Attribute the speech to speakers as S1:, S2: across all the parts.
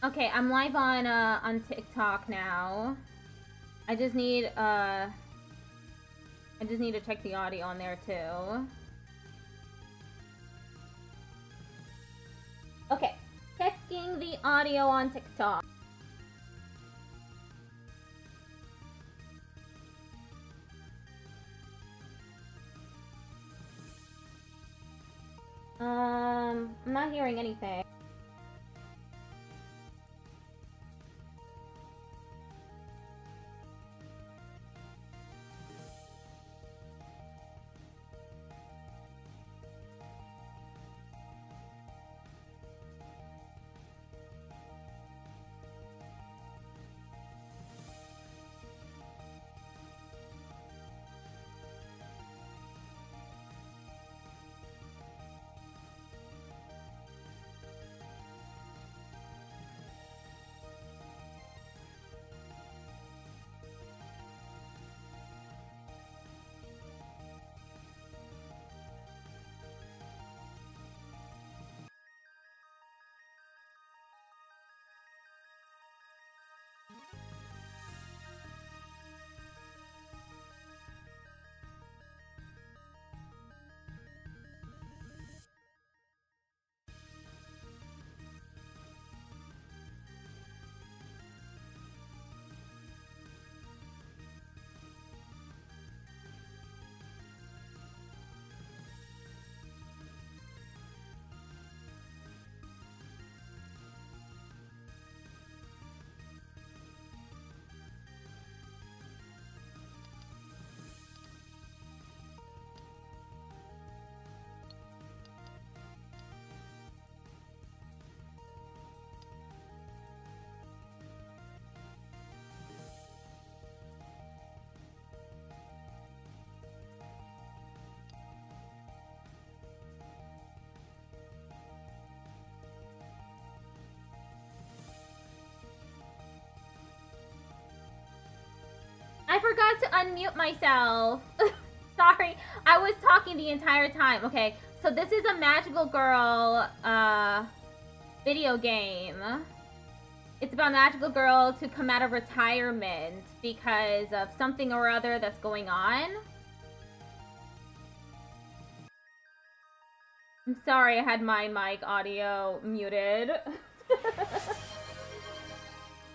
S1: Okay, I'm live on TikTok now. I just need to check the audio on there too. Okay, checking the audio on TikTok. I'm not hearing anything. I forgot to unmute myself. Sorry, I was talking the entire time. Okay, so this is a Magical Girl video game. It's about Magical Girl to come out of retirement because of something or other that's going on. I'm sorry, I had my mic audio muted.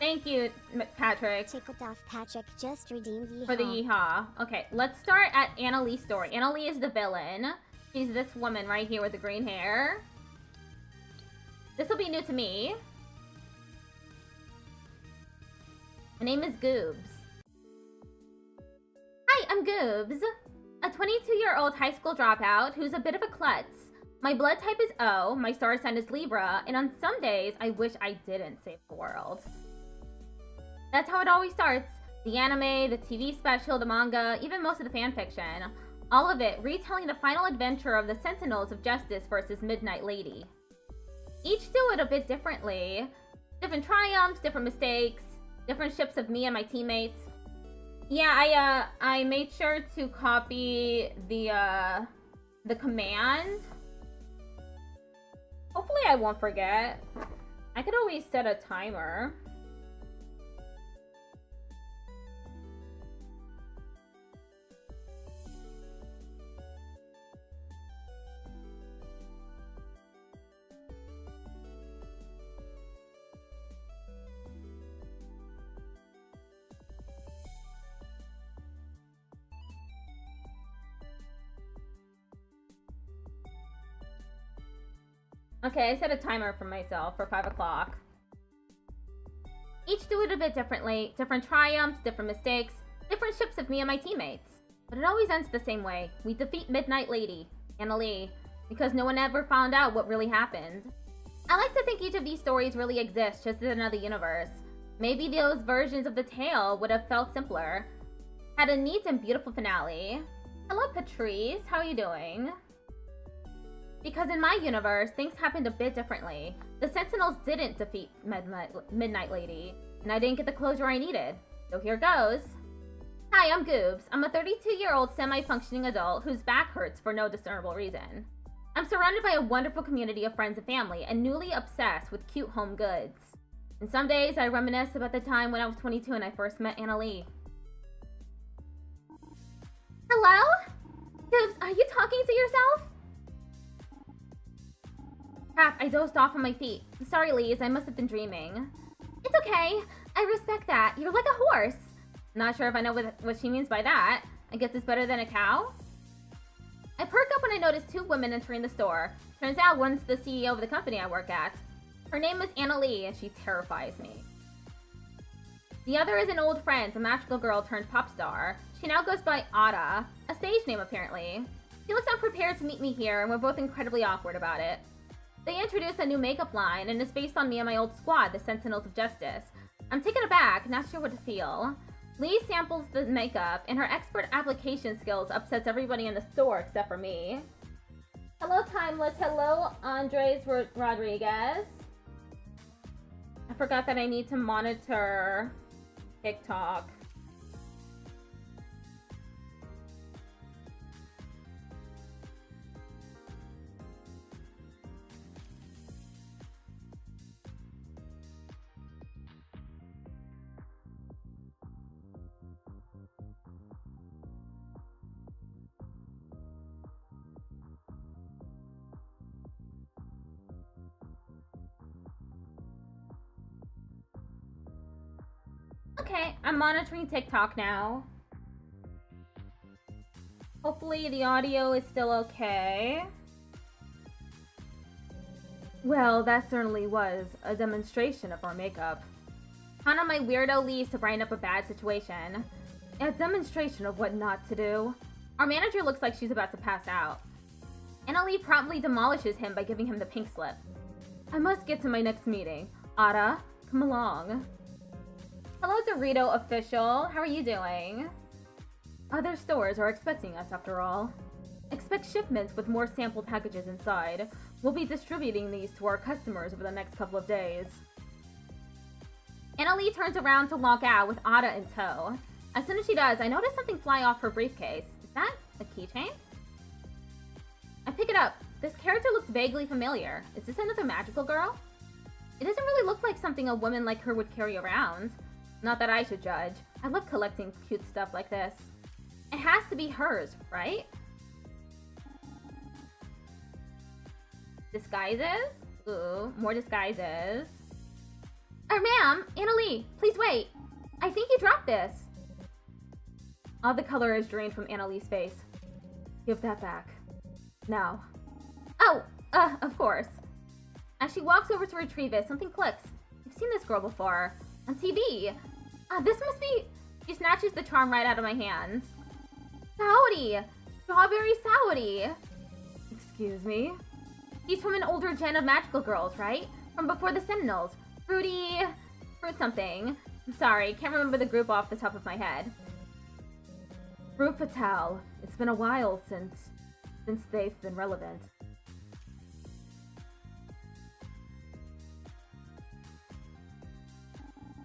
S1: Thank you, Patrick.
S2: Tickled off Patrick just redeemed yeehaw.
S1: For the yeehaw. Okay, let's start at Annalee's story. Annalee is the villain. She's this woman right here with the green hair. This will be new to me. My name is Goobs. Hi, I'm Goobs. A 22-year-old high school dropout who's a bit of a klutz. My blood type is O, my star sign is Libra, and on some days, I wish I didn't save the world. That's how it always starts. The anime, the TV special, the manga, even most of the fanfiction. All of it retelling the final adventure of the Sentinels of Justice versus Midnight Lady. Each do it a bit differently. Different triumphs, different mistakes, different ships of me and my teammates. Yeah, I made sure to copy the command. Hopefully I won't forget. I could always set a timer. Okay, I set a timer for myself for 5 o'clock. Each do it a bit differently. Different triumphs, different mistakes, different ships of me and my teammates. But it always ends the same way. We defeat Midnight Lady, Annalee, because no one ever found out what really happened. I like to think each of these stories really exists just in another universe. Maybe those versions of the tale would have felt simpler. Had a neat and beautiful finale. Hello, Patrice. How are you doing? Because in my universe, things happened a bit differently. The Sentinels didn't defeat Midnight Lady, and I didn't get the closure I needed. So here goes. Hi, I'm Goobs. I'm a 32-year-old semi-functioning adult whose back hurts for no discernible reason. I'm surrounded by a wonderful community of friends and family, and newly obsessed with cute home goods. And some days I reminisce about the time when I was 22 and I first met Annalie. Hello? Gibbs, are you talking to yourself? Crap, I dozed off on my feet. Sorry, Lise, I must have been dreaming. It's okay. I respect that. You're like a horse. Not sure if I know what she means by that. I guess it's better than a cow? I perk up when I notice two women entering the store. Turns out one's the CEO of the company I work at. Her name is Annalie, and she terrifies me. The other is an old friend, a magical girl turned pop star. She now goes by Ada, a stage name apparently. She looks unprepared to meet me here, and we're both incredibly awkward about it. They introduced a new makeup line, and it's based on me and my old squad, the Sentinels of Justice. I'm taken aback, not sure what to feel. Lee samples the makeup, and her expert application skills upsets everybody in the store except for me. Hello, Timeless. Hello, Andres Rodriguez. I forgot that I need to monitor TikTok. Okay, I'm monitoring TikTok now. Hopefully the audio is still okay. Well, that certainly was a demonstration of our makeup. Count on my weirdo Lise to brighten up a bad situation. A demonstration of what not to do. Our manager looks like she's about to pass out. Annalie promptly demolishes him by giving him the pink slip. I must get to my next meeting. Ada, come along. Hello, Dorito official. How are you doing? Other stores are expecting us after all. Expect shipments with more sample packages inside. We'll be distributing these to our customers over the next couple of days. Annalie turns around to walk out with Ada in tow. As soon as she does, I notice something fly off her briefcase. Is that a keychain? I pick it up. This character looks vaguely familiar. Is this another magical girl? It doesn't really look like something a woman like her would carry around. Not that I should judge. I love collecting cute stuff like this. It has to be hers, right? Disguises? Ooh, more disguises. Ma'am, Annalie, please wait. I think you dropped this. All the color is drained from Annalie's face. Give that back. Now. Oh, of course. As she walks over to retrieve it, something clicks. I've seen this girl before. On TV. This must be... She snatches the charm right out of my hands. Saudi! Strawberry Saudi! Excuse me? She's from an older gen of magical girls, right? From before the Sentinels. Fruit something. I'm sorry, can't remember the group off the top of my head. Fruit Patel. It's been a while since they've been relevant.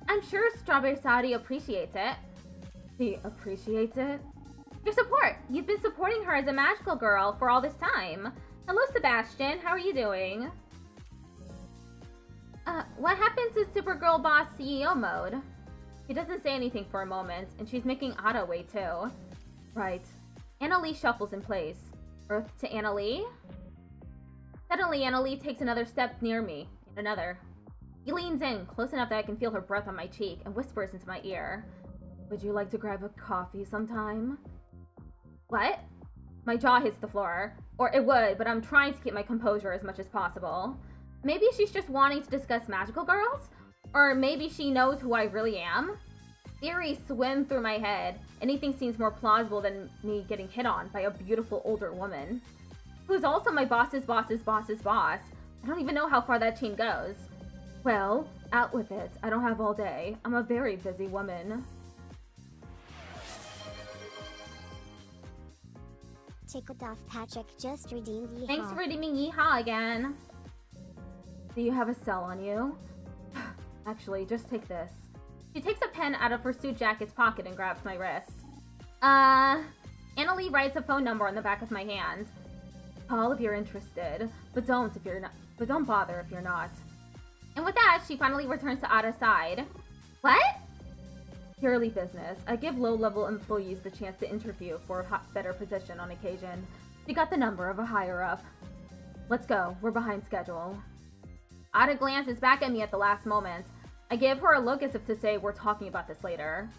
S1: I'm sure Strawberry Saudi appreciates it. She appreciates it? Your support! You've been supporting her as a magical girl for all this time. Hello, Sebastian. How are you doing? What happened to Supergirl Boss CEO mode? She doesn't say anything for a moment, and she's making Ada wait too. Right. Annalie shuffles in place. Earth to Annalie? Suddenly, Annalie takes another step near me. And another. He leans in, close enough that I can feel her breath on my cheek, and whispers into my ear. Would you like to grab a coffee sometime? What? My jaw hits the floor. Or it would, but I'm trying to keep my composure as much as possible. Maybe she's just wanting to discuss magical girls? Or maybe she knows who I really am? Theories swim through my head. Anything seems more plausible than me getting hit on by a beautiful older woman. Who's also my boss's boss's boss's boss. I don't even know how far that chain goes. Well, out with it. I don't have all day. I'm a very busy woman.
S2: Tickled off Patrick just redeemed Yeehaw.
S1: Thanks for redeeming Yeehaw again. Do you have a cell on you? Actually, just take this. She takes a pen out of her suit jacket's pocket and grabs my wrist. Annalie writes a phone number on the back of my hand. Call if you're interested, but don't bother if you're not. And with that, she finally returns to Ada's side. What? Purely business. I give low-level employees the chance to interview for a better position on occasion. She got the number of a higher-up. Let's go. We're behind schedule. Ada glances back at me at the last moment. I give her a look as if to say we're talking about this later.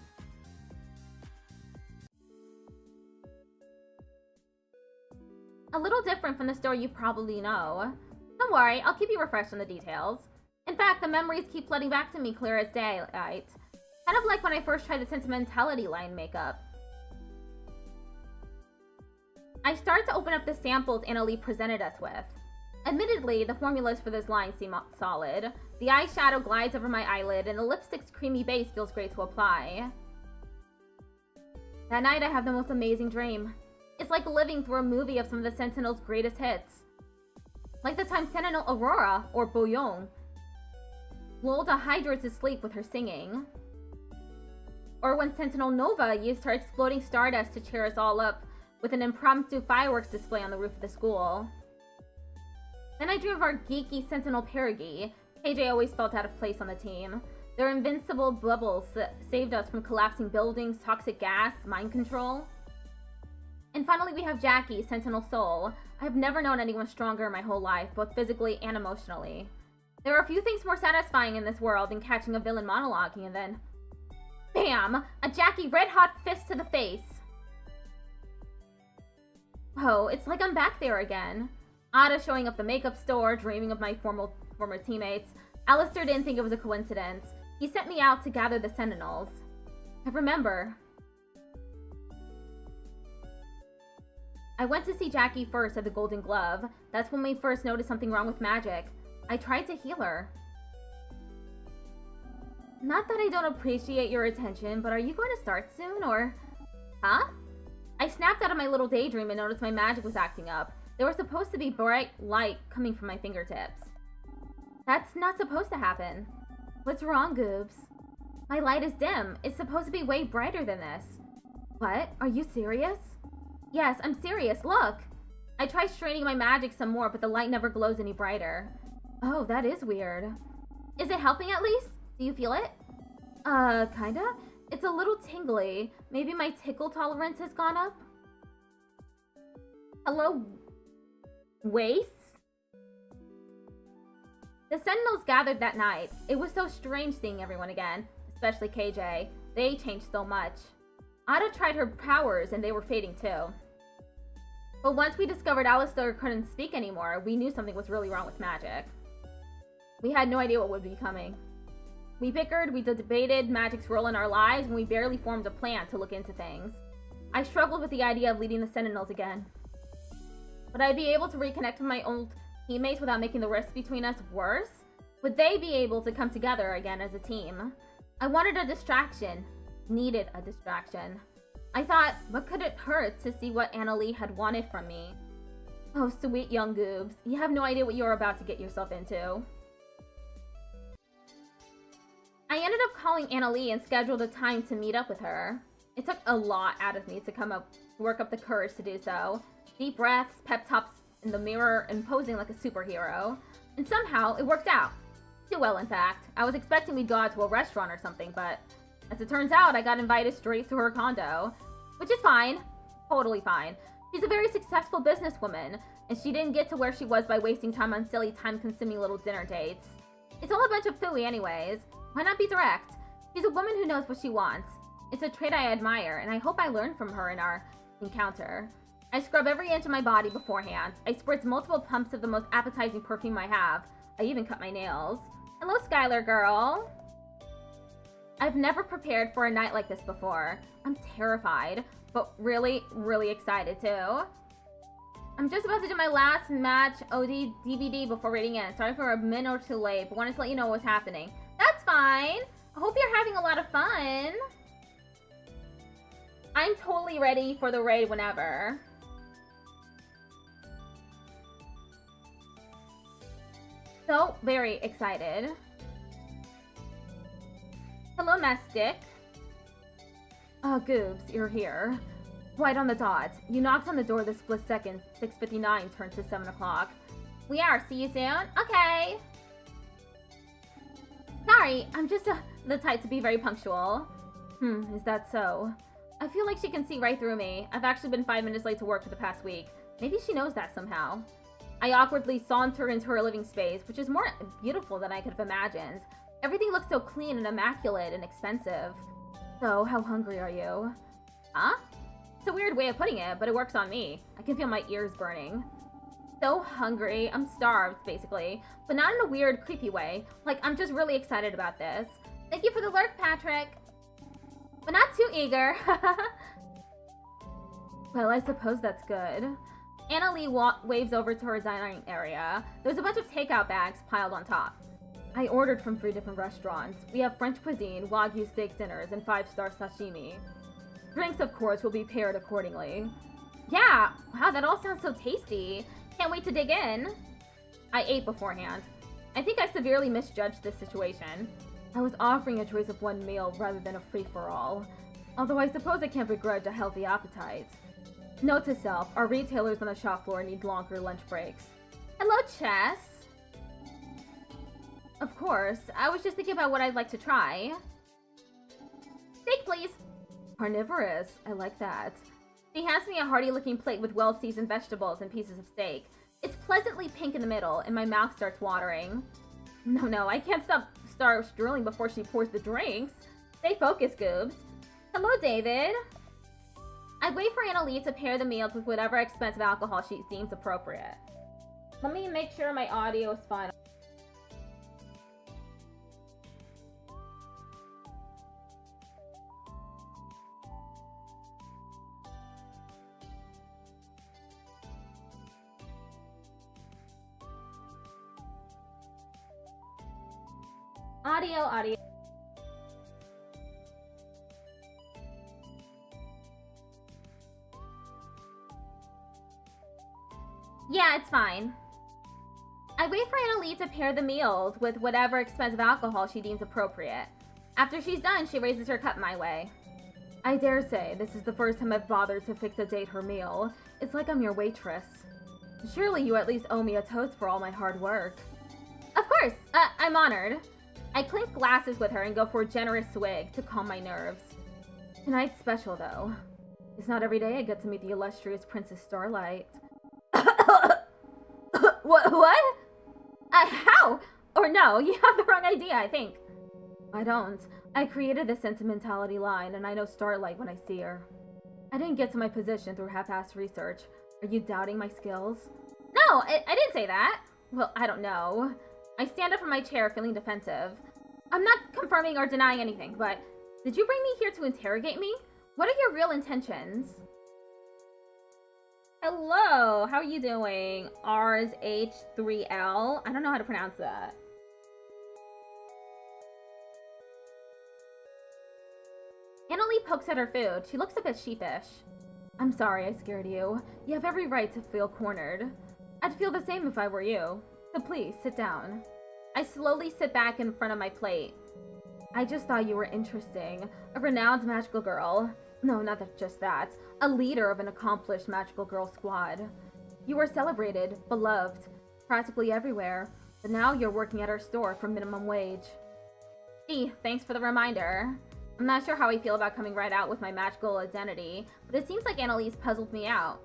S1: A little different from the story you probably know. Don't worry, I'll keep you refreshed on the details. In fact, the memories keep flooding back to me clear as daylight. Kind of like when I first tried the sentimentality line makeup. I start to open up the samples Annalie presented us with. Admittedly, the formulas for this line seem solid. The eyeshadow glides over my eyelid, and the lipstick's creamy base feels great to apply. That night, I have the most amazing dream. It's like living through a movie of some of the Sentinel's greatest hits. Like the time Sentinel Aurora, or Bouillon, lulled a Hydra to sleep with her singing. Or when Sentinel Nova used her exploding stardust to cheer us all up with an impromptu fireworks display on the roof of the school. Then I dream of our geeky Sentinel Perigee. KJ always felt out of place on the team. Their invincible bubbles saved us from collapsing buildings, toxic gas, mind control. And finally we have Jackie, Sentinel Soul. I have never known anyone stronger in my whole life, both physically and emotionally. There are a few things more satisfying in this world than catching a villain monologuing and then... BAM! A Jackie red-hot fist to the face! Oh, it's like I'm back there again. Ada showing up the makeup store, dreaming of my former teammates. Alistair didn't think it was a coincidence. He sent me out to gather the Sentinels. I remember. I went to see Jackie first at the Golden Glove. That's when we first noticed something wrong with Magic. I tried to heal her. Not that I don't appreciate your attention, but are you going to start soon, or... Huh? I snapped out of my little daydream and noticed my magic was acting up. There was supposed to be bright light coming from my fingertips. That's not supposed to happen. What's wrong, Goobs? My light is dim. It's supposed to be way brighter than this. What? Are you serious? Yes, I'm serious. Look! I try straining my magic some more, but the light never glows any brighter. Oh, that is weird. Is it helping at least? Do you feel it? Kinda? It's a little tingly. Maybe my tickle tolerance has gone up? Hello? Waste? The Sentinels gathered that night. It was so strange seeing everyone again, especially KJ. They changed so much. Ada tried her powers and they were fading too. But once we discovered Alistair couldn't speak anymore, we knew something was really wrong with Magic. We had no idea what would be coming. We bickered, we debated Magic's role in our lives, and we barely formed a plan to look into things. I struggled with the idea of leading the Sentinels again. Would I be able to reconnect with my old teammates without making the rift between us worse? Would they be able to come together again as a team? I wanted a distraction. Needed a distraction. I thought, what could it hurt to see what Annalie had wanted from me? Oh, sweet young Goobs. You have no idea what you're about to get yourself into. I ended up calling Annalie and scheduled a time to meet up with her. It took a lot out of me to work up the courage to do so. Deep breaths, pep talks in the mirror, and posing like a superhero. And somehow, it worked out. Too well, in fact. I was expecting we'd go out to a restaurant or something, but as it turns out, I got invited straight to her condo. Which is fine. Totally fine. She's a very successful businesswoman, and she didn't get to where she was by wasting time on silly, time-consuming little dinner dates. It's all a bunch of phooey anyways. Why not be direct? She's a woman who knows what she wants. It's a trait I admire, and I hope I learned from her in our encounter. I scrub every inch of my body beforehand. I spritz multiple pumps of the most appetizing perfume I have. I even cut my nails. Hello, Skylar girl. I've never prepared for a night like this before. I'm terrified, but really, really excited too. I'm just about to do my last match OD DVD before reading in. Sorry for a minute or two late, but wanted to let you know what's happening. That's fine. I hope you're having a lot of fun. I'm totally ready for the raid whenever. So, very excited. Hello, Mastic. Oh, Goobs, you're here. Right on the dot. You knocked on the door the split second. 6:59 turned to 7 o'clock. We are. See you soon? Okay. Sorry, I'm just the type to be very punctual. Is that so? I feel like she can see right through me. I've actually been 5 minutes late to work for the past week. Maybe she knows that somehow. I awkwardly saunter into her living space, which is more beautiful than I could have imagined. Everything looks so clean and immaculate and expensive. So, how hungry are you? Huh? It's a weird way of putting it, but it works on me. I can feel my ears burning. So hungry. I'm starved, basically. But not in a weird, creepy way. Like, I'm just really excited about this. Thank you for the lurk, Patrick. But not too eager. Well, I suppose that's good. Annalie waves over to her dining area. There's a bunch of takeout bags piled on top. I ordered from 3 different restaurants. We have French cuisine, Wagyu steak dinners, and 5-star sashimi. Drinks, of course, will be paired accordingly. Yeah! Wow, that all sounds so tasty. Can't wait to dig in. I ate beforehand. I think I severely misjudged this situation. I was offering a choice of one meal rather than a free-for-all. Although I suppose I can't begrudge a healthy appetite. Note to self, our retailers on the shop floor need longer lunch breaks. Hello, Chess! Of course, I was just thinking about what I'd like to try. Steak, please! Carnivorous, I like that. She hands me a hearty-looking plate with well-seasoned vegetables and pieces of steak. It's pleasantly pink in the middle, and my mouth starts watering. No, I can't start drooling before she pours the drinks. Stay focused, Goobs. Hello, David. I wait for Annalie to pair the meals with whatever expensive alcohol she deems appropriate. Let me make sure my audio is fine. Audio. Yeah, it's fine. I wait for Annalie to pair the meals with whatever expensive alcohol she deems appropriate. After she's done, she raises her cup my way. I dare say this is the first time I've bothered to fix a date her meal. It's like I'm your waitress. Surely you at least owe me a toast for all my hard work. Of course, I'm honored. I clink glasses with her and go for a generous swig to calm my nerves. Tonight's special, though. It's not every day I get to meet the illustrious Princess Starlight. What? How? Or no, you have the wrong idea, I think. I don't. I created the sentimentality line, and I know Starlight when I see her. I didn't get to my position through half-assed research. Are you doubting my skills? No, I didn't say that. Well, I don't know. I stand up from my chair feeling defensive. I'm not confirming or denying anything, but did you bring me here to interrogate me? What are your real intentions? Hello, how are you doing? RSH3L? I don't know how to pronounce that. Annalie pokes at her food. She looks a bit sheepish. I'm sorry I scared you. You have every right to feel cornered. I'd feel the same if I were you. So please, sit down. I slowly sit back in front of my plate. I just thought you were interesting. A renowned magical girl. No, not just that. A leader of an accomplished magical girl squad. You are celebrated, beloved, practically everywhere. But now you're working at our store for minimum wage. Gee, thanks for the reminder. I'm not sure how I feel about coming right out with my magical identity, but it seems like Annalise puzzled me out.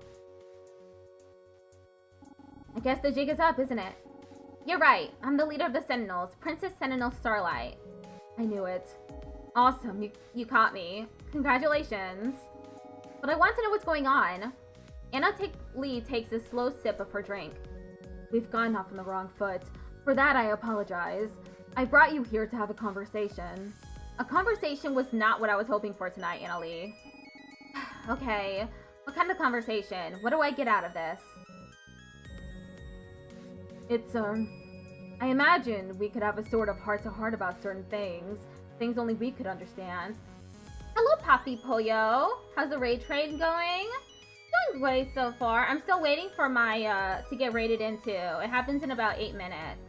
S1: I guess the jig is up, isn't it? You're right. I'm the leader of the Sentinels, Princess Sentinel Starlight. I knew it. Awesome, you caught me. Congratulations. But I want to know what's going on. Annalie takes a slow sip of her drink. We've gone off on the wrong foot. For that, I apologize. I brought you here to have a conversation. A conversation was not what I was hoping for tonight, Annalie. Okay, what kind of conversation? What do I get out of this? It's, I imagine we could have a sort of heart-to-heart about certain things. Things only we could understand. Hello, Poppy Pollo. How's the raid trade going? Doing great so far. I'm still waiting for my, to get raided into. It happens in about 8 minutes.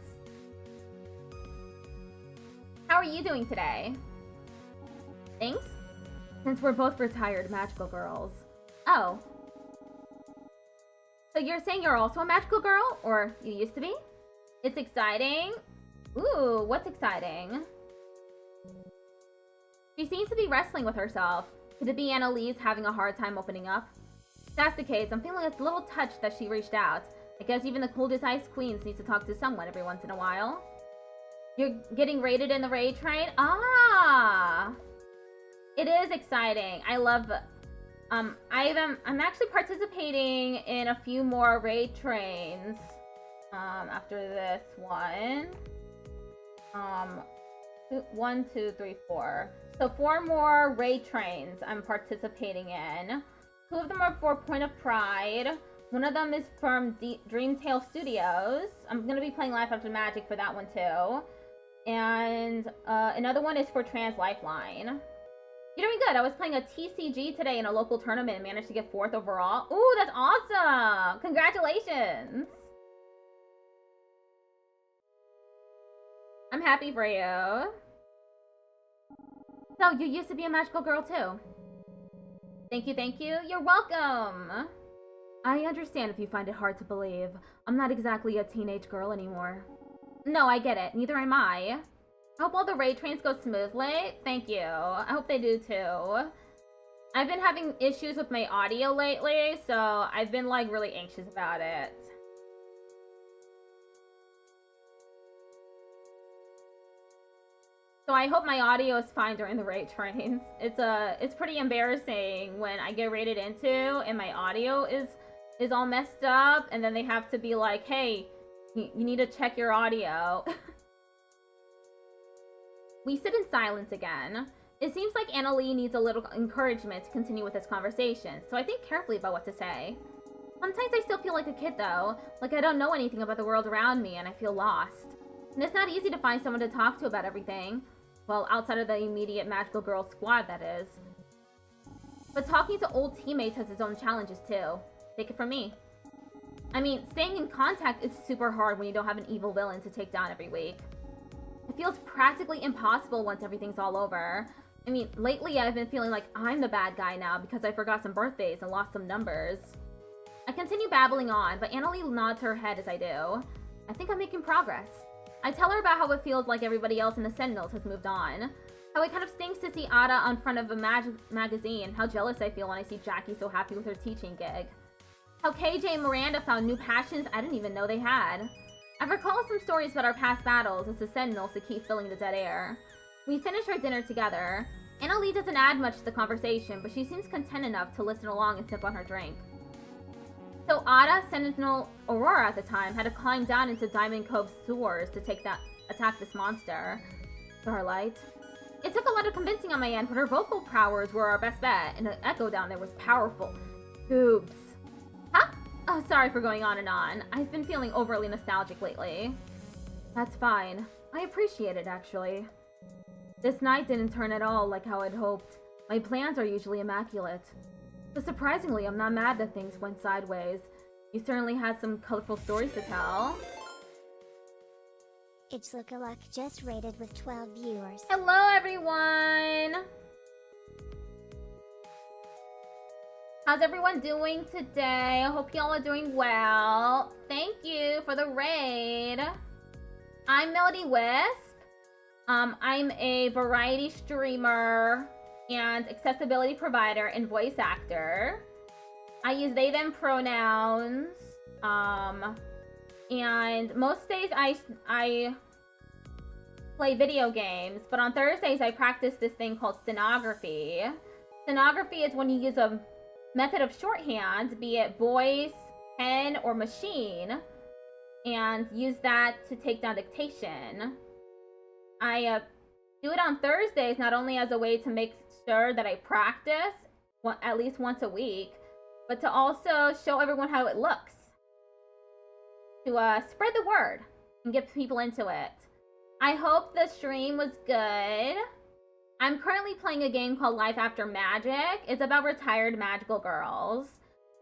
S1: How are you doing today? Thanks? Since we're both retired magical girls. Oh. So you're saying you're also a magical girl? Or you used to be? It's exciting? Ooh, what's exciting? She seems to be wrestling with herself. Could it be Annalise having a hard time opening up? If that's the case, I'm feeling a little touched that she reached out. I guess even the coldest ice queens need to talk to someone every once in a while. You're getting rated in the raid train? Ah! It is exciting. I love... I'm actually participating in a few more raid trains. After this one. 1, 2, 3, 4. So 4 more raid trains I'm participating in. 2 of them are for Point of Pride. One of them is from Dreamtale Studios. I'm gonna be playing Life After Magic for that one too. And another one is for Trans Lifeline. You're doing good. I was playing a TCG today in a local tournament and managed to get 4th overall. Ooh, that's awesome! Congratulations! I'm happy for you. So, you used to be a magical girl too. Thank you, thank you. You're welcome! I understand if you find it hard to believe. I'm not exactly a teenage girl anymore. No, I get it. Neither am I. I hope all the raid trains go smoothly. Thank you. I hope they do too. I've been having issues with my audio lately, so I've been like really anxious about it. So I hope my audio is fine during the raid trains. It's pretty embarrassing when I get raided into and my audio is all messed up, and then they have to be like, hey, you need to check your audio. We sit in silence again. It seems like Annalie needs a little encouragement to continue with this conversation, so I think carefully about what to say. Sometimes I still feel like a kid though, like I don't know anything about the world around me and I feel lost. And it's not easy to find someone to talk to about everything. Well, outside of the immediate magical girl squad, that is. But talking to old teammates has its own challenges too. Take it from me. I mean, staying in contact is super hard when you don't have an evil villain to take down every week. It feels practically impossible once everything's all over. I mean, lately I've been feeling like I'm the bad guy now because I forgot some birthdays and lost some numbers. I continue babbling on, but Annalie nods her head as I do. I think I'm making progress. I tell her about how it feels like everybody else in the Sentinels has moved on. How it kind of stinks to see Ada on front of a magazine. How jealous I feel when I see Jackie so happy with her teaching gig. How KJ and Miranda found new passions I didn't even know they had. I recall some stories about our past battles as the Sentinels to keep filling the dead air. We finish our dinner together. Annalie doesn't add much to the conversation, but she seems content enough to listen along and sip on her drink. So Ada, Sentinel Aurora at the time, had to climb down into Diamond Cove's sewers to attack this monster. Starlight. It took a lot of convincing on my end, but her vocal powers were our best bet, and the echo down there was powerful. Boobs. Huh? Oh, sorry for going on and on. I've been feeling overly nostalgic lately. That's fine. I appreciate it, actually. This night didn't turn at all like how I'd hoped. My plans are usually immaculate. But surprisingly, I'm not mad that things went sideways. You certainly had some colorful stories to tell.
S2: It's Lookalike just rated with 12 viewers.
S1: Hello, everyone! How's everyone doing today? I hope y'all are doing well. Thank you for the raid. I'm Melody Wisp. I'm a variety streamer and accessibility provider and voice actor. I use they, them pronouns. And most days I play video games, but on Thursdays I practice this thing called stenography. Stenography is when you use a method of shorthand, be it voice, pen, or machine, and use that to take down dictation. I do it on Thursdays not only as a way to make sure that I practice at least once a week, but to also show everyone how it looks. To spread the word and get people into it. I hope the stream was good. I'm currently playing a game called Life After Magic. It's about retired magical girls.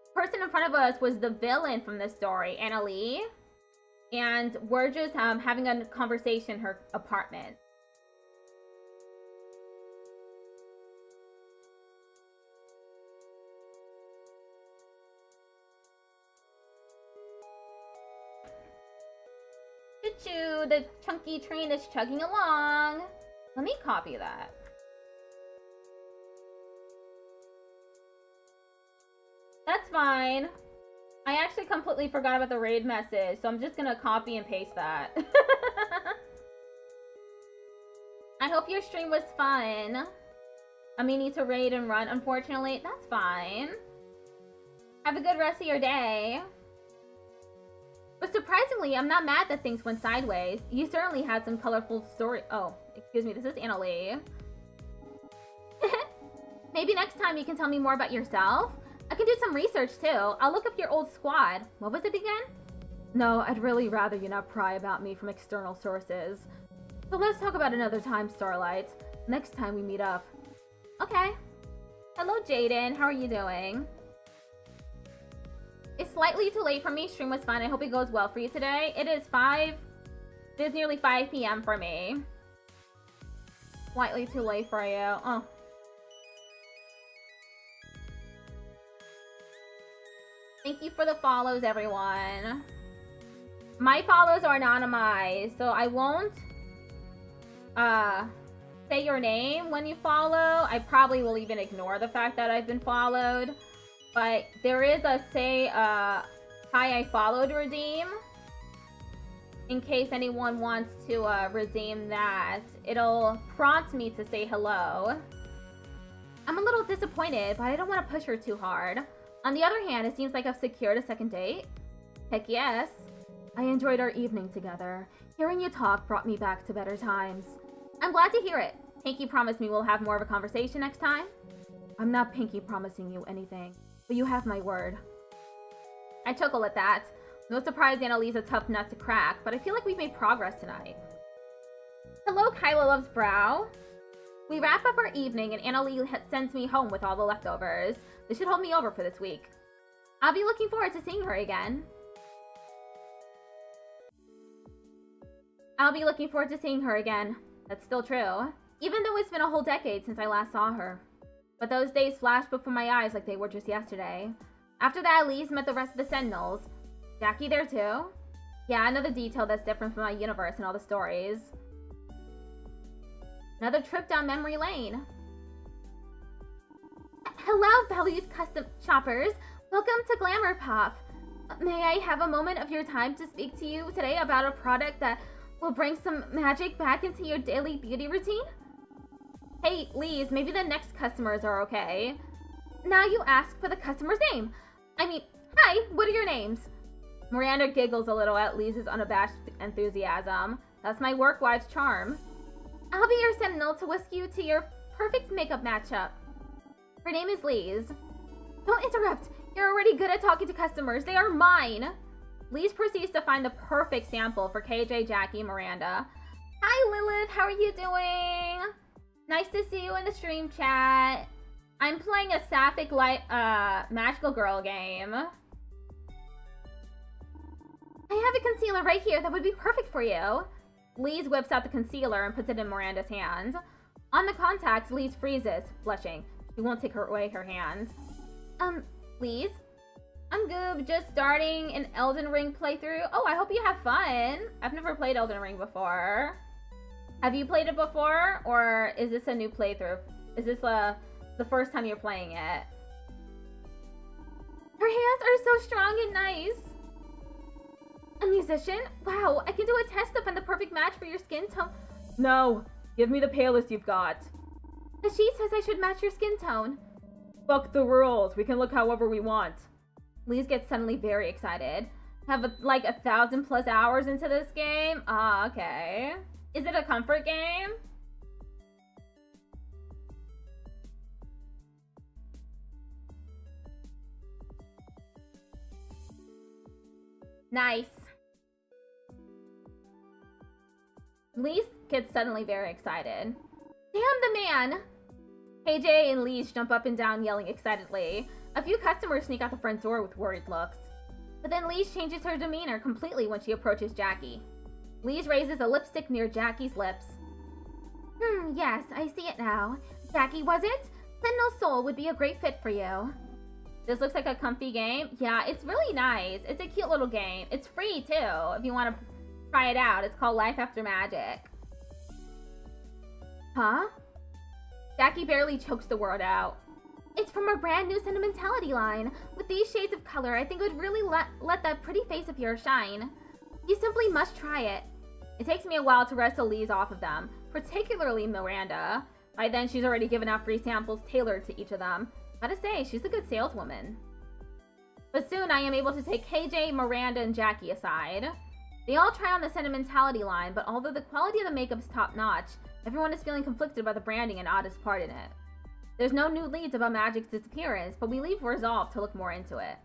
S1: The person in front of us was the villain from this story, Annalie. And we're just having a conversation in her apartment. Choo-choo, the chunky train is chugging along. Let me copy that. That's fine. I actually completely forgot about the raid message, so I'm just gonna copy and paste that. I hope your stream was fun. I may need to raid and run, unfortunately. That's fine. Have a good rest of your day. But surprisingly, I'm not mad that things went sideways. You certainly had some colorful story. Oh, excuse me, this is Annalie. Maybe next time you can tell me more about yourself? I can do some research too. I'll look up your old squad. What was it again? No, I'd really rather you not pry about me from external sources. So let's talk about another time, Starlight. Next time we meet up. Okay. Hello, Jaden. How are you doing? It's slightly too late for me. Stream was fun. I hope it goes well for you today. It is nearly 5 p.m. for me. Slightly too late for you. Oh. Thank you for the follows, everyone. My follows are anonymized, so I won't say your name when you follow. I probably will even ignore the fact that I've been followed. But there is a hi, I followed redeem. In case anyone wants to redeem that, it'll prompt me to say hello. I'm a little disappointed, but I don't want to push her too hard. On the other hand, it seems like I've secured a second date. Heck yes. I enjoyed our evening together. Hearing you talk brought me back to better times. I'm glad to hear it. Pinky promised me we'll have more of a conversation next time. I'm not Pinky promising you anything, but you have my word. I chuckle at that. No surprise Annalie's a tough nut to crack, but I feel like we've made progress tonight. Hello, Kyla Loves Brow. We wrap up our evening and Annalie sends me home with all the leftovers. This should hold me over for this week. I'll be looking forward to seeing her again. That's still true. Even though it's been a whole decade since I last saw her. But those days flashed before my eyes like they were just yesterday. After that, Lise met the rest of the Sentinels. Jackie there too? Yeah, another detail that's different from my universe and all the stories. Another trip down memory lane. Hello, valued custom shoppers. Welcome to Glamour Pop. May I have a moment of your time to speak to you today about a product that will bring some magic back into your daily beauty routine? Hey, Lise, maybe the next customers are okay. Now you ask for the customer's name. I mean, hi, what are your names? Miranda giggles a little at Lise's unabashed enthusiasm. That's my work wife's charm. I'll be your sentinel to whisk you to your perfect makeup matchup. Her name is Lise. Don't interrupt. You're already good at talking to customers. They are mine. Lise proceeds to find the perfect sample for KJ, Jackie, Miranda. Hi, Lilith. How are you doing? Nice to see you in the stream chat. I'm playing a sapphic magical girl game. I have a concealer right here that would be perfect for you. Lise whips out the concealer and puts it in Miranda's hand. On the contact, Lise freezes, blushing. She won't take her hand. Lise? I'm good, just starting an Elden Ring playthrough. Oh, I hope you have fun. I've never played Elden Ring before. Have you played it before, or is this a new playthrough? Is this the first time you're playing it? Her hands are so strong and nice. A musician? Wow, I can do a test to find the perfect match for your skin tone. No, give me the palest you've got. The sheet says I should match your skin tone. Fuck the rules. We can look however we want. Lise gets suddenly very excited. Have like 1,000+ hours into this game? Ah, okay. Is it a comfort game? Nice. Lise gets suddenly very excited. Damn the man! KJ and Lise jump up and down yelling excitedly. A few customers sneak out the front door with worried looks. But then Lise changes her demeanor completely when she approaches Jackie. Lise raises a lipstick near Jackie's lips. Yes, I see it now. Jackie, was it? Sentinel Soul would be a great fit for you. This looks like a comfy game. Yeah, it's really nice. It's a cute little game. It's free, too, if you want to try it out. It's called Life After Magic. Huh? Jackie barely chokes the word out. It's from our brand new sentimentality line. With these shades of color, I think it would really let that pretty face of yours shine. You simply must try it. It takes me a while to wrestle Lee's off of them, particularly Miranda. By then, she's already given out free samples tailored to each of them. Gotta say, she's a good saleswoman. But soon, I am able to take KJ, Miranda, and Jackie aside. They all try on the sentimentality line, but although the quality of the makeup is top-notch, everyone is feeling conflicted by the branding and oddest part in it. There's no new leads about Magic's disappearance, but we leave resolved to look more into it.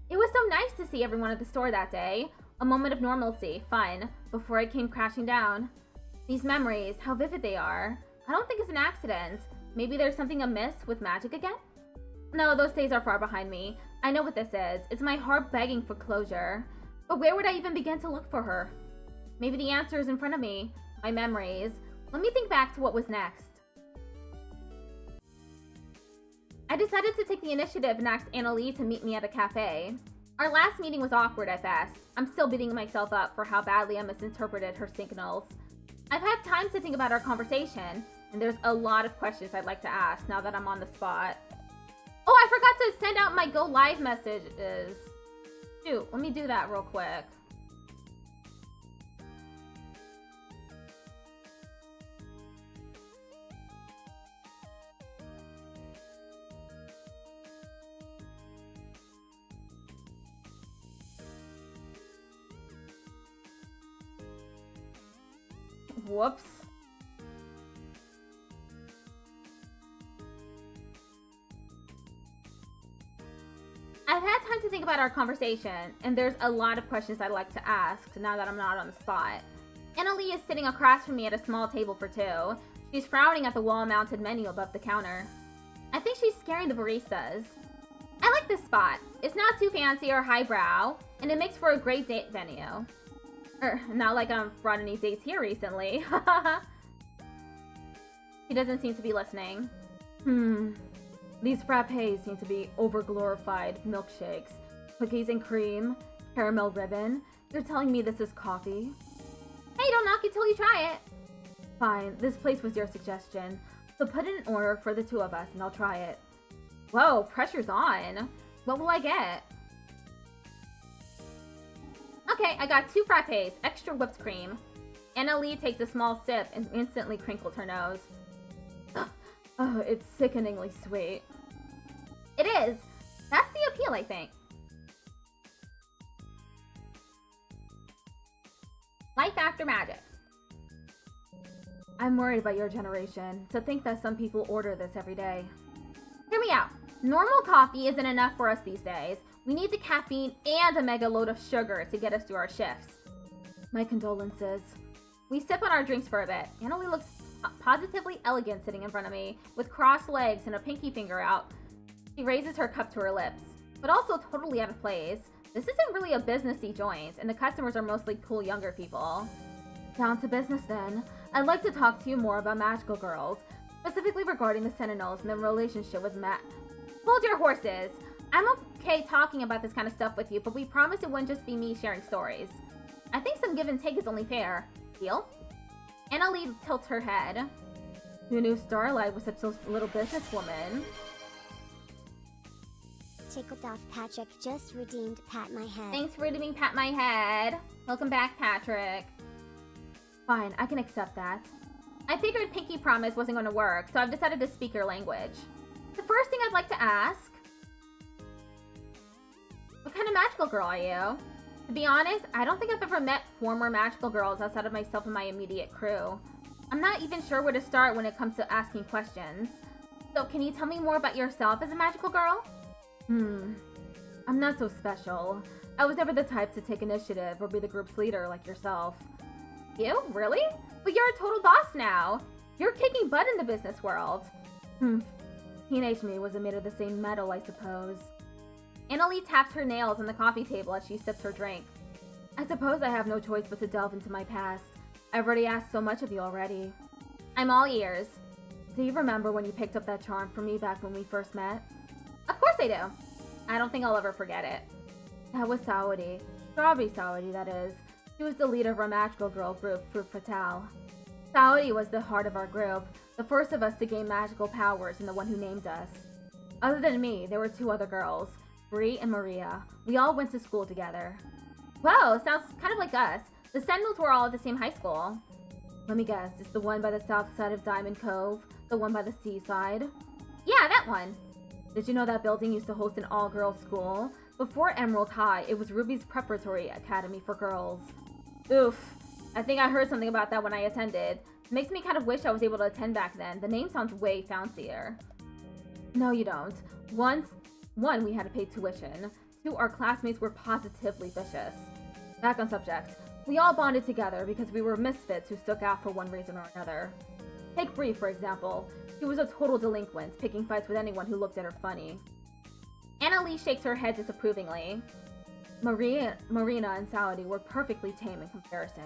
S1: It was so nice to see everyone at the store that day. A moment of normalcy, fun, before it came crashing down. These memories, how vivid they are. I don't think it's an accident. Maybe there's something amiss with Magic again? No, those days are far behind me. I know what this is. It's my heart begging for closure. But where would I even begin to look for her? Maybe the answer is in front of me. My memories. Let me think back to what was next. I decided to take the initiative and asked Annalie to meet me at a cafe. Our last meeting was awkward at best. I'm still beating myself up for how badly I misinterpreted her signals. I've had time to think about our conversation, and there's a lot of questions I'd like to ask now that I'm on the spot. Oh, I forgot to send out my go live messages. Shoot, let me do that real quick. Whoops. I've had time to think about our conversation, and there's a lot of questions I'd like to ask now that I'm not on the spot. Annalie is sitting across from me at a small table for two. She's frowning at the wall-mounted menu above the counter. I think she's scaring the baristas. I like this spot. It's not too fancy or highbrow, and it makes for a great date venue. Not like I've brought any dates here recently. He doesn't seem to be listening. These frappes seem to be over-glorified milkshakes. Cookies and cream, caramel ribbon. You're telling me this is coffee? Hey, don't knock it till you try it. Fine, this place was your suggestion. So put in an order for the two of us and I'll try it. Whoa, pressure's on. What will I get? Okay, I got 2 frappes, extra whipped cream. Annalie takes a small sip and instantly crinkles her nose. Oh, it's sickeningly sweet. It is. That's the appeal, I think. Life after Magic. I'm worried about your generation. To think that some people order this every day. Hear me out. Normal coffee isn't enough for us these days. We need the caffeine and a mega load of sugar to get us through our shifts. My condolences. We sip on our drinks for a bit. Annalie looks positively elegant sitting in front of me, with crossed legs and a pinky finger out. She raises her cup to her lips, but also totally out of place. This isn't really a businessy joint, and the customers are mostly cool younger people. Down to business then. I'd like to talk to you more about magical girls, specifically regarding the Sentinels and their relationship with Matt. Hold your horses. I'm okay talking about this kind of stuff with you, but we promised it wouldn't just be me sharing stories. I think some give and take is only fair. Deal? Annalie tilts her head. Who knew Starlight was such a little businesswoman?
S2: Tickled off Patrick just redeemed Pat My Head.
S1: Thanks for redeeming Pat My Head. Welcome back, Patrick. Fine, I can accept that. I figured Pinky Promise wasn't going to work, so I've decided to speak your language. The first thing I'd like to ask... What kind of magical girl are you? To be honest, I don't think I've ever met former magical girls outside of myself and my immediate crew. I'm not even sure where to start when it comes to asking questions. So can you tell me more about yourself as a magical girl? I'm not so special. I was never the type to take initiative or be the group's leader like yourself. You? Really? But you're a total boss now. You're kicking butt in the business world. Teenage me wasn't made of the same metal, I suppose. Annalie taps her nails on the coffee table as she sips her drink. I suppose I have no choice but to delve into my past. I've already asked so much of you already. I'm all ears. Do you remember when you picked up that charm from me back when we first met? Of course I do. I don't think I'll ever forget it. That was Saudi. Strawberry Saudi, that is. She was the leader of our magical girl group, Fruit Fatale. Saudi was the heart of our group, the first of us to gain magical powers and the one who named us. Other than me, there were 2 other girls, Bree and Maria. We all went to school together. Whoa, sounds kind of like us. The Sentinels were all at the same high school. Let me guess, it's the one by the south side of Diamond Cove? The one by the seaside? Yeah, that one! Did you know that building used to host an all-girls school? Before Emerald High, it was Ruby's preparatory academy for girls. Oof. I think I heard something about that when I attended. It makes me kind of wish I was able to attend back then. The name sounds way fancier. No, you don't. One, we had to pay tuition. 2, our classmates were positively vicious. Back on subject. We all bonded together because we were misfits who stuck out for one reason or another. Take Bree, for example. She was a total delinquent, picking fights with anyone who looked at her funny. Annalie shakes her head disapprovingly. Marina and Saudi were perfectly tame in comparison.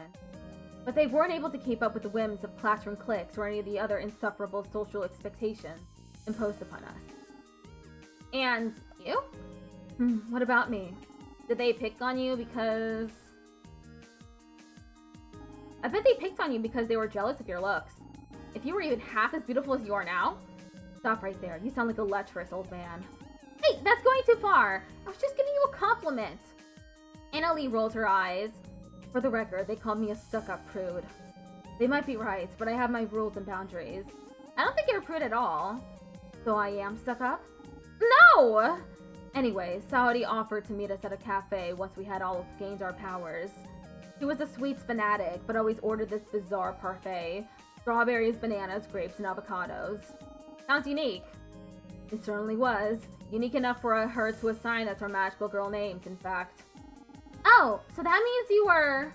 S1: But they weren't able to keep up with the whims of classroom cliques or any of the other insufferable social expectations imposed upon us. And you? What about me? Did they pick on you because... I bet they picked on you because they were jealous of your looks. If you were even half as beautiful as you are now... Stop right there. You sound like a lecherous old man. Hey, that's going too far. I was just giving you a compliment. Annalie rolls her eyes. For the record, they called me a stuck-up prude. They might be right, but I have my rules and boundaries. I don't think you're a prude at all. So I am stuck up? No! Anyway, Saudi offered to meet us at a cafe once we had all gained our powers. She was a sweets fanatic, but always ordered this bizarre parfait. Strawberries, bananas, grapes, and avocados. Sounds unique. It certainly was. Unique enough for her to assign us our magical girl names, in fact. Oh, so that means you were...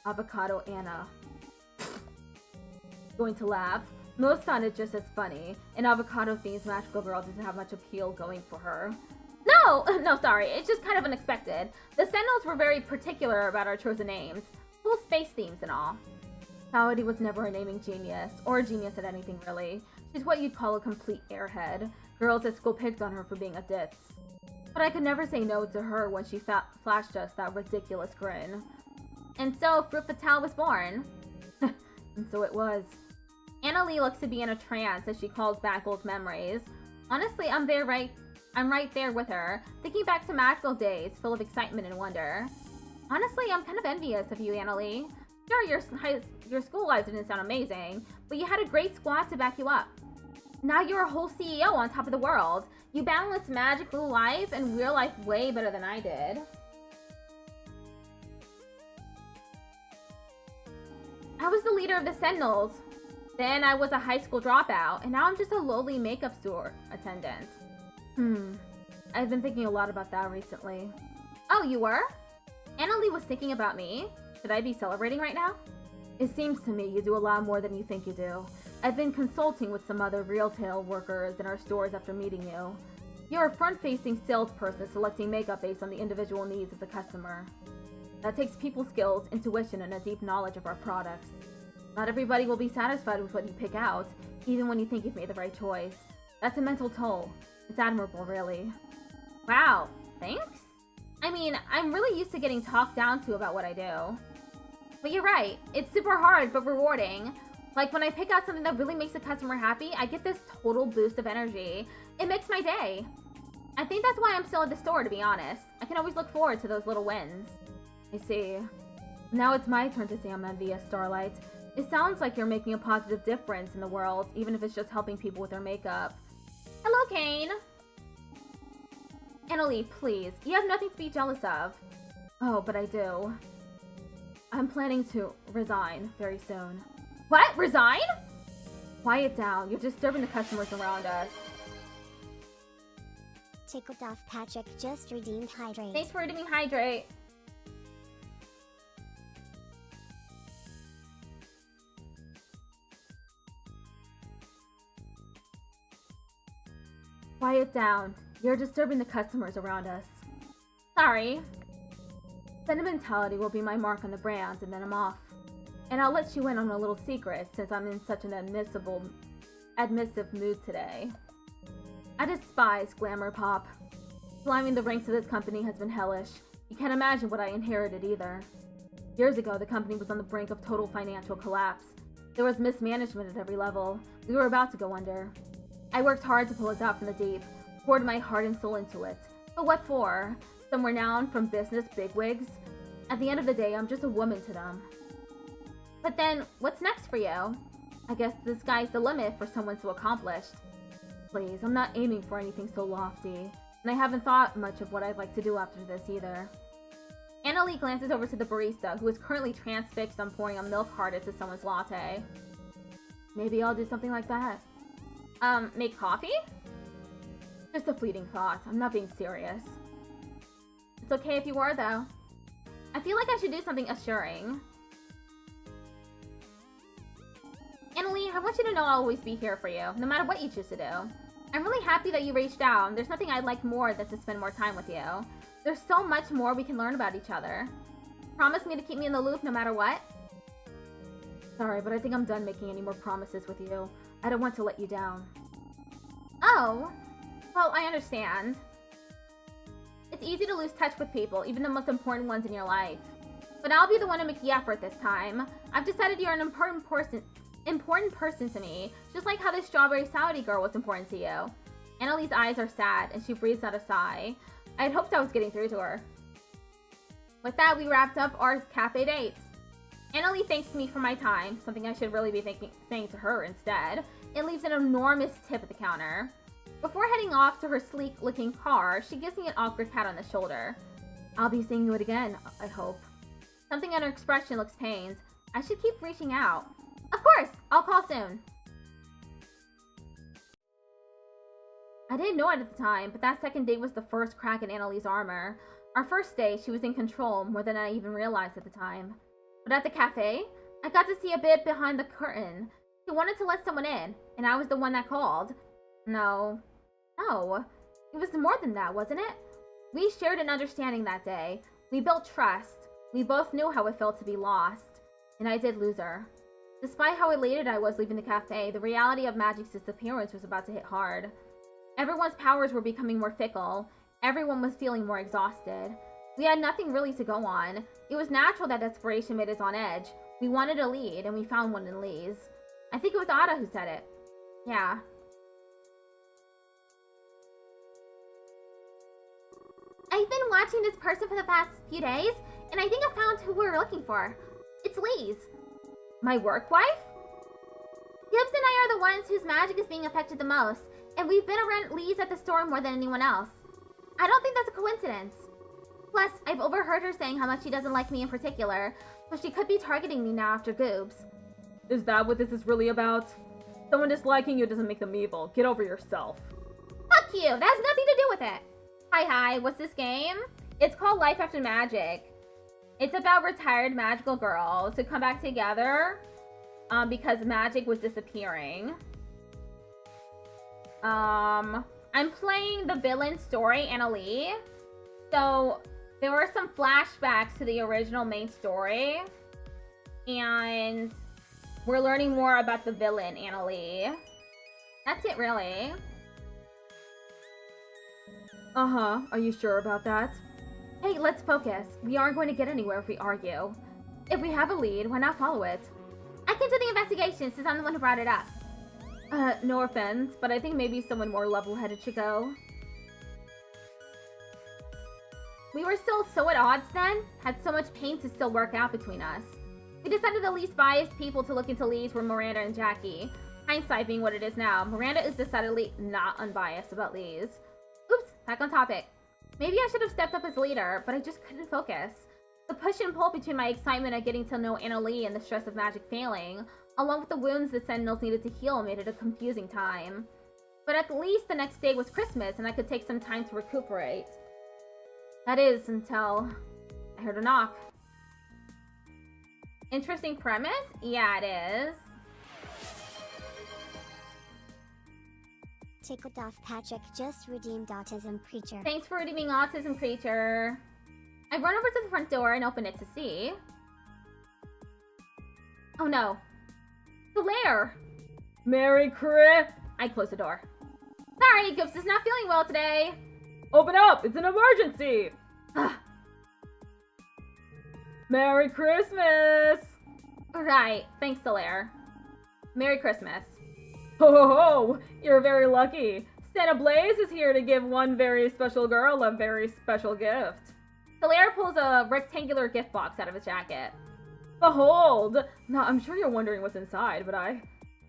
S1: Avocado Anna. Going to laugh. Most found it just as funny. An avocado-themed magical girl doesn't have much appeal going for her. No, sorry, it's just kind of unexpected. The Sentinels were very particular about our chosen names. Full space themes and all. Saudi was never a naming genius, or a genius at anything really. She's what you'd call a complete airhead. Girls at school picked on her for being a ditz. But I could never say no to her when she flashed us that ridiculous grin. And so, Fruit Fatale was born. And so it was. Annalie looks to be in a trance as she calls back old memories. Honestly, I'm right there with her, thinking back to magical days full of excitement and wonder. Honestly, I'm kind of envious of you, Annalie. Sure, your school life didn't sound amazing, but you had a great squad to back you up. Now you're a whole CEO on top of the world. You balance magical life and real life way better than I did. I was the leader of the Sentinels. Then I was a high school dropout, and now I'm just a lowly makeup store attendant. I've been thinking a lot about that recently. Oh, you were? Annalie was thinking about me. Should I be celebrating right now? It seems to me you do a lot more than you think you do. I've been consulting with some other retail workers in our stores after meeting you. You're a front-facing salesperson selecting makeup based on the individual needs of the customer. That takes people skills, intuition, and a deep knowledge of our products. Not everybody will be satisfied with what you pick out, even when you think you've made the right choice. That's a mental toll. It's admirable, really. Wow, thanks? I mean, I'm really used to getting talked down to about what I do. But you're right, it's super hard but rewarding. Like when I pick out something that really makes the customer happy, I get this total boost of energy. It makes my day. I think that's why I'm still at the store, to be honest. I can always look forward to those little wins. I see. Now it's my turn to say I'm envious, Starlight. It sounds like you're making a positive difference in the world, even if it's just helping people with their makeup. Hello, Kane! Annalie, please. You have nothing to be jealous of. Oh, but I do. I'm planning to resign very soon. What? Resign? Quiet down. You're disturbing the customers around us.
S2: Tickled off Patrick just redeemed Hydrate.
S1: Thanks for redeeming Hydrate. Quiet down. You're disturbing the customers around us. Sorry. Sentimentality will be my mark on the brand, and then I'm off. And I'll let you in on a little secret, since I'm in such an admissive mood today. I despise glamour pop. Climbing the ranks of this company has been hellish. You can't imagine what I inherited either. Years ago, the company was on the brink of total financial collapse. There was mismanagement at every level. We were about to go under. I worked hard to pull us out from the deep, poured my heart and soul into it. But what for? Some renown from business bigwigs? At the end of the day, I'm just a woman to them. But then, what's next for you? I guess the sky's the limit for someone so accomplished. Please, I'm not aiming for anything so lofty, and I haven't thought much of what I'd like to do after this either. Annalie glances over to the barista, who is currently transfixed on pouring a milk heart into someone's latte. Maybe I'll do something like that. Make coffee? Just a fleeting thought. I'm not being serious. It's okay if you were, though. I feel like I should do something assuring. Annalie, I want you to know I'll always be here for you, no matter what you choose to do. I'm really happy that you reached out. There's nothing I'd like more than to spend more time with you. There's so much more we can learn about each other. Promise me to keep me in the loop no matter what? Sorry, but I think I'm done making any more promises with you. I don't want to let you down. Oh, well, I understand. It's easy to lose touch with people, even the most important ones in your life. But I'll be the one to make the effort this time. I've decided you're an important person to me, just like how this strawberry Saudi girl was important to you. Annalie's eyes are sad, and she breathes out a sigh. I had hoped I was getting through to her. With that, we wrapped up our cafe date. Annalie thanks me for my time, something I should really be saying to her instead, and leaves an enormous tip at the counter. Before heading off to her sleek-looking car, she gives me an awkward pat on the shoulder. I'll be seeing you again, I hope. Something in her expression looks pained. I should keep reaching out. Of course! I'll call soon. I didn't know it at the time, but that second date was the first crack in Annalie's armor. Our first day, she was in control more than I even realized at the time. But at the cafe, I got to see a bit behind the curtain. She wanted to let someone in, and I was the one that called. No, it was more than that, wasn't it? We shared an understanding that day. We built trust. We both knew how it felt to be lost. And I did lose her. Despite how elated I was leaving the cafe, the reality of Magic's disappearance was about to hit hard. Everyone's powers were becoming more fickle. Everyone was feeling more exhausted. We had nothing really to go on. It was natural that desperation made us on edge. We wanted a lead, and we found one in Liz. I think it was Ada who said it. Yeah. I've been watching this person for the past few days, and I think I found who we were looking for. It's Liz. My work wife? Gibbs and I are the ones whose magic is being affected the most, and we've been around Liz at the store more than anyone else. I don't think that's a coincidence. Plus, I've overheard her saying how much she doesn't like me in particular, so she could be targeting me now after Goobs. Is that what this is really about? Someone disliking you doesn't make them evil. Get over yourself. Fuck you! That has nothing to do with it! Hi, what's this game? It's called Life After Magic. It's about retired magical girls who come back together because magic was disappearing. I'm playing the villain story, Annalie. So, there were some flashbacks to the original main story. And we're learning more about the villain, Annalie. That's it, really. Uh-huh. Are you sure about that? Hey, let's focus. We aren't going to get anywhere if we argue. If we have a lead, why not follow it? I can do the investigation since I'm the one who brought it up. No offense, but I think maybe someone more level-headed should go. We were still so at odds then, had so much pain to still work out between us. We decided the least biased people to look into leads were Miranda and Jackie. Hindsight being what it is now, Miranda is decidedly not unbiased about leads. Oops, back on topic. Maybe I should have stepped up as leader, but I just couldn't focus. The push and pull between my excitement at getting to know Annalie and the stress of magic failing, along with the wounds the Sentinels needed to heal, made it a confusing time. But at least the next day was Christmas and I could take some time to recuperate. That is, until I heard a knock. Interesting premise? Yeah, it is.
S2: Tickled off Patrick just redeemed Autism Creature.
S1: Thanks for redeeming Autism Creature. I run over to the front door and open it to see. Oh no. The lair! Merry Christmas! I close the door. Sorry, Goops is not feeling well today. Open up! It's an emergency! Ugh. Merry Christmas! Right, thanks, Solaire. Merry Christmas. Ho ho ho! You're very lucky. Santa Blaze is here to give one very special girl a very special gift. Solaire pulls a rectangular gift box out of his jacket. Behold! Now, I'm sure you're wondering what's inside, but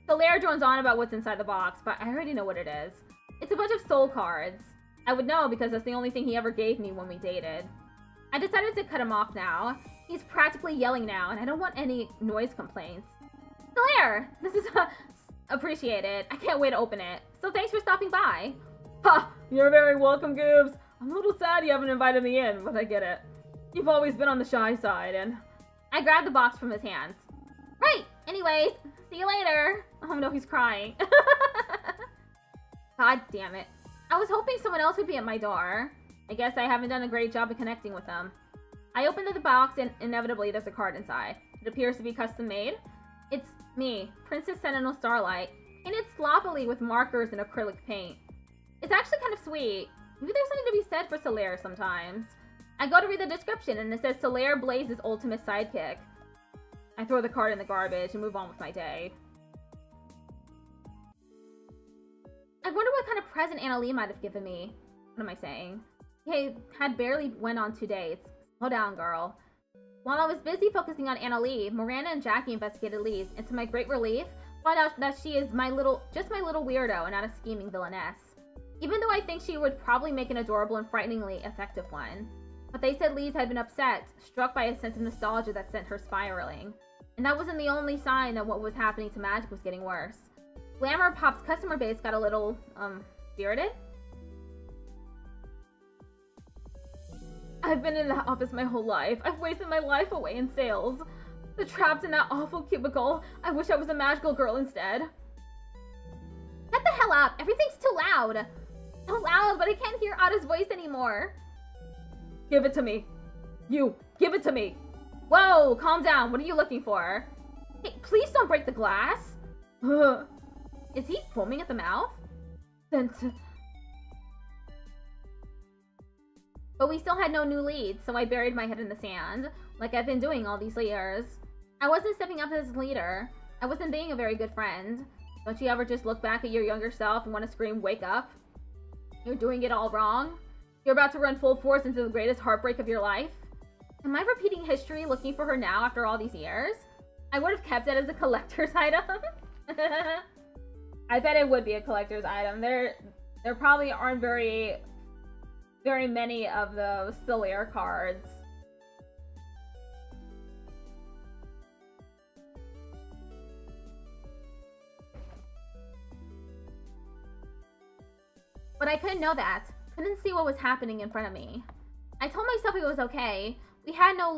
S1: Solaire drones on about what's inside the box, but I already know what it is. It's a bunch of soul cards. I would know because that's the only thing he ever gave me when we dated. I decided to cut him off now. He's practically yelling now, and I don't want any noise complaints. Solaire! This is appreciated. I can't wait to open it. So thanks for stopping by. Ha! You're very welcome, Goobs. I'm a little sad you haven't invited me in, but I get it. You've always been on the shy side, and... I grabbed the box from his hands. Right! Anyways, see you later. Oh no, he's crying. God damn it. I was hoping someone else would be at my door. I guess I haven't done a great job of connecting with them. I opened the box and inevitably there's a card inside. It appears to be custom made. It's me, Princess Sentinel Starlight, painted sloppily with markers and acrylic paint. It's actually kind of sweet. Maybe there's something to be said for Solaire sometimes. I go to read the description and it says Solaire Blaze's ultimate sidekick. I throw the card in the garbage and move on with my day. I wonder what kind of present Annalie might have given me. What am I saying? He had barely went on 2 dates. Slow down, girl. While I was busy focusing on Annalie, Miranda and Jackie investigated Lise, and to my great relief, found out that she is just my little weirdo and not a scheming villainess. Even though I think she would probably make an adorable and frighteningly effective one. But they said Lise had been upset, struck by a sense of nostalgia that sent her spiraling. And that wasn't the only sign that what was happening to Magic was getting worse. Glamour Pop's customer base got a little, spirited? I've been in the office my whole life. I've wasted my life away in sales. But trapped in that awful cubicle. I wish I was a magical girl instead. Shut the hell up! Everything's too loud! So loud, but I can't hear Atta's voice anymore. Give it to me. You, give it to me. Whoa, calm down. What are you looking for? Hey, please don't break the glass. Is he foaming at the mouth? But we still had no new leads, so I buried my head in the sand, like I've been doing all these years. I wasn't stepping up as leader. I wasn't being a very good friend. Don't you ever just look back at your younger self and want to scream, wake up? You're doing it all wrong? You're about to run full force into the greatest heartbreak of your life? Am I repeating history looking for her now after all these years? I would have kept it as a collector's item. I bet it would be a collector's item. There probably aren't very many of those Solaire cards. But I couldn't know that. Couldn't see what was happening in front of me. I told myself it was okay. We had no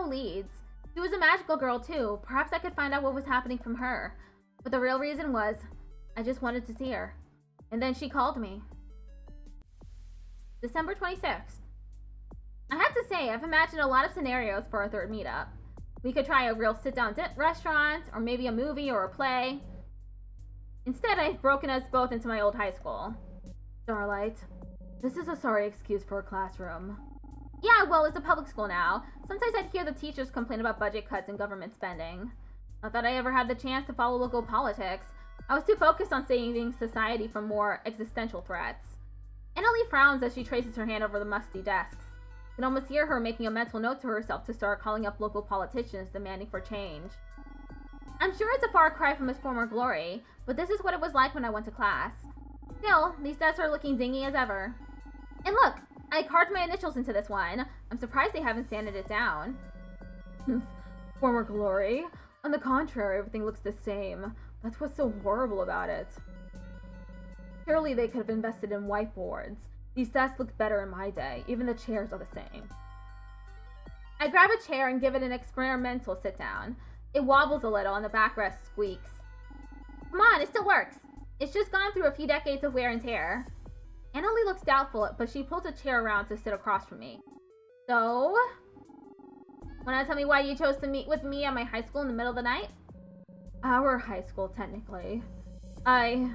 S1: leads. She was a magical girl too. Perhaps I could find out what was happening from her. But the real reason was, I just wanted to see her. And then she called me. December 26th. I have to say, I've imagined a lot of scenarios for our third meetup. We could try a real sit-down restaurant, or maybe a movie or a play. Instead, I've broken us both into my old high school. Starlight, this is a sorry excuse for a classroom. Yeah, well, it's a public school now. Sometimes I'd hear the teachers complain about budget cuts and government spending. Not that I ever had the chance to follow local politics. I was too focused on saving society from more existential threats. Annalie frowns as she traces her hand over the musty desks. You can almost hear her making a mental note to herself to start calling up local politicians demanding for change. I'm sure it's a far cry from his former glory, but this is what it was like when I went to class. Still, these desks are looking dingy as ever. And look, I carved my initials into this one. I'm surprised they haven't sanded it down. Former glory? On the contrary, everything looks the same. That's what's so horrible about it. Surely they could have invested in whiteboards. These desks looked better in my day. Even the chairs are the same. I grab a chair and give it an experimental sit down. It wobbles a little and the backrest squeaks. Come on, it still works. It's just gone through a few decades of wear and tear. Annalie looks doubtful, but she pulls a chair around to sit across from me. So, wanna tell me why you chose to meet with me at my high school in the middle of the night? Our high school, technically. I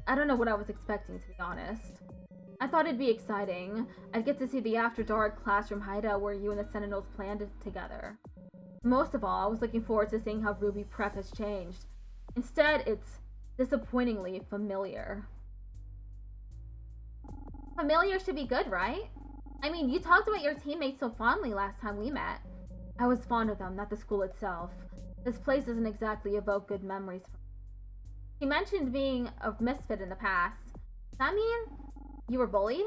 S1: don't know what I was expecting, to be honest. I thought it'd be exciting. I'd get to see the after-dark classroom hideout where you and the Sentinels planned it together. Most of all, I was looking forward to seeing how Ruby Prep has changed. Instead, it's disappointingly familiar. Familiar should be good, right? I mean, you talked about your teammates so fondly last time we met. I was fond of them, not the school itself. This place doesn't exactly evoke good memories for me. She mentioned being a misfit in the past. Does that mean you were bullied?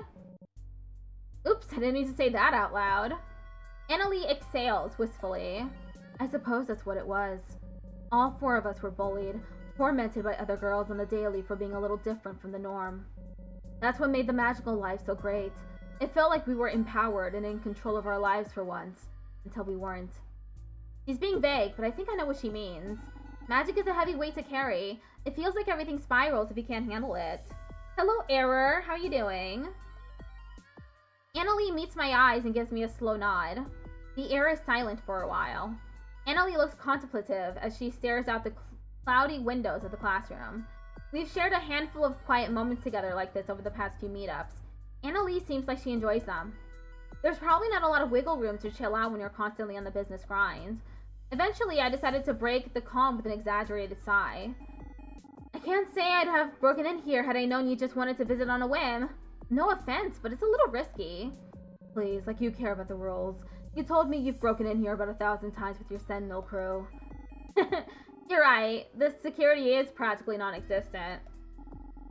S1: Oops, I didn't mean to say that out loud. Annalie exhales wistfully. I suppose that's what it was. All four of us were bullied, tormented by other girls on the daily for being a little different from the norm. That's what made the magical life so great. It felt like we were empowered and in control of our lives for once, until we weren't. She's being vague, but I think I know what she means. Magic is a heavy weight to carry. It feels like everything spirals if you can't handle it. Hello, Error. How are you doing? Annalie meets my eyes and gives me a slow nod. The air is silent for a while. Annalie looks contemplative as she stares out the cloudy windows of the classroom. We've shared a handful of quiet moments together like this over the past few meetups. Annalie seems like she enjoys them. There's probably not a lot of wiggle room to chill out when you're constantly on the business grind. Eventually, I decided to break the calm with an exaggerated sigh. I can't say I'd have broken in here had I known you just wanted to visit on a whim. No offense, but it's a little risky. Please, like you care about the rules. You told me you've broken in here about 1,000 times with your Sentinel crew. You're right, the security is practically non-existent.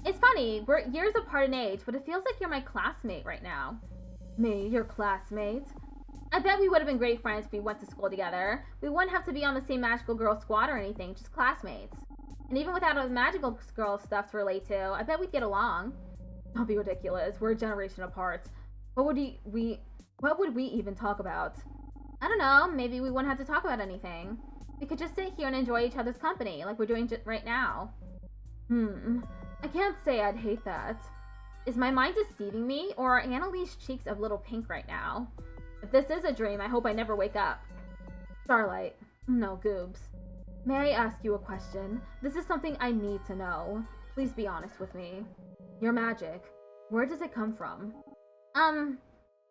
S1: It's funny, we're years apart in age, but it feels like you're my classmate right now. Me, your classmate? I bet we would have been great friends if we went to school together. We wouldn't have to be on the same magical girl squad or anything, just classmates. And even without a magical girl stuff to relate to, I bet we'd get along. Don't be ridiculous, we're a generation apart. What would we even talk about? I don't know, maybe we wouldn't have to talk about anything. We could just sit here and enjoy each other's company, like we're doing right now. I can't say I'd hate that. Is my mind deceiving me, or are Annalie's cheeks a little pink right now? If this is a dream, I hope I never wake up. Starlight. No, Goobs. May I ask you a question? This is something I need to know. Please be honest with me. Your magic. Where does it come from? That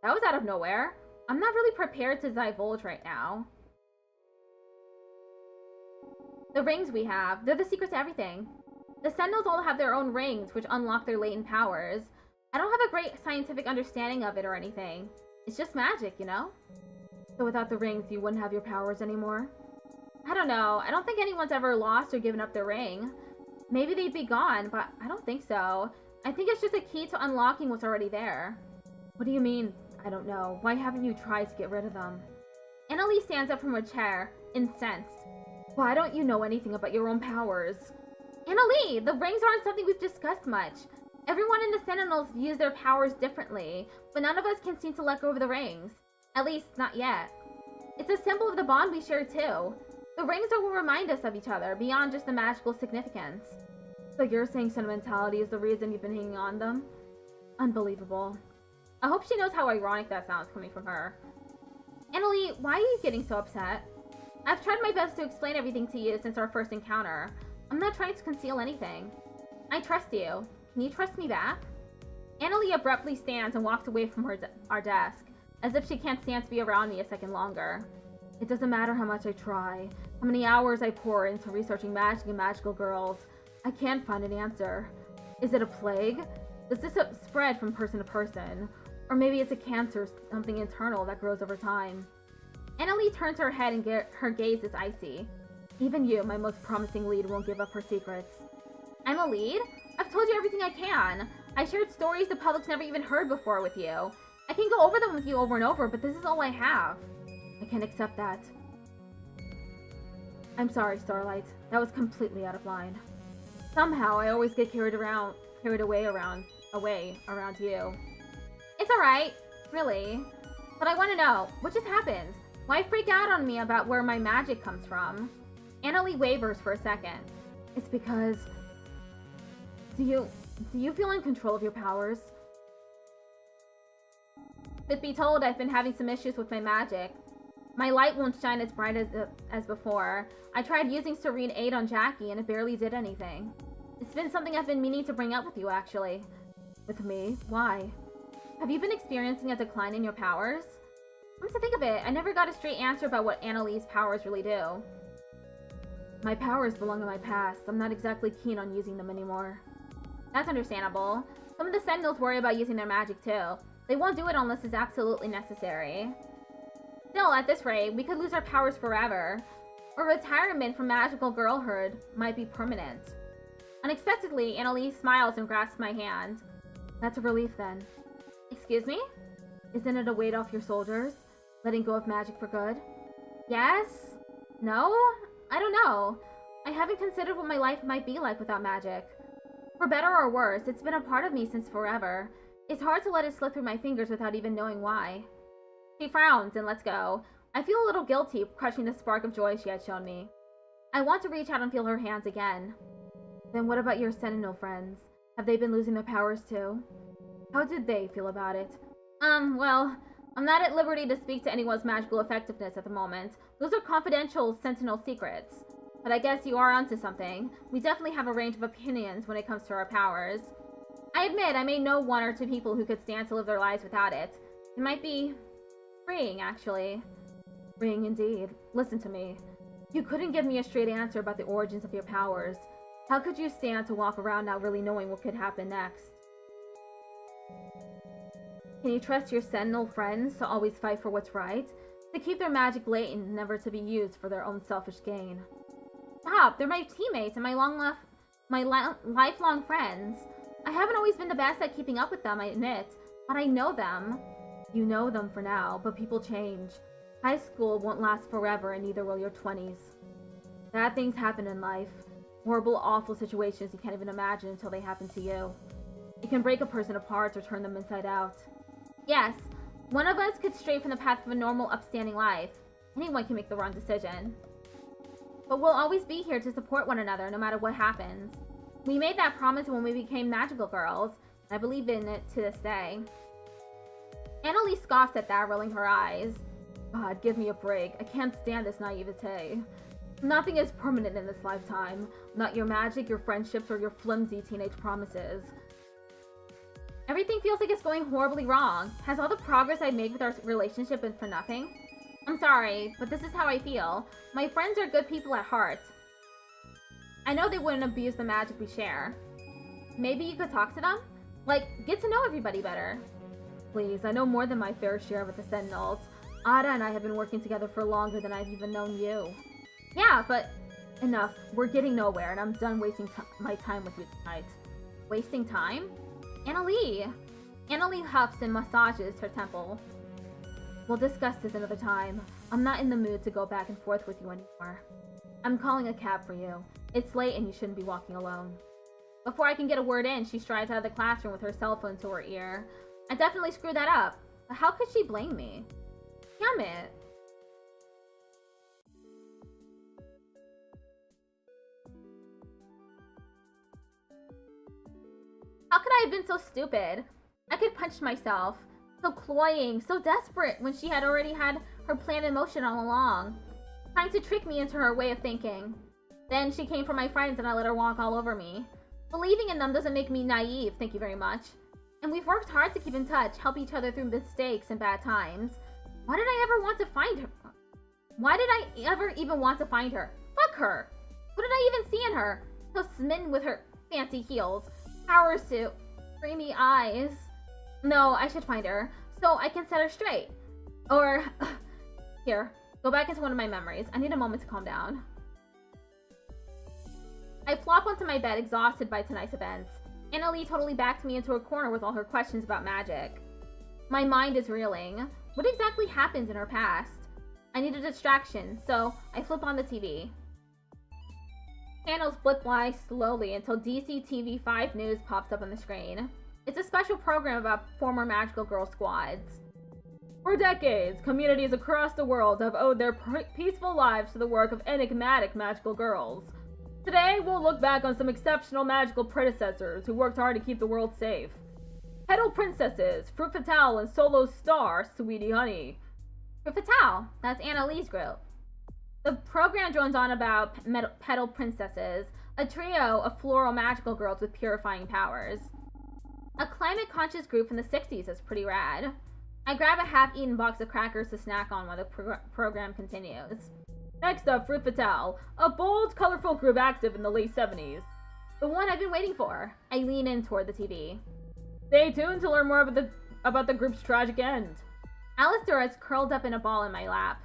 S1: was out of nowhere. I'm not really prepared to divulge right now. The rings we have, they're the secret to everything. The Sentinels all have their own rings, which unlock their latent powers. I don't have a great scientific understanding of it or anything. It's just magic, you know? So without the rings, you wouldn't have your powers anymore? I don't know. I don't think anyone's ever lost or given up their ring. Maybe they'd be gone, but I don't think so. I think it's just a key to unlocking what's already there. What do you mean? I don't know. Why haven't you tried to get rid of them? Annalie stands up from her chair, incensed. Why don't you know anything about your own powers? Annalie, the rings aren't something we've discussed much. Everyone in the Sentinels views their powers differently, but none of us can seem to let go of the rings. At least, not yet. It's a symbol of the bond we share too. The rings will remind us of each other, beyond just the magical significance. So you're saying sentimentality is the reason you've been hanging on them? Unbelievable. I hope she knows how ironic that sounds coming from her. Annalie, why are you getting so upset? I've tried my best to explain everything to you since our first encounter. I'm not trying to conceal anything. I trust you. Can you trust me back? Annalie abruptly stands and walks away from our desk, as if she can't stand to be around me a second longer. It doesn't matter how much I try, how many hours I pour into researching magic and magical girls. I can't find an answer. Is it a plague? Does this spread from person to person? Or maybe it's a cancer, something internal that grows over time. Annalie turns her head and her gaze is icy. Even you, my most promising lead, won't give up her secrets. I'm a lead? I've told you everything I can. I shared stories the public's never even heard before with you. I can go over them with you over and over, but this is all I have. I can't accept that. I'm sorry, Starlight. That was completely out of line. Somehow, I always get carried away around you. It's alright, really. But I want to know, what just happened? Why freak out on me about where my magic comes from? Annalie wavers for a second. It's because... Do you feel in control of your powers? Truth be told, I've been having some issues with my magic. My light won't shine as bright as before. I tried using Serene Aid on Jackie and it barely did anything. It's been something I've been meaning to bring up with you, actually. With me? Why? Have you been experiencing a decline in your powers? Come to think of it, I never got a straight answer about what Annalie's powers really do. My powers belong in my past. I'm not exactly keen on using them anymore. That's understandable. Some of the Sentinels worry about using their magic too. They won't do it unless it's absolutely necessary. Still, at this rate, we could lose our powers forever. Or retirement from magical girlhood might be permanent. Unexpectedly, Annalise smiles and grasps my hand. That's a relief then. Excuse me? Isn't it a weight off your shoulders? Letting go of magic for good? Yes? No? I don't know. I haven't considered what my life might be like without magic. For better or worse, it's been a part of me since forever. It's hard to let it slip through my fingers without even knowing why. She frowns and lets go. I feel a little guilty crushing the spark of joy she had shown me. I want to reach out and feel her hands again. Then what about your Sentinel friends? Have they been losing their powers too? How did they feel about it? Well, I'm not at liberty to speak to anyone's magical effectiveness at the moment. Those are confidential Sentinel secrets. But I guess you are onto something. We definitely have a range of opinions when it comes to our powers. I admit I may know one or two people who could stand to live their lives without it. It might be freeing, actually. Freeing indeed. Listen to me. You couldn't give me a straight answer about the origins of your powers. How could you stand to walk around not really knowing what could happen next? Can you trust your Sentinel friends to always fight for what's right? To keep their magic latent, never to be used for their own selfish gain? Stop! They're my teammates and my lifelong friends. I haven't always been the best at keeping up with them, I admit. But I know them. You know them for now, but people change. High school won't last forever, and neither will your 20s. Bad things happen in life. Horrible, awful situations you can't even imagine until they happen to you. It can break a person apart or turn them inside out. Yes, one of us could stray from the path of a normal, upstanding life. Anyone can make the wrong decision. But we'll always be here to support one another, no matter what happens. We made that promise when we became magical girls, and I believe in it to this day. Annalise scoffs at that, rolling her eyes. God, give me a break. I can't stand this naivete. Nothing is permanent in this lifetime. Not your magic, your friendships, or your flimsy teenage promises. Everything feels like it's going horribly wrong. Has all the progress I made with our relationship been for nothing? I'm sorry, but this is how I feel. My friends are good people at heart. I know they wouldn't abuse the magic we share. Maybe you could talk to them? Like, get to know everybody better. Please, I know more than my fair share with the Sentinels. Ada and I have been working together for longer than I've even known you. Yeah, but enough. We're getting nowhere, and I'm done wasting my time with you tonight. Wasting time? Annalie! Annalie huffs and massages her temple. We'll discuss this another time. I'm not in the mood to go back and forth with you anymore. I'm calling a cab for you. It's late and you shouldn't be walking alone. Before I can get a word in, she strides out of the classroom with her cell phone to her ear. I definitely screwed that up. But how could she blame me? Damn it. How could I have been so stupid? I could punch myself. So cloying, so desperate, when she had already had her plan in motion all along. Trying to trick me into her way of thinking. Then she came for my friends and I let her walk all over me. Believing in them doesn't make me naive, thank you very much. And we've worked hard to keep in touch, help each other through mistakes and bad times. Why did I ever want to find her? Why did I ever even want to find her? Fuck her! What did I even see in her? So smitten with her fancy heels, power suit, dreamy eyes. No, I should find her, so I can set her straight. Or, here, go back into one of my memories. I need a moment to calm down. I flop onto my bed, exhausted by tonight's events. Annalie totally backed me into a corner with all her questions about magic. My mind is reeling. What exactly happened in her past? I need a distraction, so I flip on the TV. Channels flip by slowly until DC TV 5 News pops up on the screen. It's a special program about former magical girl squads. For decades, communities across the world have owed their peaceful lives to the work of enigmatic magical girls. Today, we'll look back on some exceptional magical predecessors who worked hard to keep the world safe. Petal Princesses, Fruit Fatale, and Solo Star, Sweetie Honey. Fruit Fatale, that's Annalie's group. The program drones on about Petal Princesses, a trio of floral magical girls with purifying powers. A climate-conscious group from the 60s is pretty rad. I grab a half-eaten box of crackers to snack on while the program continues. Next up, Fruit Fatale, a bold, colorful group active in the late 70s. The one I've been waiting for. I lean in toward the TV. Stay tuned to learn more about the group's tragic end. Alistair is curled up in a ball in my lap.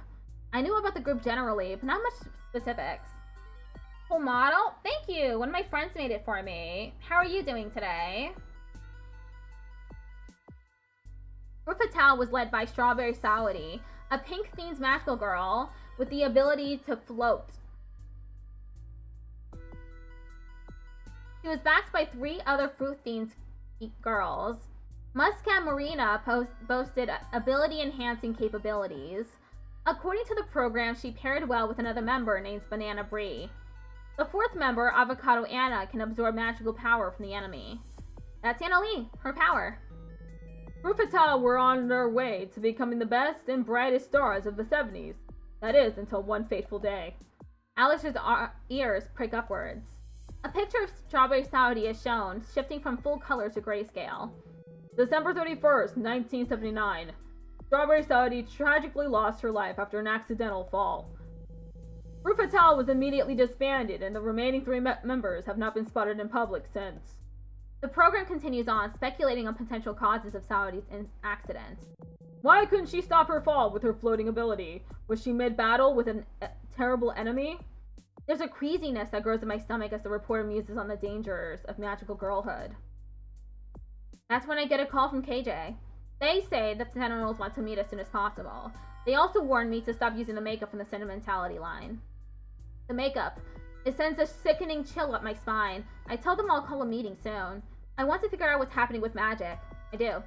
S1: I knew about the group generally, but not much specifics. Full model? Thank you! One of my friends made it for me. How are you doing today? Fruit Fatale was led by Strawberry Saudi, a pink-themed magical girl with the ability to float. She was backed by 3 other fruit-themed girls. Muscat Marina boasted ability-enhancing capabilities. According to the program, she paired well with another member named Banana Brie. The 4th member, Avocado Anna, can absorb magical power from the enemy. That's Anna Lee, her power. Fruit Fatale were on their way to becoming the best and brightest stars of the 70s. That is, until one fateful day. Alex's ears prick upwards. A picture of Strawberry Saudi is shown, shifting from full color to grayscale. December 31st, 1979. Strawberry Saudi tragically lost her life after an accidental fall. Fruit Fatale was immediately disbanded, and the remaining 3 members have not been spotted in public since. The program continues on, speculating on potential causes of Saudi's accident. Why couldn't she stop her fall with her floating ability? Was she mid-battle with a terrible enemy? There's a queasiness that grows in my stomach as the reporter muses on the dangers of magical girlhood. That's when I get a call from KJ. They say that the Sentinels want to meet as soon as possible. They also warned me to stop using the makeup from the sentimentality line. The makeup. It sends a sickening chill up my spine. I tell them I'll call a meeting soon. I want to figure out what's happening with magic. I do.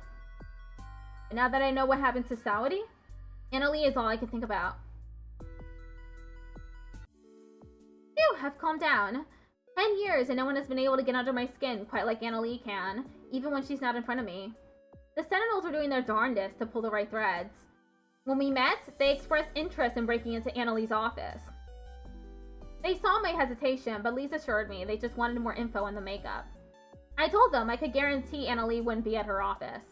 S1: And now that I know what happened to Saudi, Anna Lee is all I can think about. Phew, I've calmed down. 10 years and no one has been able to get under my skin quite like Anna Lee can, even when she's not in front of me. The Sentinels were doing their darndest to pull the right threads. When we met, they expressed interest in breaking into Anna Lee's office. They saw my hesitation, but Lisa assured me they just wanted more info on the makeup. I told them I could guarantee Anna Lee wouldn't be at her office.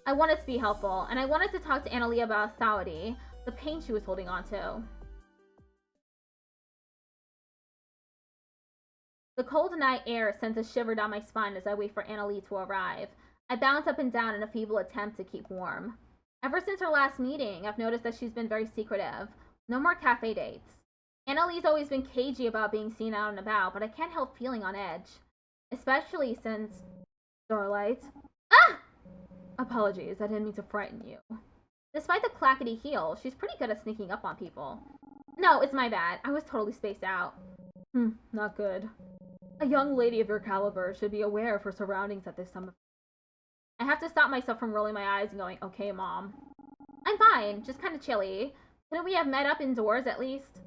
S1: I wanted to be helpful, and I wanted to talk to Anna Lee about Saudi, the pain she was holding on to. The cold night air sends a shiver down my spine as I wait for Anna Lee to arrive. I bounce up and down in a feeble attempt to keep warm. Ever since our last meeting, I've noticed that she's been very secretive. No more cafe dates. Anna Lee's always been cagey about being seen out and about, but I can't help feeling on edge. Especially since... Starlight. Ah! Apologies, I didn't mean to frighten you. Despite the clackety heel, she's pretty good at sneaking up on people. No, it's my bad. I was totally spaced out. Not good. A young lady of your caliber should be aware of her surroundings at this time of... I have to stop myself from rolling my eyes and going, okay, Mom. I'm fine, just kind of chilly. Couldn't we have met up indoors at least?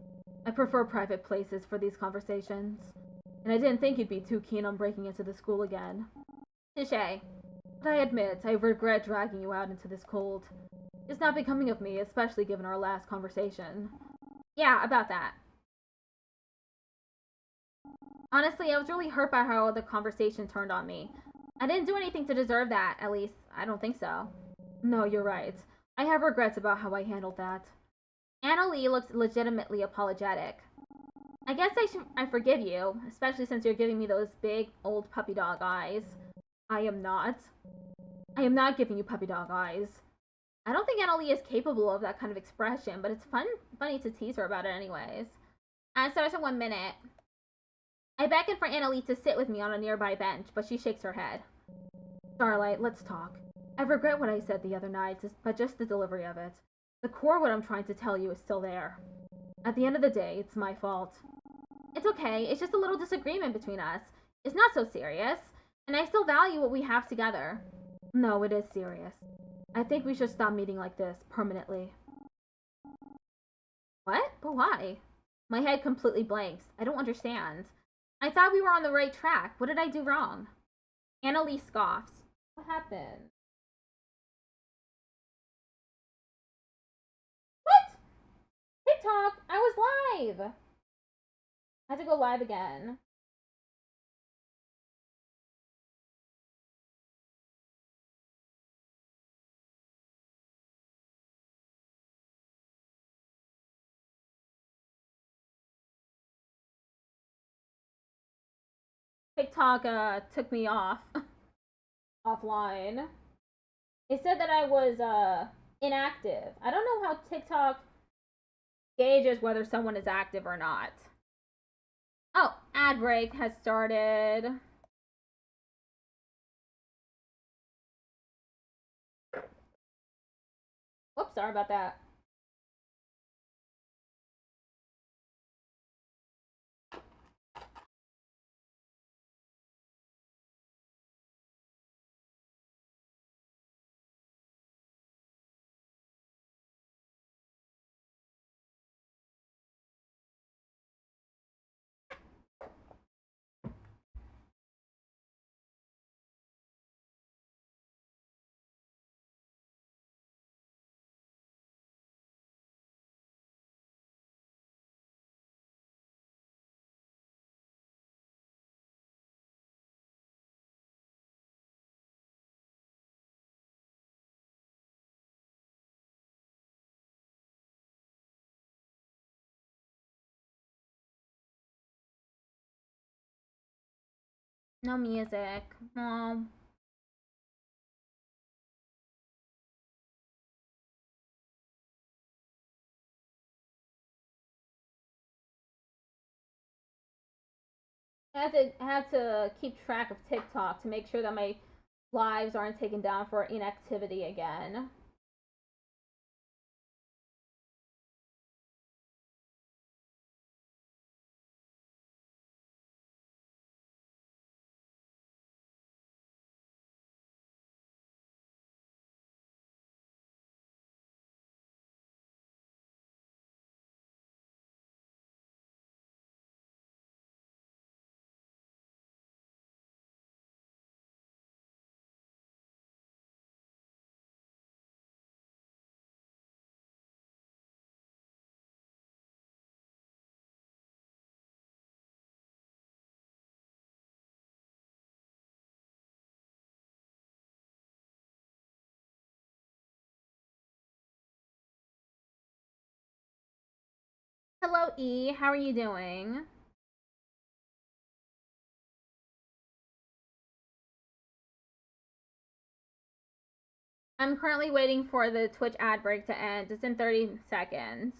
S1: I prefer private places for these conversations. And I didn't think you'd be too keen on breaking into the school again. Touché. But I admit, I regret dragging you out into this cold. It's not becoming of me, especially given our last conversation. Yeah, about that. Honestly, I was really hurt by how the conversation turned on me. I didn't do anything to deserve that, at least, I don't think so. No, you're right. I have regrets about how I handled that. Anna Lee looks legitimately apologetic. I guess I forgive you, especially since you're giving me those big, old puppy dog eyes. I am not giving you puppy dog eyes. I don't think Anna Lee is capable of that kind of expression, but it's funny to tease her about it anyways. And it starts in 1 minute. I beckon for Anna Lee to sit with me on a nearby bench, but she shakes her head. Starlight, let's talk. I regret what I said the other night, but just the delivery of it. The core of what I'm trying to tell you is still there. At the end of the day, it's my fault. It's okay, it's just a little disagreement between us. It's not so serious, and I still value what we have together. No, it is serious. I think we should stop meeting like this, permanently. What? But why? My head completely blanks. I don't understand. I thought we were on the right track. What did I do wrong? Anna Lee scoffs. What happened? What? TikTok! I was live! I had to go live again. TikTok took me off offline. It said that I was inactive. I don't know how TikTok gauges whether someone is active or not. Oh, ad break has started. Whoops, sorry about that. No music. Oh. I had to keep track of TikTok to make sure that my lives aren't taken down for inactivity again. Hello, E. How are you doing? I'm currently waiting for the Twitch ad break to end. It's in 30 seconds.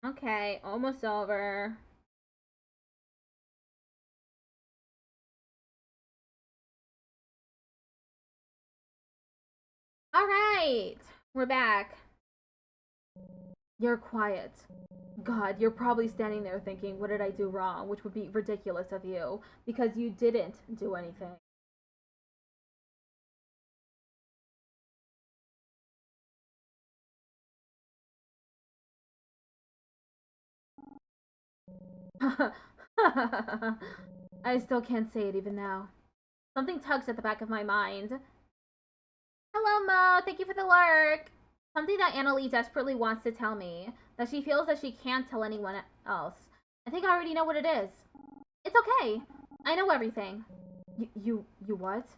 S1: Okay, almost over. All right, we're back. You're quiet. God, you're probably standing there thinking, what did I do wrong? Which would be ridiculous of you, because you didn't do anything. I still can't say it even now. Something tugs at the back of my mind. Hello, Mo. Thank you for the lurk. Something that Annalie desperately wants to tell me, that she feels that she can't tell anyone else. I think I already know what it is. It's okay. I know everything. You what?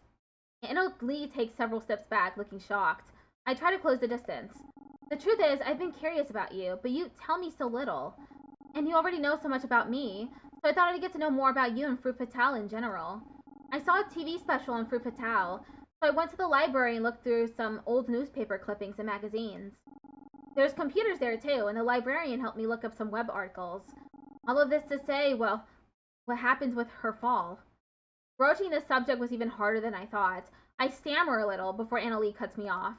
S1: Annalie takes several steps back, looking shocked. I try to close the distance. The truth is, I've been curious about you, but you tell me so little. And you already know so much about me, so I thought I'd get to know more about you and Fruit Fatale in general. I saw a TV special on Fruit Fatale, so I went to the library and looked through some old newspaper clippings and magazines. There's computers there too, and the librarian helped me look up some web articles. All of this to say, well, what happens with her fall? Broaching this subject was even harder than I thought. I stammer a little before Annalie cuts me off.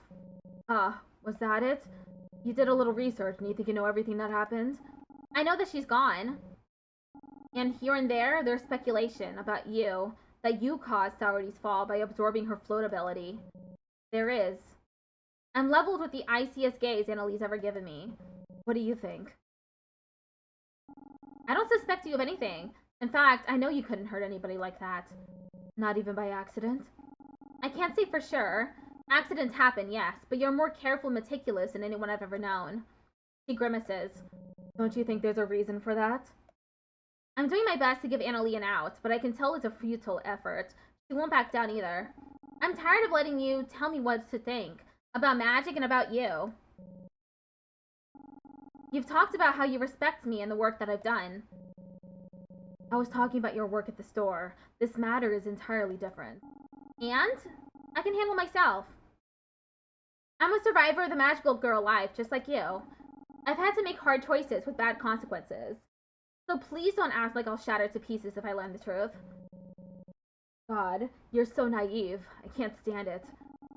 S1: Was that it? You did a little research and you think you know everything that happened? I know that she's gone. And here and there, there's speculation about you, that you caused Sourity's fall by absorbing her floatability. There is. I'm leveled with the iciest gaze Annalie's ever given me. What do you think? I don't suspect you of anything. In fact, I know you couldn't hurt anybody like that. Not even by accident. I can't say for sure. Accidents happen, yes, but you're more careful and meticulous than anyone I've ever known. She grimaces. Don't you think there's a reason for that? I'm doing my best to give Annalie an out, but I can tell it's a futile effort. She won't back down either. I'm tired of letting you tell me what to think about magic and about you. You've talked about how you respect me and the work that I've done. I was talking about your work at the store. This matter is entirely different. And? I can handle myself. I'm a survivor of the magical girl life, just like you. I've had to make hard choices with bad consequences. So please don't act like I'll shatter to pieces if I learn the truth. God, you're so naive. I can't stand it.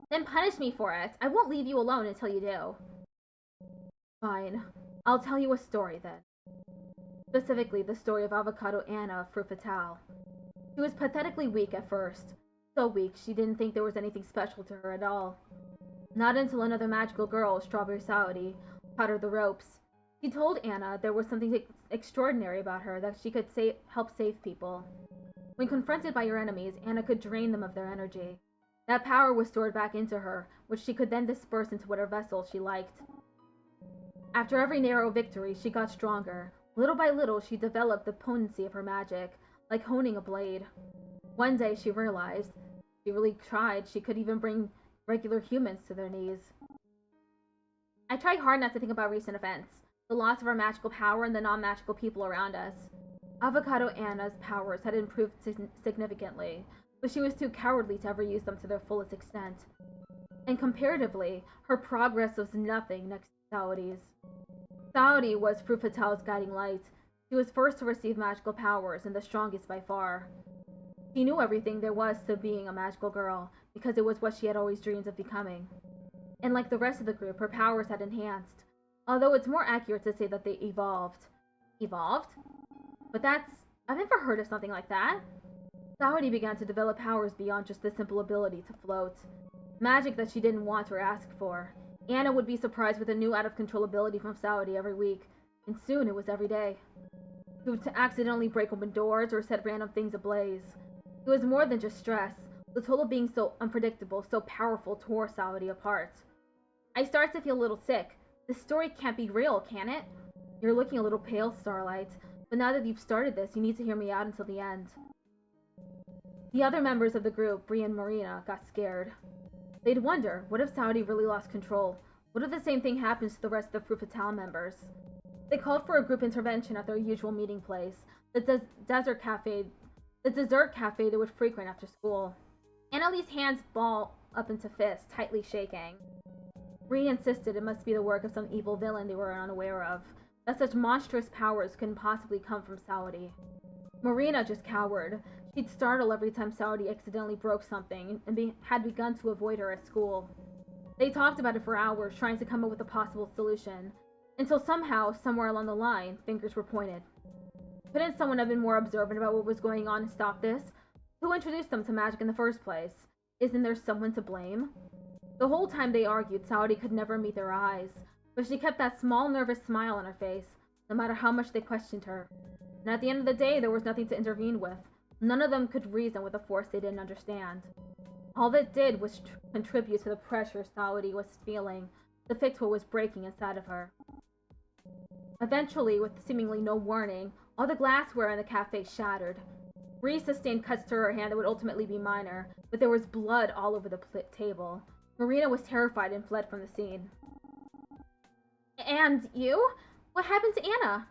S1: Then punish me for it. I won't leave you alone until you do. Fine. I'll tell you a story then. Specifically, the story of Avocado Anna of Fru Fatale. She was pathetically weak at first. So weak, she didn't think there was anything special to her at all. Not until another magical girl, Strawberry Saudi, taught her the ropes. She told Anna there was something extraordinary about her, that she could help save people. When confronted by her enemies, Anna could drain them of their energy. That power was stored back into her, which she could then disperse into whatever vessel she liked. After every narrow victory, she got stronger. Little by little, she developed the potency of her magic, like honing a blade. One day, she realized, she really tried, she could even bring regular humans to their knees. I try hard not to think about recent events, the loss of our magical power and the non-magical people around us. Avocado Anna's powers had improved significantly, but she was too cowardly to ever use them to their fullest extent. And comparatively, her progress was nothing next to Saudi's. Saudi was Fru Fatale's guiding light. She was first to receive magical powers, and the strongest by far. She knew everything there was to being a magical girl, because it was what she had always dreamed of becoming. And like the rest of the group, her powers had enhanced, although it's more accurate to say that they evolved. Evolved? But I've never heard of something like that. Saudi began to develop powers beyond just the simple ability to float. Magic that she didn't want or ask for. Anna would be surprised with a new out-of-control ability from Saudi every week, and soon it was every day. She would accidentally break open doors or set random things ablaze. It was more than just stress. The toll of being so unpredictable, so powerful, tore Saudi apart. I start to feel a little sick. This story can't be real, can it? You're looking a little pale, Starlight, but now that you've started this, you need to hear me out until the end. The other members of the group, Bree and Marina, got scared. They'd wonder, what if Saudi really lost control? What if the same thing happens to the rest of the Fru Fatale members? They called for a group intervention at their usual meeting place, the dessert cafe they would frequent after school. Annalie's hands ball up into fists, tightly shaking. Bree insisted it must be the work of some evil villain they were unaware of, that such monstrous powers couldn't possibly come from Saudi. Marina just cowered. She'd startle every time Saudi accidentally broke something, and had begun to avoid her at school. They talked about it for hours, trying to come up with a possible solution, until somehow, somewhere along the line, fingers were pointed. Couldn't someone have been more observant about what was going on and stop this? Who introduced them to magic in the first place? Isn't there someone to blame? The whole time they argued, Saudi could never meet their eyes, but she kept that small, nervous smile on her face, no matter how much they questioned her. And at the end of the day, there was nothing to intervene with. None of them could reason with a force they didn't understand. All that did was contribute to the pressure Saudi was feeling, to fix what was breaking inside of her. Eventually, with seemingly no warning, all the glassware in the cafe shattered. Bree sustained cuts to her hand that would ultimately be minor, but there was blood all over the table. Marina was terrified and fled from the scene. And you? What happened to Anna?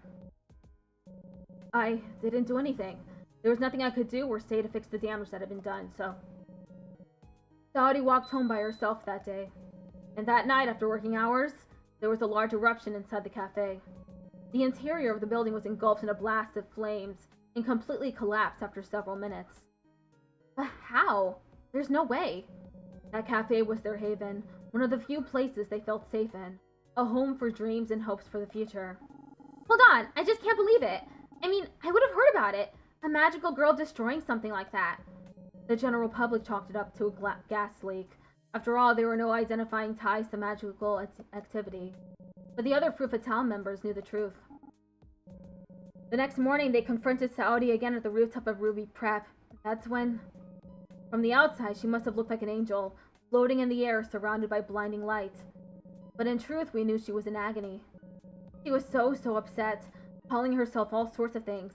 S1: I didn't do anything. There was nothing I could do or say to fix the damage that had been done, so... Saudi walked home by herself that day. And that night, after working hours, there was a large eruption inside the cafe. The interior of the building was engulfed in a blast of flames and completely collapsed after several minutes. But how? There's no way. That cafe was their haven, one of the few places they felt safe in. A home for dreams and hopes for the future. Hold on, I just can't believe it. I mean, I would have heard about it. A magical girl destroying something like that. The general public chalked it up to a gas leak. After all, there were no identifying ties to magical activity. But the other Fru Fatale members knew the truth. The next morning, they confronted Saudi again at the rooftop of Ruby Prep. That's when... From the outside, she must have looked like an angel, floating in the air, surrounded by blinding light. But in truth, we knew she was in agony. She was so upset, calling herself all sorts of things,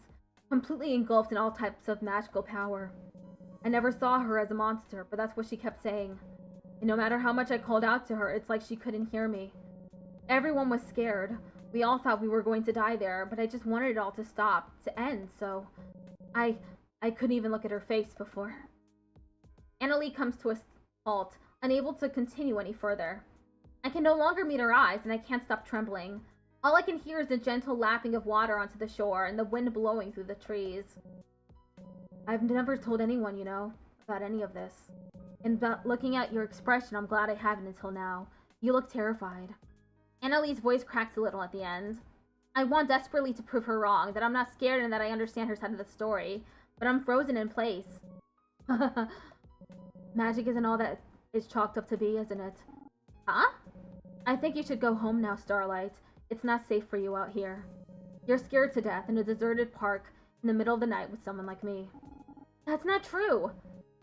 S1: completely engulfed in all types of magical power. I never saw her as a monster, but that's what she kept saying. And no matter how much I called out to her, it's like she couldn't hear me. Everyone was scared. We all thought we were going to die there, but I just wanted it all to stop, to end, so I couldn't even look at her face before. Annalie comes to a halt, unable to continue any further. I can no longer meet her eyes, and I can't stop trembling. All I can hear is the gentle lapping of water onto the shore and the wind blowing through the trees. I've never told anyone, you know, about any of this. And looking at your expression, I'm glad I haven't until now. You look terrified. Annalie's voice cracks a little at the end. I want desperately to prove her wrong, that I'm not scared and that I understand her side of the story, but I'm frozen in place. Magic isn't all that it's chalked up to be, isn't it? Huh? I think you should go home now, Starlight. It's not safe for you out here. You're scared to death in a deserted park in the middle of the night with someone like me. That's not true.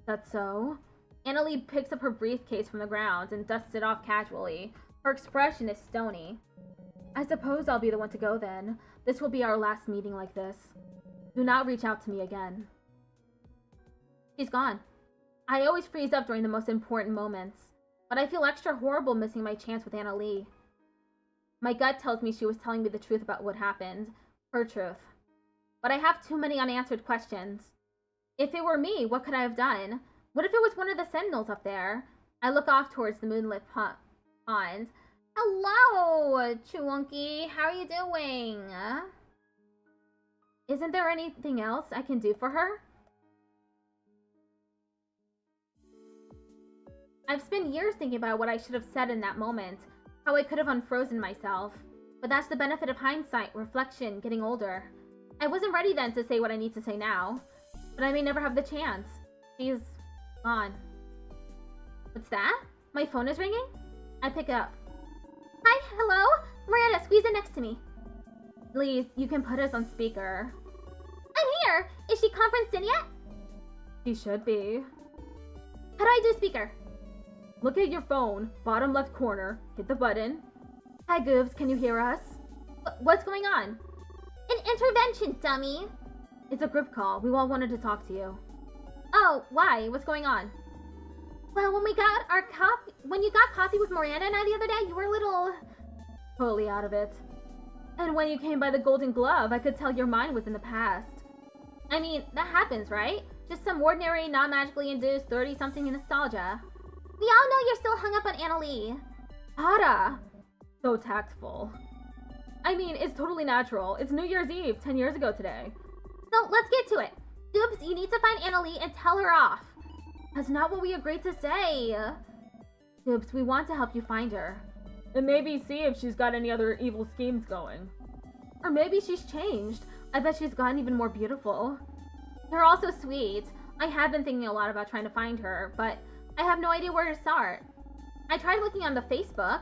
S1: That's so? Annalie picks up her briefcase from the ground and dusts it off casually. Her expression is stony. I suppose I'll be the one to go then. This will be our last meeting like this. Do not reach out to me again. She's gone. I always freeze up during the most important moments, but I feel extra horrible missing my chance with Annalie. My gut tells me she was telling me the truth about what happened. Her truth. But I have too many unanswered questions. If it were me, what could I have done? What if it was one of the sentinels up there? I look off towards the moonlit pond. Hello, Chewunky. How are you doing? Isn't there anything else I can do for her? I've spent years thinking about what I should have said in that moment, how I could have unfrozen myself. But that's the benefit of hindsight, reflection, getting older. I wasn't ready then to say what I need to say now, but I may never have the chance. She's gone. What's that? My phone is ringing? I pick it up. Hi, hello? Miranda, squeeze in next to me. Please, you can put us on speaker. I'm here! Is she conferenced in yet? She should be. How do I do speaker? Look at your phone, bottom left corner, hit the button. Hi, Goobs, can you hear us? What's going on? An intervention, dummy! It's a group call. We all wanted to talk to you. Oh, why? What's going on? Well, when you got coffee with Miranda and I the other day, you were a little... totally out of it. And when you came by the Golden Glove, I could tell your mind was in the past. I mean, that happens, right? Just some ordinary, non-magically induced 30-something nostalgia. We all know you're still hung up on Annalie. Ada! So tactful. I mean, it's totally natural. It's New Year's Eve, 10 years ago today. So, let's get to it. Goobs, you need to find Annalie and tell her off. That's not what we agreed to say. Goobs, we want to help you find her. And maybe see if she's got any other evil schemes going. Or maybe she's changed. I bet she's gotten even more beautiful. You're all so sweet. I have been thinking a lot about trying to find her, but I have no idea where to start. I tried looking on the Facebook.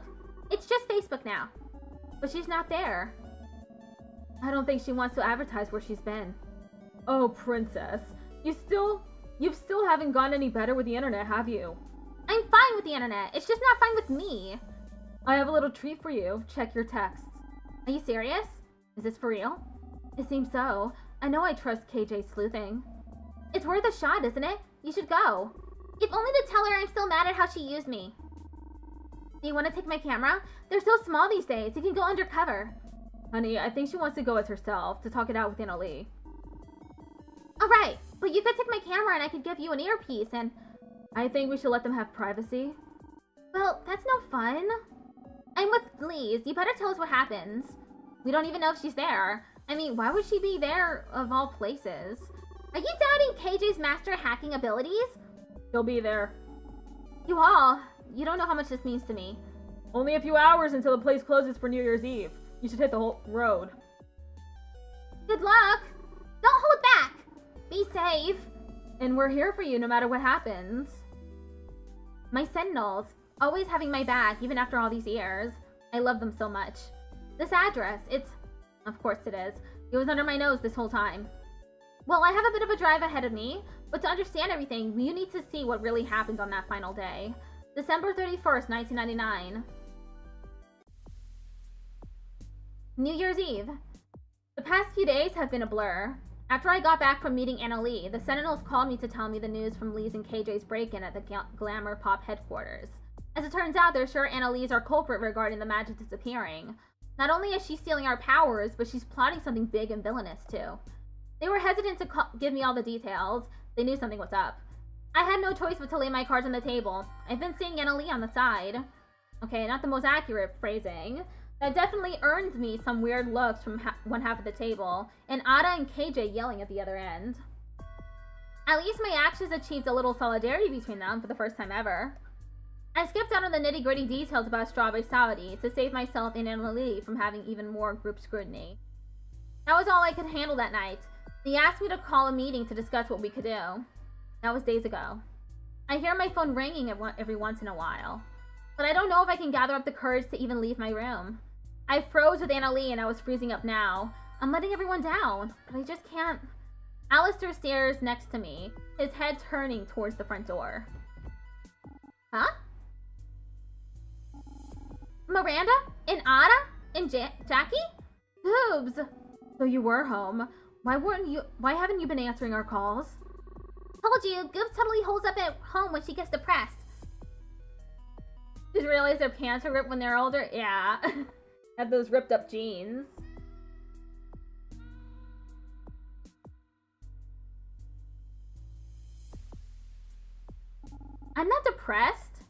S1: It's just Facebook now. But she's not there. I don't think she wants to advertise where she's been. Oh, princess. You still haven't gotten any better with the internet, have you? I'm fine with the internet. It's just not fine with me. I have a little treat for you. Check your texts. Are you serious? Is this for real? It seems so. I know I trust KJ's sleuthing. It's worth a shot, isn't it? You should go. If only to tell her I'm still mad at how she used me. Do you want to take my camera? They're so small these days. You can go undercover. Honey, I think she wants to go as herself to talk it out with Annalie. Alright, but you could take my camera and I could give you an earpiece and... I think we should let them have privacy. Well, that's no fun. I'm with Liz. You better tell us what happens. We don't even know if she's there. I mean, why would she be there of all places? Are you doubting KJ's master hacking abilities? She'll be there. You don't know how much this means to me. Only a few hours until the place closes for New Year's Eve. You should hit the whole road. Good luck. Don't hold back. Be safe. And we're here for you no matter what happens. My sentinels, always having my back even after all these years. I love them so much. This address, of course it is. It was under my nose this whole time. Well, I have a bit of a drive ahead of me, but to understand everything, you need to see what really happened on that final day. December 31st, 1999. New Year's Eve. The past few days have been a blur. After I got back from meeting Anna Lee, the Sentinels called me to tell me the news from Lee's and KJ's break-in at the Glamour Pop headquarters. As it turns out, they're sure Anna Lee's our culprit regarding the magic disappearing. Not only is she stealing our powers, but she's plotting something big and villainous too. They were hesitant to give me all the details. They knew something was up. I had no choice but to lay my cards on the table. I've been seeing Anna Lee on the side. Okay, not the most accurate phrasing. That definitely earned me some weird looks from one half of the table, and Ada and KJ yelling at the other end. At least my actions achieved a little solidarity between them for the first time ever. I skipped out on the nitty-gritty details about Strawberry Saudi to save myself and Anna Lee from having even more group scrutiny. That was all I could handle that night. They asked me to call a meeting to discuss what we could do. That was days ago. I hear my phone ringing every once in a while, but I don't know if I can gather up the courage to even leave my room. I froze with Anna Lee and I was freezing up now. I'm letting everyone down, but I just can't. Alistair stares next to me, his head turning towards the front door. Huh? Miranda? And Ada? And Jackie? Boobs! So you were home. Why haven't you been answering our calls? Told you, Goobs totally holds up at home when she gets depressed. Just realized their pants are ripped when they're older? Yeah. Have those ripped up jeans. I'm not depressed.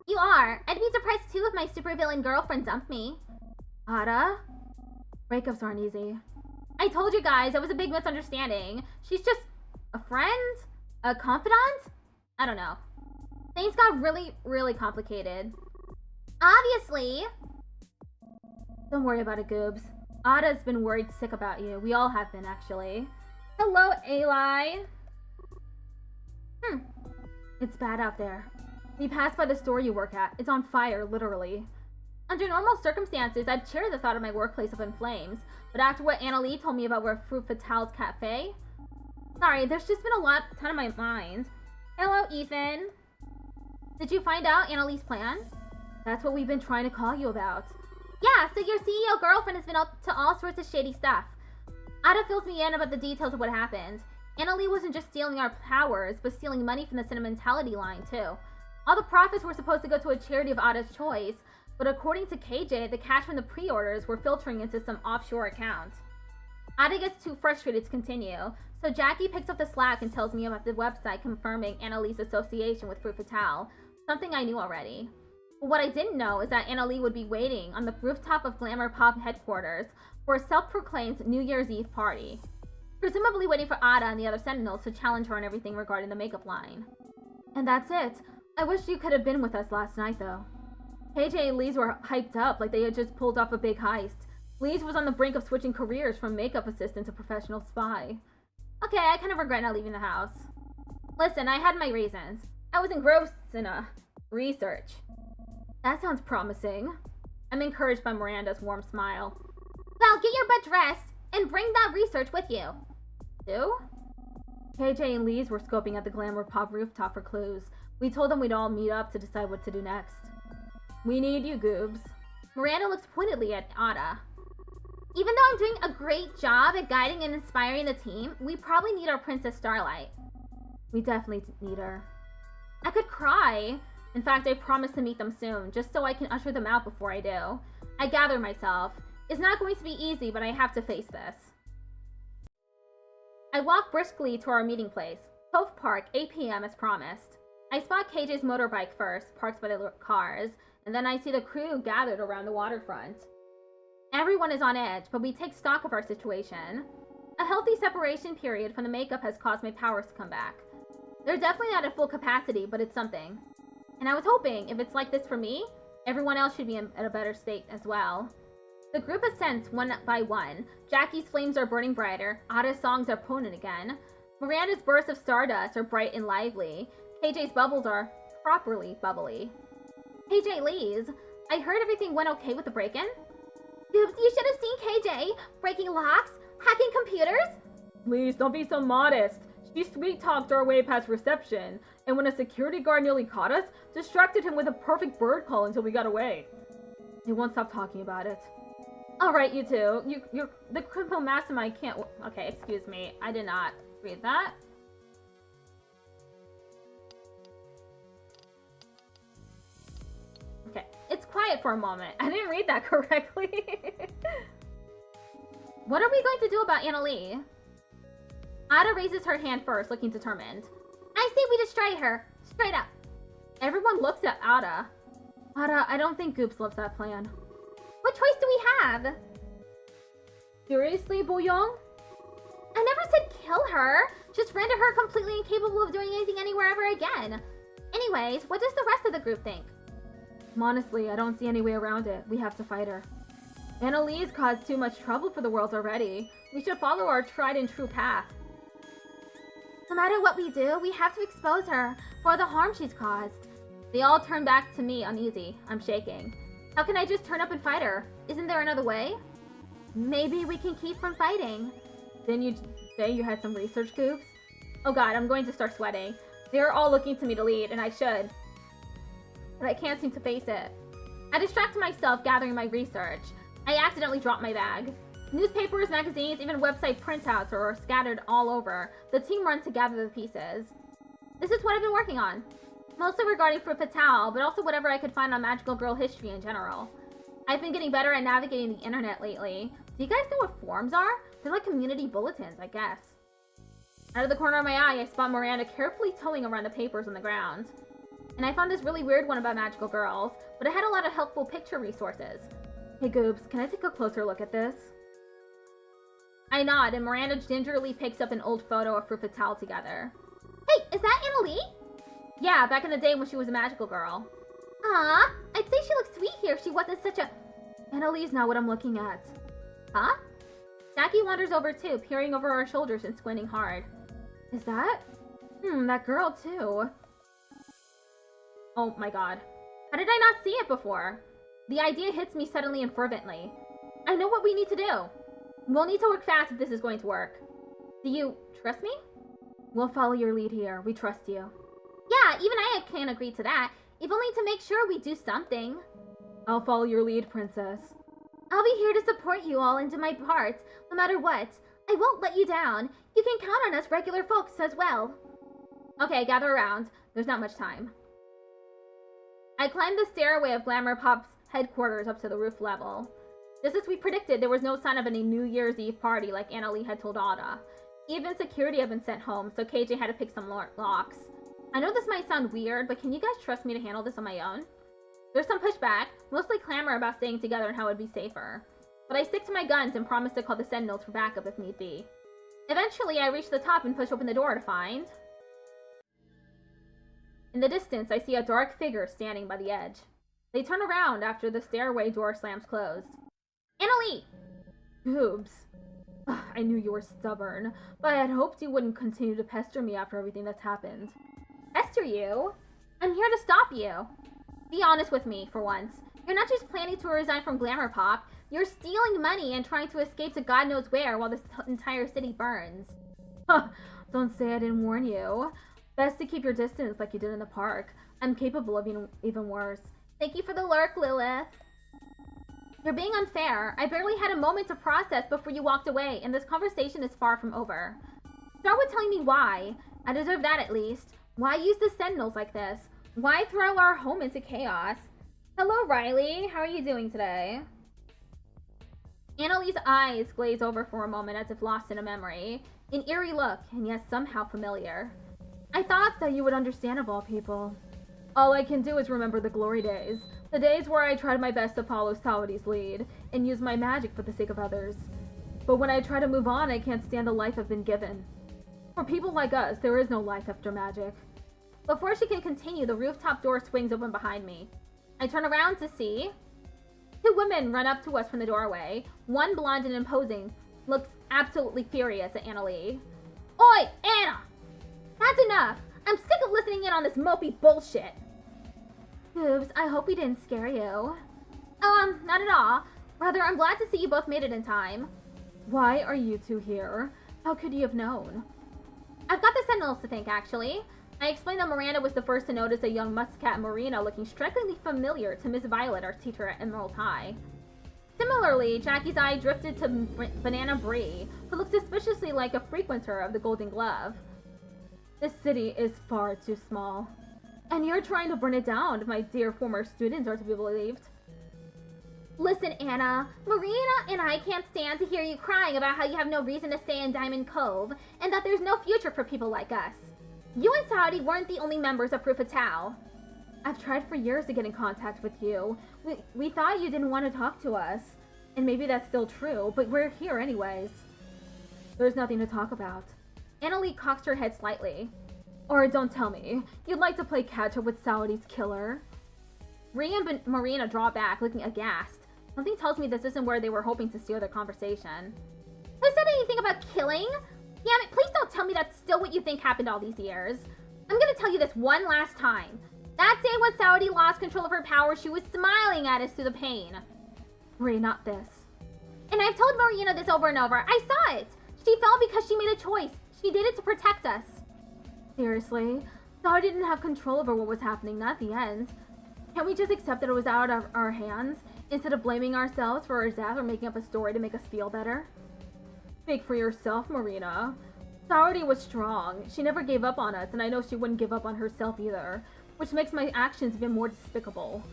S1: You are. I'd be depressed too if my supervillain girlfriend dumped me. Ada? Breakups aren't easy. I told you guys, it was a big misunderstanding. She's just a friend? A confidant? I don't know. Things got really, really complicated. Obviously. Don't worry about it, Goobs. Ada's been worried sick about you. We all have been, actually. Hello, Eli. It's bad out there. We passed by the store you work at. It's on fire, literally. Under normal circumstances, I'd cheer the thought of my workplace up in flames. But after what Anna Lee told me about where Fruit Fatale's cafe... Sorry, there's just been a ton on my mind. Hello, Ethan. Did you find out Anna Lee's plan? That's what we've been trying to call you about. Yeah, so your CEO girlfriend has been up to all sorts of shady stuff. Ada fills me in about the details of what happened. Anna Lee wasn't just stealing our powers, but stealing money from the sentimentality line, too. All the profits were supposed to go to a charity of Ada's choice, but according to KJ, the cash from the pre-orders were filtering into some offshore account. Ada gets too frustrated to continue, so Jackie picks up the slack and tells me about the website confirming Anna Lee's association with Fruit Fatale, something I knew already. But what I didn't know is that Anna Lee would be waiting on the rooftop of Glamour Pop headquarters for a self-proclaimed New Year's Eve party. Presumably waiting for Ada and the other Sentinels to challenge her on everything regarding the makeup line. And that's it. I wish you could have been with us last night, though. KJ and Lee's were hyped up like they had just pulled off a big heist. Lee's was on the brink of switching careers from makeup assistant to professional spy. Okay, I kind of regret not leaving the house. Listen, I had my reasons. I was engrossed in research. That sounds promising. I'm encouraged by Miranda's warm smile. Well, get your butt dressed and bring that research with you. Do? KJ and Lee's were scoping at the Glamour Pop rooftop for clues. We told them we'd all meet up to decide what to do next. We need you, Goobs. Miranda looks pointedly at Ada. Even though I'm doing a great job at guiding and inspiring the team, we probably need our Princess Starlight. We definitely need her. I could cry. In fact, I promise to meet them soon, just so I can usher them out before I do. I gather myself. It's not going to be easy, but I have to face this. I walk briskly to our meeting place, Cove Park, 8 p.m. as promised. I spot KJ's motorbike first, parked by the cars, and then I see the crew gathered around the waterfront. Everyone is on edge, but we take stock of our situation. A healthy separation period from the makeup has caused my powers to come back. They're definitely not at full capacity, but it's something. And I was hoping, if it's like this for me, everyone else should be in a better state as well. The group ascends one by one. Jackie's flames are burning brighter, Ada's songs are potent again. Miranda's bursts of stardust are bright and lively. KJ's bubbles are properly bubbly. KJ Lee's, I heard everything went okay with the break-in? Goobs, you should have seen KJ breaking locks, hacking computers.
S3: Please, don't be so modest. She sweet-talked our way past reception, and when a security guard nearly caught us, distracted him with a perfect bird call until we got away. He won't stop talking about it. Alright, you two. You're the criminal mastermind can't. Okay, excuse me. I did not read that. Okay, it's quiet for a moment. I didn't read that correctly. What are we going to do about Annalie? Ada raises her hand first, looking determined. I say we destroy her. Straight up. Everyone looks at Ada. Ada, I don't think Goops loves that plan. What choice do we have? Seriously, Boyoung? I never said kill her. Just render her completely incapable of doing anything anywhere ever again. Anyways, what does the rest of the group think? Honestly, I don't see any way around it. We have to fight her. Annalie's caused too much trouble for the world already. We should follow our tried and true path. No matter what we do, we have to expose her for the harm she's caused. They all turn back to me uneasy. I'm shaking. How can I just turn up and fight her? Isn't there another way? Maybe we can keep from fighting. Didn't you say you had some research, Goops? Oh god, I'm going to start sweating. They're all looking to me to lead, and I should. But I can't seem to face it. I distract myself gathering my research. I accidentally drop my bag. Newspapers, magazines, even website printouts are scattered all over. The team runs to gather the pieces. This is what I've been working on. Mostly regarding Fruit Fatale, but also whatever I could find on magical girl history in general. I've been getting better at navigating the internet lately. Do you guys know what forums are? They're like community bulletins, I guess. Out of the corner of my eye, I spot Miranda carefully toeing around the papers on the ground. And I found this really weird one about magical girls, but it had a lot of helpful picture resources. Hey Goops, can I take a closer look at this? I nod, and Miranda gingerly picks up an old photo of Fruit Fatale together. Hey, is that Annalie? Yeah, back in the day when she was a magical girl. Aw, I'd say she looked sweet here if she wasn't such a... Annalie's not what I'm looking at. Huh? Jackie wanders over too, peering over our shoulders and squinting hard. Is that? That girl too. Oh my god. How did I not see it before? The idea hits me suddenly and fervently. I know what we need to do. We'll need to work fast if this is going to work. Do you trust me? We'll follow your lead here. We trust you. Yeah, even I can agree to that. If only to make sure we do something. I'll follow your lead, princess. I'll be here to support you all and do my part, no matter what. I won't let you down. You can count on us regular folks as well. Okay, gather around. There's not much time. I climbed the stairway of Glamour Pop's headquarters up to the roof level. Just as we predicted, there was no sign of any New Year's Eve party like Annalie had told Ada. Even security had been sent home, so KJ had to pick some locks. I know this might sound weird, but can you guys trust me to handle this on my own? There's some pushback, mostly clamor about staying together and how it would be safer. But I stick to my guns and promise to call the Sentinels for backup if need be. Eventually, I reach the top and push open the door to find... In the distance, I see a dark figure standing by the edge. They turn around after the stairway door slams closed. Annalie! Boobs. I knew you were stubborn, but I had hoped you wouldn't continue to pester me after everything that's happened. Pester you? I'm here to stop you. Be honest with me, for once. You're not just planning to resign from Glamour Pop, you're stealing money and trying to escape to God knows where while this entire city burns. Don't say I didn't warn you. Best to keep your distance like you did in the park. I'm capable of even worse. Thank you for the lurk, Lilith. You're being unfair. I barely had a moment to process before you walked away, and this conversation is far from over. Start with telling me why. I deserve that at least. Why use the Sentinels like this? Why throw our home into chaos? Hello, Riley. How are you doing today? Annalie's eyes glaze over for a moment as if lost in a memory. An eerie look, and yet somehow familiar. I thought that you would understand of all people. All I can do is remember the glory days. The days where I tried my best to follow Sawaddy's lead, and use my magic for the sake of others. But when I try to move on, I can't stand the life I've been given. For people like us, there is no life after magic. Before she can continue, the rooftop door swings open behind me. I turn around to see... Two women run up to us from the doorway. One, blonde and imposing, looks absolutely furious at Annalie. Oi, Anna! That's enough! I'm sick of listening in on this mopey bullshit! Oops, I hope we didn't scare you. Oh, not at all. Rather, I'm glad to see you both made it in time. Why are you two here? How could you have known? I've got the Sentinels to thank, actually. I explained that Miranda was the first to notice a young Muscat Merino looking strikingly familiar to Miss Violet, our teacher at Emerald High.
S1: Similarly, Jackie's eye drifted to Banana Brie, who looked suspiciously like a frequenter of the Golden Glove. This city is far too small. And you're trying to burn it down, my dear former students are to be believed. Listen, Anna, Marina and I can't stand to hear you crying about how you have no reason to stay in Diamond Cove, and that there's no future for people like us. You and Saudi weren't the only members of Fru Fatale. I've tried for years to get in contact with you. We thought you didn't want to talk to us. And maybe that's still true, but we're here anyways. There's nothing to talk about. Annalie cocked her head slightly. Or don't tell me, you'd like to play catch-up with Saudi's killer? Rhea and Marina draw back, looking aghast. Something tells me this isn't where they were hoping to steer their conversation. Who said anything about killing? Damn it, please don't tell me that's still what you think happened all these years. I'm gonna tell you this one last time. That day when Saudi lost control of her power, she was smiling at us through the pain. Rhea, not this. And I've told Marina this over and over. I saw it. She fell because she made a choice. She did it to protect us. Seriously? Saudi didn't have control over what was happening, not the end. Can't we just accept that it was out of our hands, instead of blaming ourselves for our death or making up a story to make us feel better? Speak for yourself, Marina. Saudi was strong. She never gave up on us, and I know she wouldn't give up on herself either, which makes my actions even more despicable.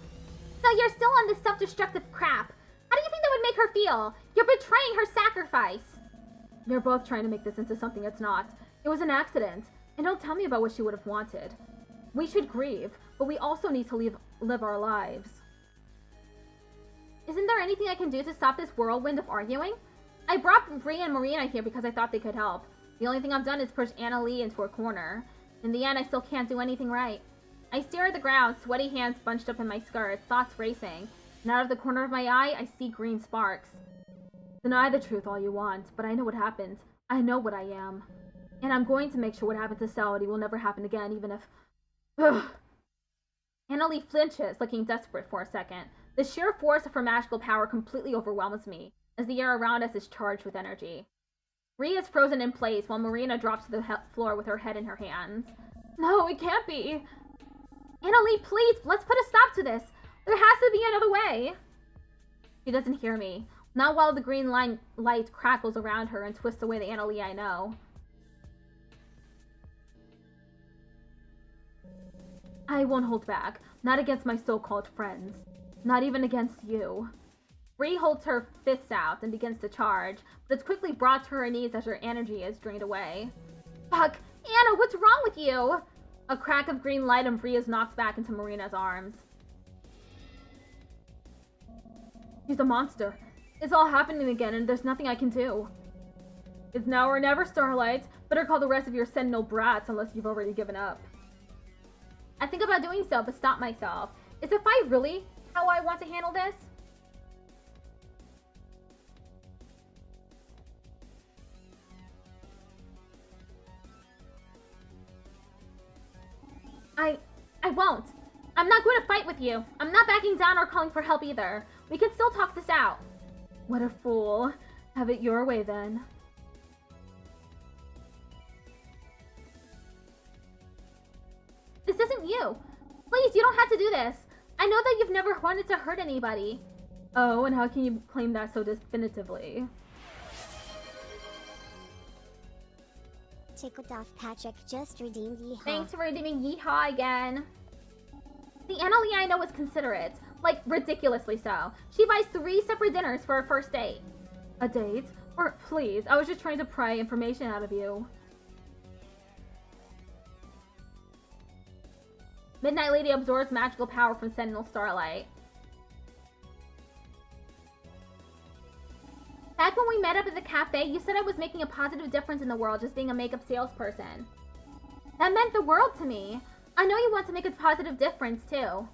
S1: So you're still on this self-destructive crap. How do you think that would make her feel? You're betraying her sacrifice. You're both trying to make this into something it's not. It was an accident. And don't tell me about what she would have wanted. We should grieve, but we also need to live our lives. Isn't there anything I can do to stop this whirlwind of arguing? I brought Brie and Marina here because I thought they could help. The only thing I've done is push Annalie into a corner. In the end, I still can't do anything right. I stare at the ground, sweaty hands bunched up in my skirt, thoughts racing. And out of the corner of my eye, I see green sparks. Deny the truth all you want, but I know what happened. I know what I am. And I'm going to make sure what happened to Saudi will never happen again, even if... Ugh. Annalie flinches, looking desperate for a second. The sheer force of her magical power completely overwhelms me, as the air around us is charged with energy. Rhea is frozen in place, while Marina drops to the floor with her head in her hands. No, it can't be! Annalie, please, let's put a stop to this! There has to be another way! She doesn't hear me, not while the green light crackles around her and twists away the Annalie I know. I won't hold back. Not against my so-called friends. Not even against you. Bree holds her fists out and begins to charge, but it's quickly brought to her knees as her energy is drained away. Fuck! Anna, what's wrong with you? A crack of green light and Bree is knocked back into Marina's arms. He's a monster. It's all happening again and there's nothing I can do. It's now or never, Starlight. Better call the rest of your Sentinel brats unless you've already given up. I think about doing so, but stop myself. Is the fight really how I want to handle this? I won't. I'm not going to fight with you. I'm not backing down or calling for help either. We can still talk this out. What a fool. Have it your way then. This isn't you. Please, you don't have to do this. I know that you've never wanted to hurt anybody. Oh, and how can you claim that so definitively?
S2: Tickled off Patrick just redeemed Yeehaw.
S1: Thanks for redeeming Yeehaw again. The Annalie I know is considerate. Like, ridiculously so. She buys 3 separate dinners for a first date. A date? Or, please, I was just trying to pry information out of you. Midnight Lady absorbs magical power from Sentinel Starlight. Back when we met up at the cafe, you said I was making a positive difference in the world just being a makeup salesperson. That meant the world to me. I know you want to make a positive difference, too.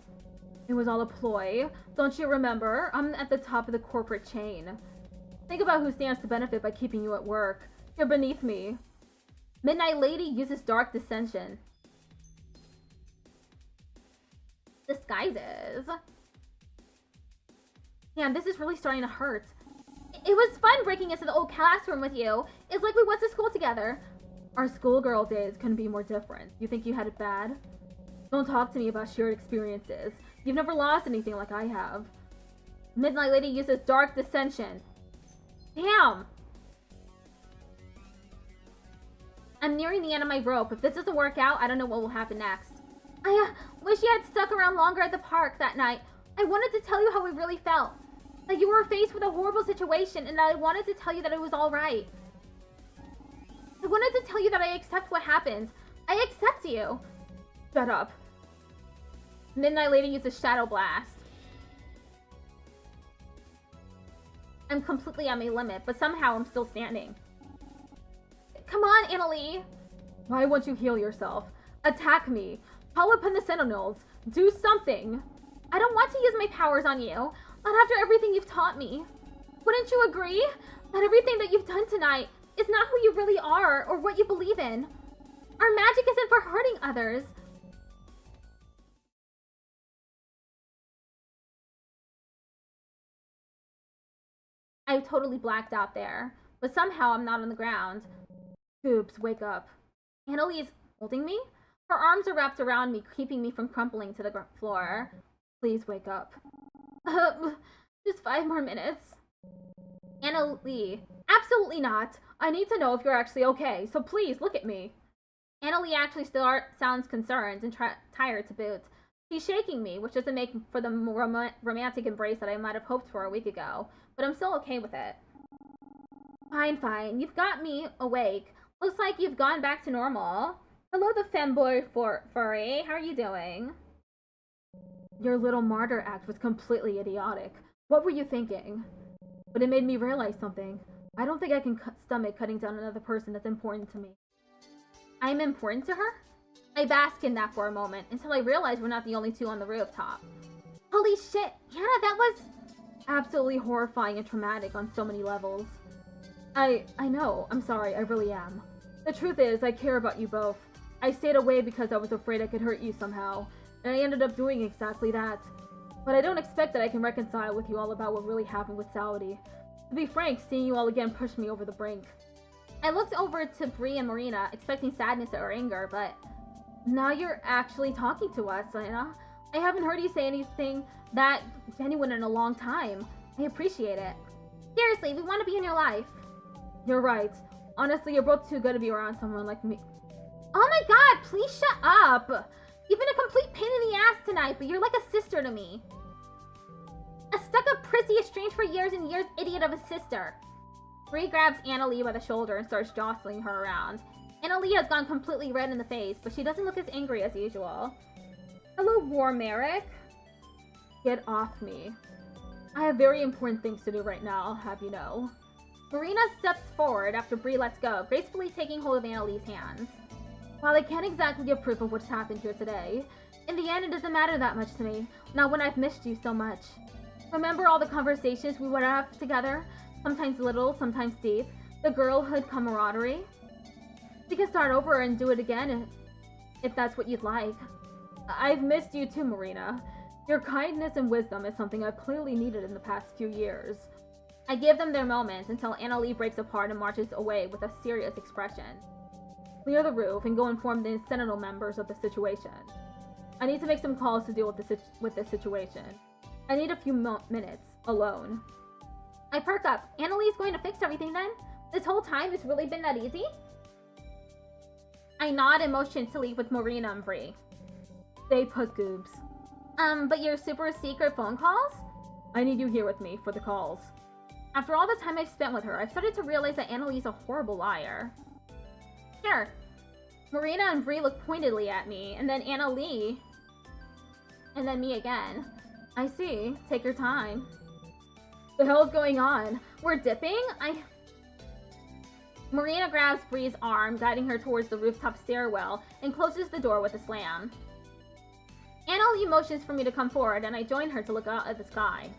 S1: It was all a ploy. Don't you remember? I'm at the top of the corporate chain. Think about who stands to benefit by keeping you at work. You're beneath me. Midnight Lady uses dark dissension. Disguises. Damn, this is really starting to hurt. It was fun breaking into the old classroom with you. It's like we went to school together. Our schoolgirl days couldn't be more different. You think you had it bad? Don't talk to me about shared experiences. You've never lost anything like I have. Midnight Lady uses dark dissension. Damn! I'm nearing the end of my rope. If this doesn't work out, I don't know what will happen next. I wish you had stuck around longer at the park that night. I wanted to tell you how we really felt. That you were faced with a horrible situation and that I wanted to tell you that it was alright. I wanted to tell you that I accept what happened. I accept you. Shut up. Midnight Lady uses Shadow Blast. I'm completely at my limit, but somehow I'm still standing. Come on, Annalie. Why won't you heal yourself? Attack me. Call upon the Sentinels. Do something. I don't want to use my powers on you. Not after everything you've taught me. Wouldn't you agree? That everything that you've done tonight is not who you really are or what you believe in. Our magic isn't for hurting others. I totally blacked out there, but somehow I'm not on the ground. Oops, wake up. Annalie is holding me? Her arms are wrapped around me, keeping me from crumpling to the floor. Please wake up. Just 5 more minutes. Annalie, absolutely not. I need to know if you're actually okay, so please look at me. Annalie actually still sounds concerned and tired to boot. She's shaking me, which doesn't make for the romantic embrace that I might have hoped for a week ago, but I'm still okay with it. Fine, fine. You've got me awake. Looks like you've gone back to normal. Hello, the femboy furry. How are you doing? Your little martyr act was completely idiotic. What were you thinking? But it made me realize something. I don't think I can stomach cutting down another person that's important to me. I'm important to her? I bask in that for a moment, until I realize we're not the only two on the rooftop. Holy shit, Hannah, that was absolutely horrifying and traumatic on so many levels. I know, I'm sorry, I really am. The truth is, I care about you both. I stayed away because I was afraid I could hurt you somehow, and I ended up doing exactly that. But I don't expect that I can reconcile with you all about what really happened with Saudi. To be frank, seeing you all again pushed me over the brink. I looked over to Bree and Marina, expecting sadness or anger, but now you're actually talking to us, Lena. I haven't heard you say anything that genuine in a long time. I appreciate it. Seriously, we want to be in your life. You're right. Honestly, you're both too good to be around someone like me. Oh my god, please shut up! You've been a complete pain in the ass tonight, but you're like a sister to me. A stuck-up prissy, estranged for years and years idiot of a sister. Bree grabs Annalie by the shoulder and starts jostling her around. Annalie has gone completely red in the face, but she doesn't look as angry as usual. Hello, War Merrick. Get off me. I have very important things to do right now, I'll have you know. Marina steps forward after Bree lets go, gracefully taking hold of Annalie's hands. While I can't exactly give proof of what's happened here today, in the end it doesn't matter that much to me, not when I've missed you so much. Remember all the conversations we would have together? Sometimes little, sometimes deep. The girlhood camaraderie? We can start over and do it again if that's what you'd like. I've missed you too, Marina. Your kindness and wisdom is something I've clearly needed in the past few years. I give them their moment until Annalie breaks apart and marches away with a serious expression. Clear the roof and go inform the Sentinel members of the situation. I need to make some calls to deal with this situation. I need a few minutes alone. I perk up. Annalie's going to fix everything then? This whole time it's really been that easy? I nod and motion to leave with Marina and Bree. Stay put, Goobs. But your super secret phone calls? I need you here with me for the calls. After all the time I've spent with her, I've started to realize that Annalie's a horrible liar. Sure. Marina and Bree look pointedly at me, and then Annalie, and then me again. I see. Take your time. The hell's going on? We're dipping? Marina grabs Bree's arm, guiding her towards the rooftop stairwell, and closes the door with a slam. Annalie motions for me to come forward, and I join her to look out at the sky.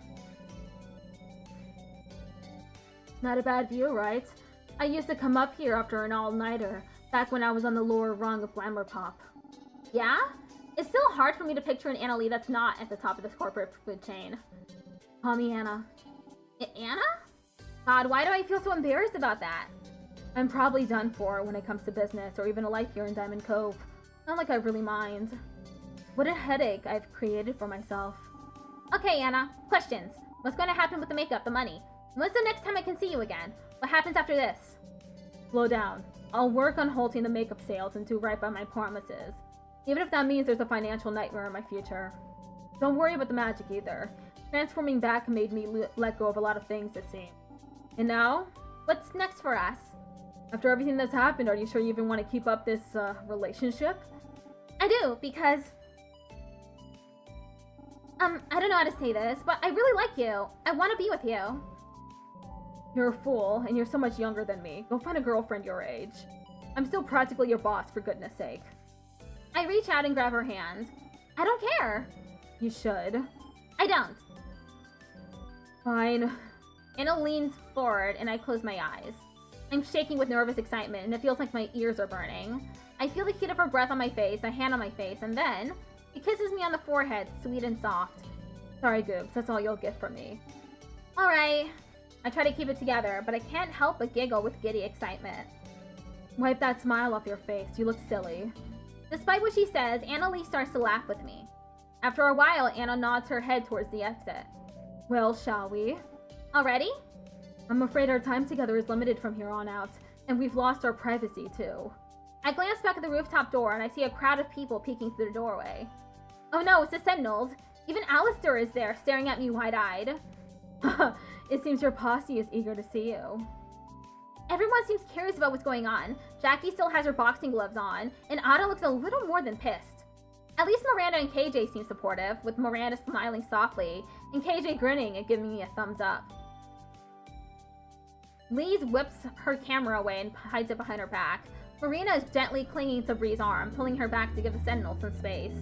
S1: Not a bad view, right? I used to come up here after an all-nighter, back when I was on the lower rung of glamour pop. Yeah? It's still hard for me to picture an Annalie that's not at the top of this corporate food chain. Call me Anna. Anna? God, why do I feel so embarrassed about that? I'm probably done for when it comes to business or even a life here in Diamond Cove. Not like I really mind. What a headache I've created for myself. Okay, Anna. Questions. What's going to happen with the makeup, the money? When's the next time I can see you again? What happens after this?
S3: Slow down. I'll work on halting the makeup sales and do right by my promises. Even if that means there's a financial nightmare in my future. Don't worry about the magic either. Transforming back made me let go of a lot of things, it seems. And now?
S1: What's next for us?
S3: After everything that's happened, are you sure you even want to keep up this, relationship?
S1: I do, because... I don't know how to say this, but I really like you. I want to be with you.
S3: You're a fool, and you're so much younger than me. Go find a girlfriend your age. I'm still practically your boss, for goodness sake.
S1: I reach out and grab her hand. I don't care.
S3: You should.
S1: I don't.
S3: Fine.
S1: Anna leans forward, and I close my eyes. I'm shaking with nervous excitement, and it feels like my ears are burning. I feel the heat of her breath on my face, a hand on my face, and then... He kisses me on the forehead, sweet and soft.
S3: Sorry, Goobs, that's all you'll get from me.
S1: Alright. I try to keep it together, but I can't help but giggle with giddy excitement.
S3: Wipe that smile off your face, you look silly.
S1: Despite what she says, Anna-Lee starts to laugh with me. After a while, Anna nods her head towards the exit.
S3: Well, shall we?
S1: Already?
S3: I'm afraid our time together is limited from here on out, and we've lost our privacy, too.
S1: I glance back at the rooftop door, and I see a crowd of people peeking through the doorway. Oh no, it's the Sentinels. Even Alistair is there, staring at me wide-eyed.
S3: It seems your posse is eager to see you.
S1: Everyone seems curious about what's going on. Jackie still has her boxing gloves on, and Ada looks a little more than pissed. At least Miranda and KJ seem supportive, with Miranda smiling softly, and KJ grinning and giving me a thumbs up. Lise whips her camera away and hides it behind her back. Marina is gently clinging to Bree's arm, pulling her back to give the Sentinels some space.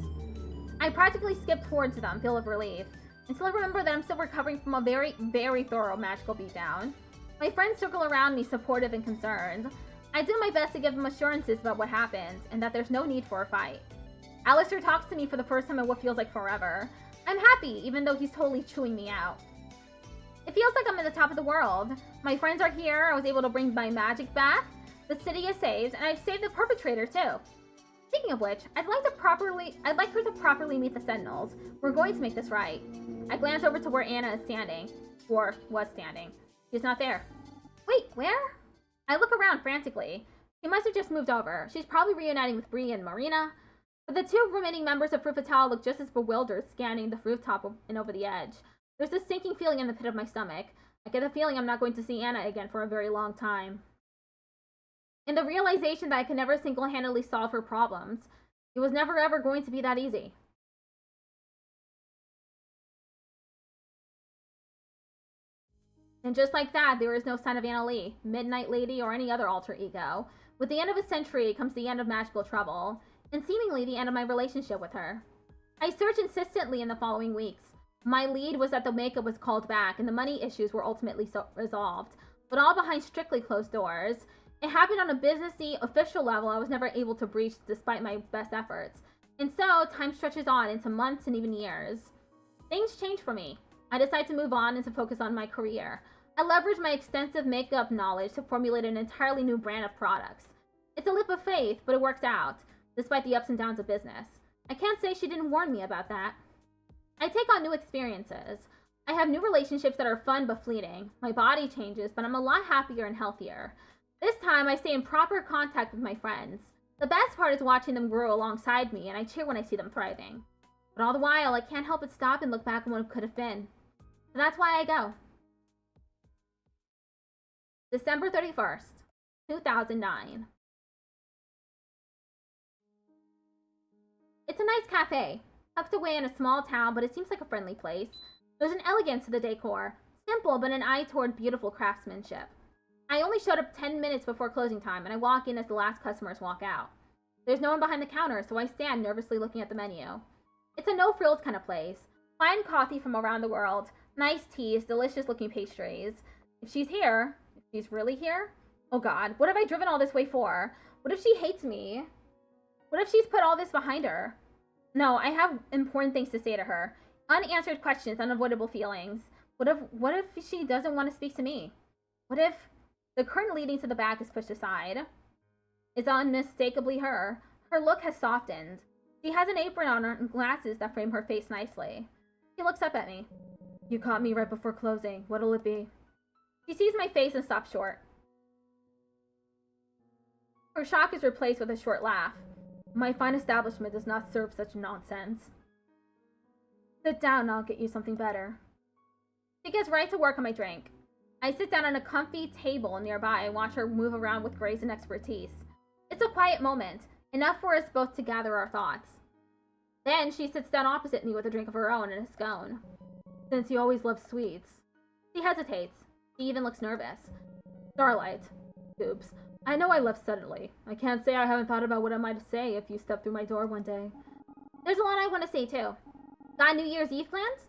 S1: I practically skip towards them, full of relief, until I remember that I'm still recovering from a very, very thorough magical beatdown. My friends circle around me, supportive and concerned. I do my best to give them assurances about what happened, and that there's no need for a fight. Alistair talks to me for the first time in what feels like forever. I'm happy, even though he's totally chewing me out. It feels like I'm at the top of the world. My friends are here, I was able to bring my magic back, the city is saved, and I've saved the perpetrator too. Speaking of which, I'd like her to properly meet the Sentinels. We're going to make this right. I glance over to where Anna is standing. Or was standing. She's not there. Wait, where? I look around frantically. She must have just moved over. She's probably reuniting with Bree and Marina. But the two remaining members of Fruit Fatale look just as bewildered, scanning the rooftop and over the edge. There's a sinking feeling in the pit of my stomach. I get the feeling I'm not going to see Anna again for a very long time. And the realization that I could never single-handedly solve her problems. It was never ever going to be that easy. And just like that, there is no sign of Anna-Lee, Midnight Lady, or any other alter ego. With the end of a century comes the end of magical trouble, and seemingly the end of my relationship with her. I searched insistently in the following weeks. My lead was that the makeup was called back, and the money issues were ultimately resolved, but all behind strictly closed doors. It happened on a businessy, official level I was never able to breach despite my best efforts. And so, time stretches on into months and even years. Things change for me. I decide to move on and to focus on my career. I leverage my extensive makeup knowledge to formulate an entirely new brand of products. It's a leap of faith, but it works out, despite the ups and downs of business. I can't say she didn't warn me about that. I take on new experiences. I have new relationships that are fun but fleeting. My body changes, but I'm a lot happier and healthier. This time, I stay in proper contact with my friends. The best part is watching them grow alongside me, and I cheer when I see them thriving. But all the while, I can't help but stop and look back on what could have been. So that's why I go. December 31st, 2009. It's a nice cafe, tucked away in a small town, but it seems like a friendly place. There's an elegance to the decor, simple but an eye toward beautiful craftsmanship. I only showed up 10 minutes before closing time, and I walk in as the last customers walk out. There's no one behind the counter, so I stand nervously looking at the menu. It's a no-frills kind of place. Fine coffee from around the world, nice teas, delicious-looking pastries. If she's here, if she's really here? Oh god, what have I driven all this way for? What if she hates me? What if she's put all this behind her? No, I have important things to say to her. Unanswered questions, unavoidable feelings. What if she doesn't want to speak to me? What if... The curtain leading to the back is pushed aside. It's unmistakably her. Her look has softened. She has an apron on her and glasses that frame her face nicely. She looks up at me. You caught me right before closing. What'll it be? She sees my face and stops short. Her shock is replaced with a short laugh. My fine establishment does not serve such nonsense. Sit down and I'll get you something better. She gets right to work on my drink. I sit down on a comfy table nearby and watch her move around with grace and expertise. It's a quiet moment, enough for us both to gather our thoughts. Then she sits down opposite me with a drink of her own and a scone. Since you always loved sweets. She hesitates. She even looks nervous. Starlight. Oops. I know I left suddenly. I can't say I haven't thought about what I might say if you stepped through my door one day.
S3: There's a lot I want to say too. Got New Year's Eve plans?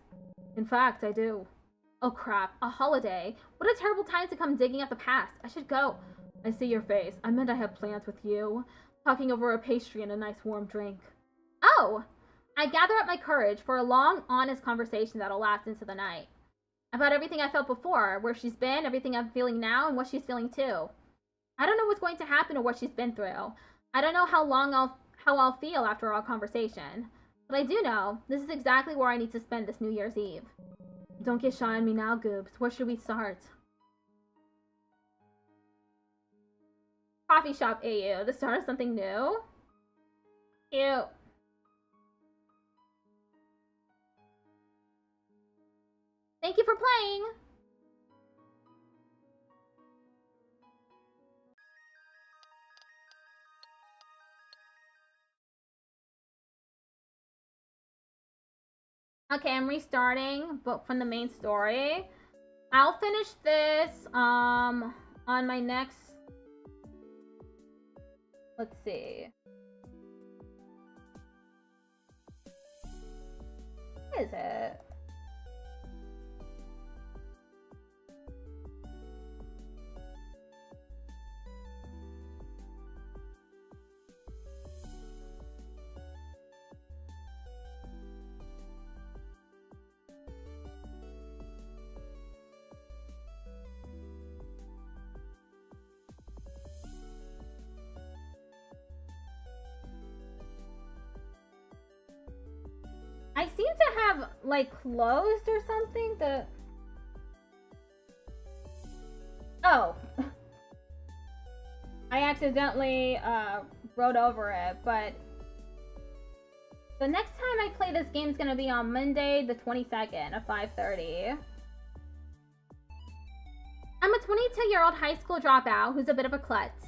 S1: In fact, I do.
S3: Oh crap, a holiday. What a terrible time to come digging up the past. I should go.
S1: I see your face. I meant I had plans with you. Talking over a pastry and a nice warm drink.
S3: Oh! I gather up my courage for a long, honest conversation that'll last into the night. About everything I felt before, where she's been, everything I'm feeling now, and what she's feeling too. I don't know what's going to happen or what she's been through. I don't know how I'll feel after our conversation. But I do know this is exactly where I need to spend this New Year's Eve.
S1: Don't get shy on me now, Goobs. Where should we start?
S3: Coffee shop AU. The start of something new? Cute. Thank you for playing! Okay, I'm restarting, but from the main story. I'll finish this, on my next... Let's see. What is it? I seem to have, like, closed or something. Oh. I accidentally, wrote over it, but... The next time I play this game is gonna be on Monday the 22nd at 5:30. I'm a 22-year-old high school dropout who's a bit of a klutz.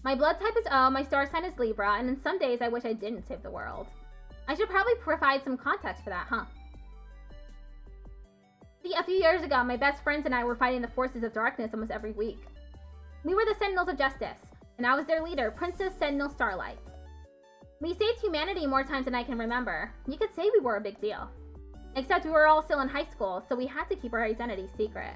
S3: My blood type is O, my star sign is Libra, and in some days I wish I didn't save the world. I should probably provide some context for that, huh? See, a few years ago, my best friends and I were fighting the forces of darkness almost every week. We were the Sentinels of Justice, and I was their leader, Princess Sentinel Starlight. We saved humanity more times than I can remember. You could say we were a big deal. Except we were all still in high school, so we had to keep our identity secret.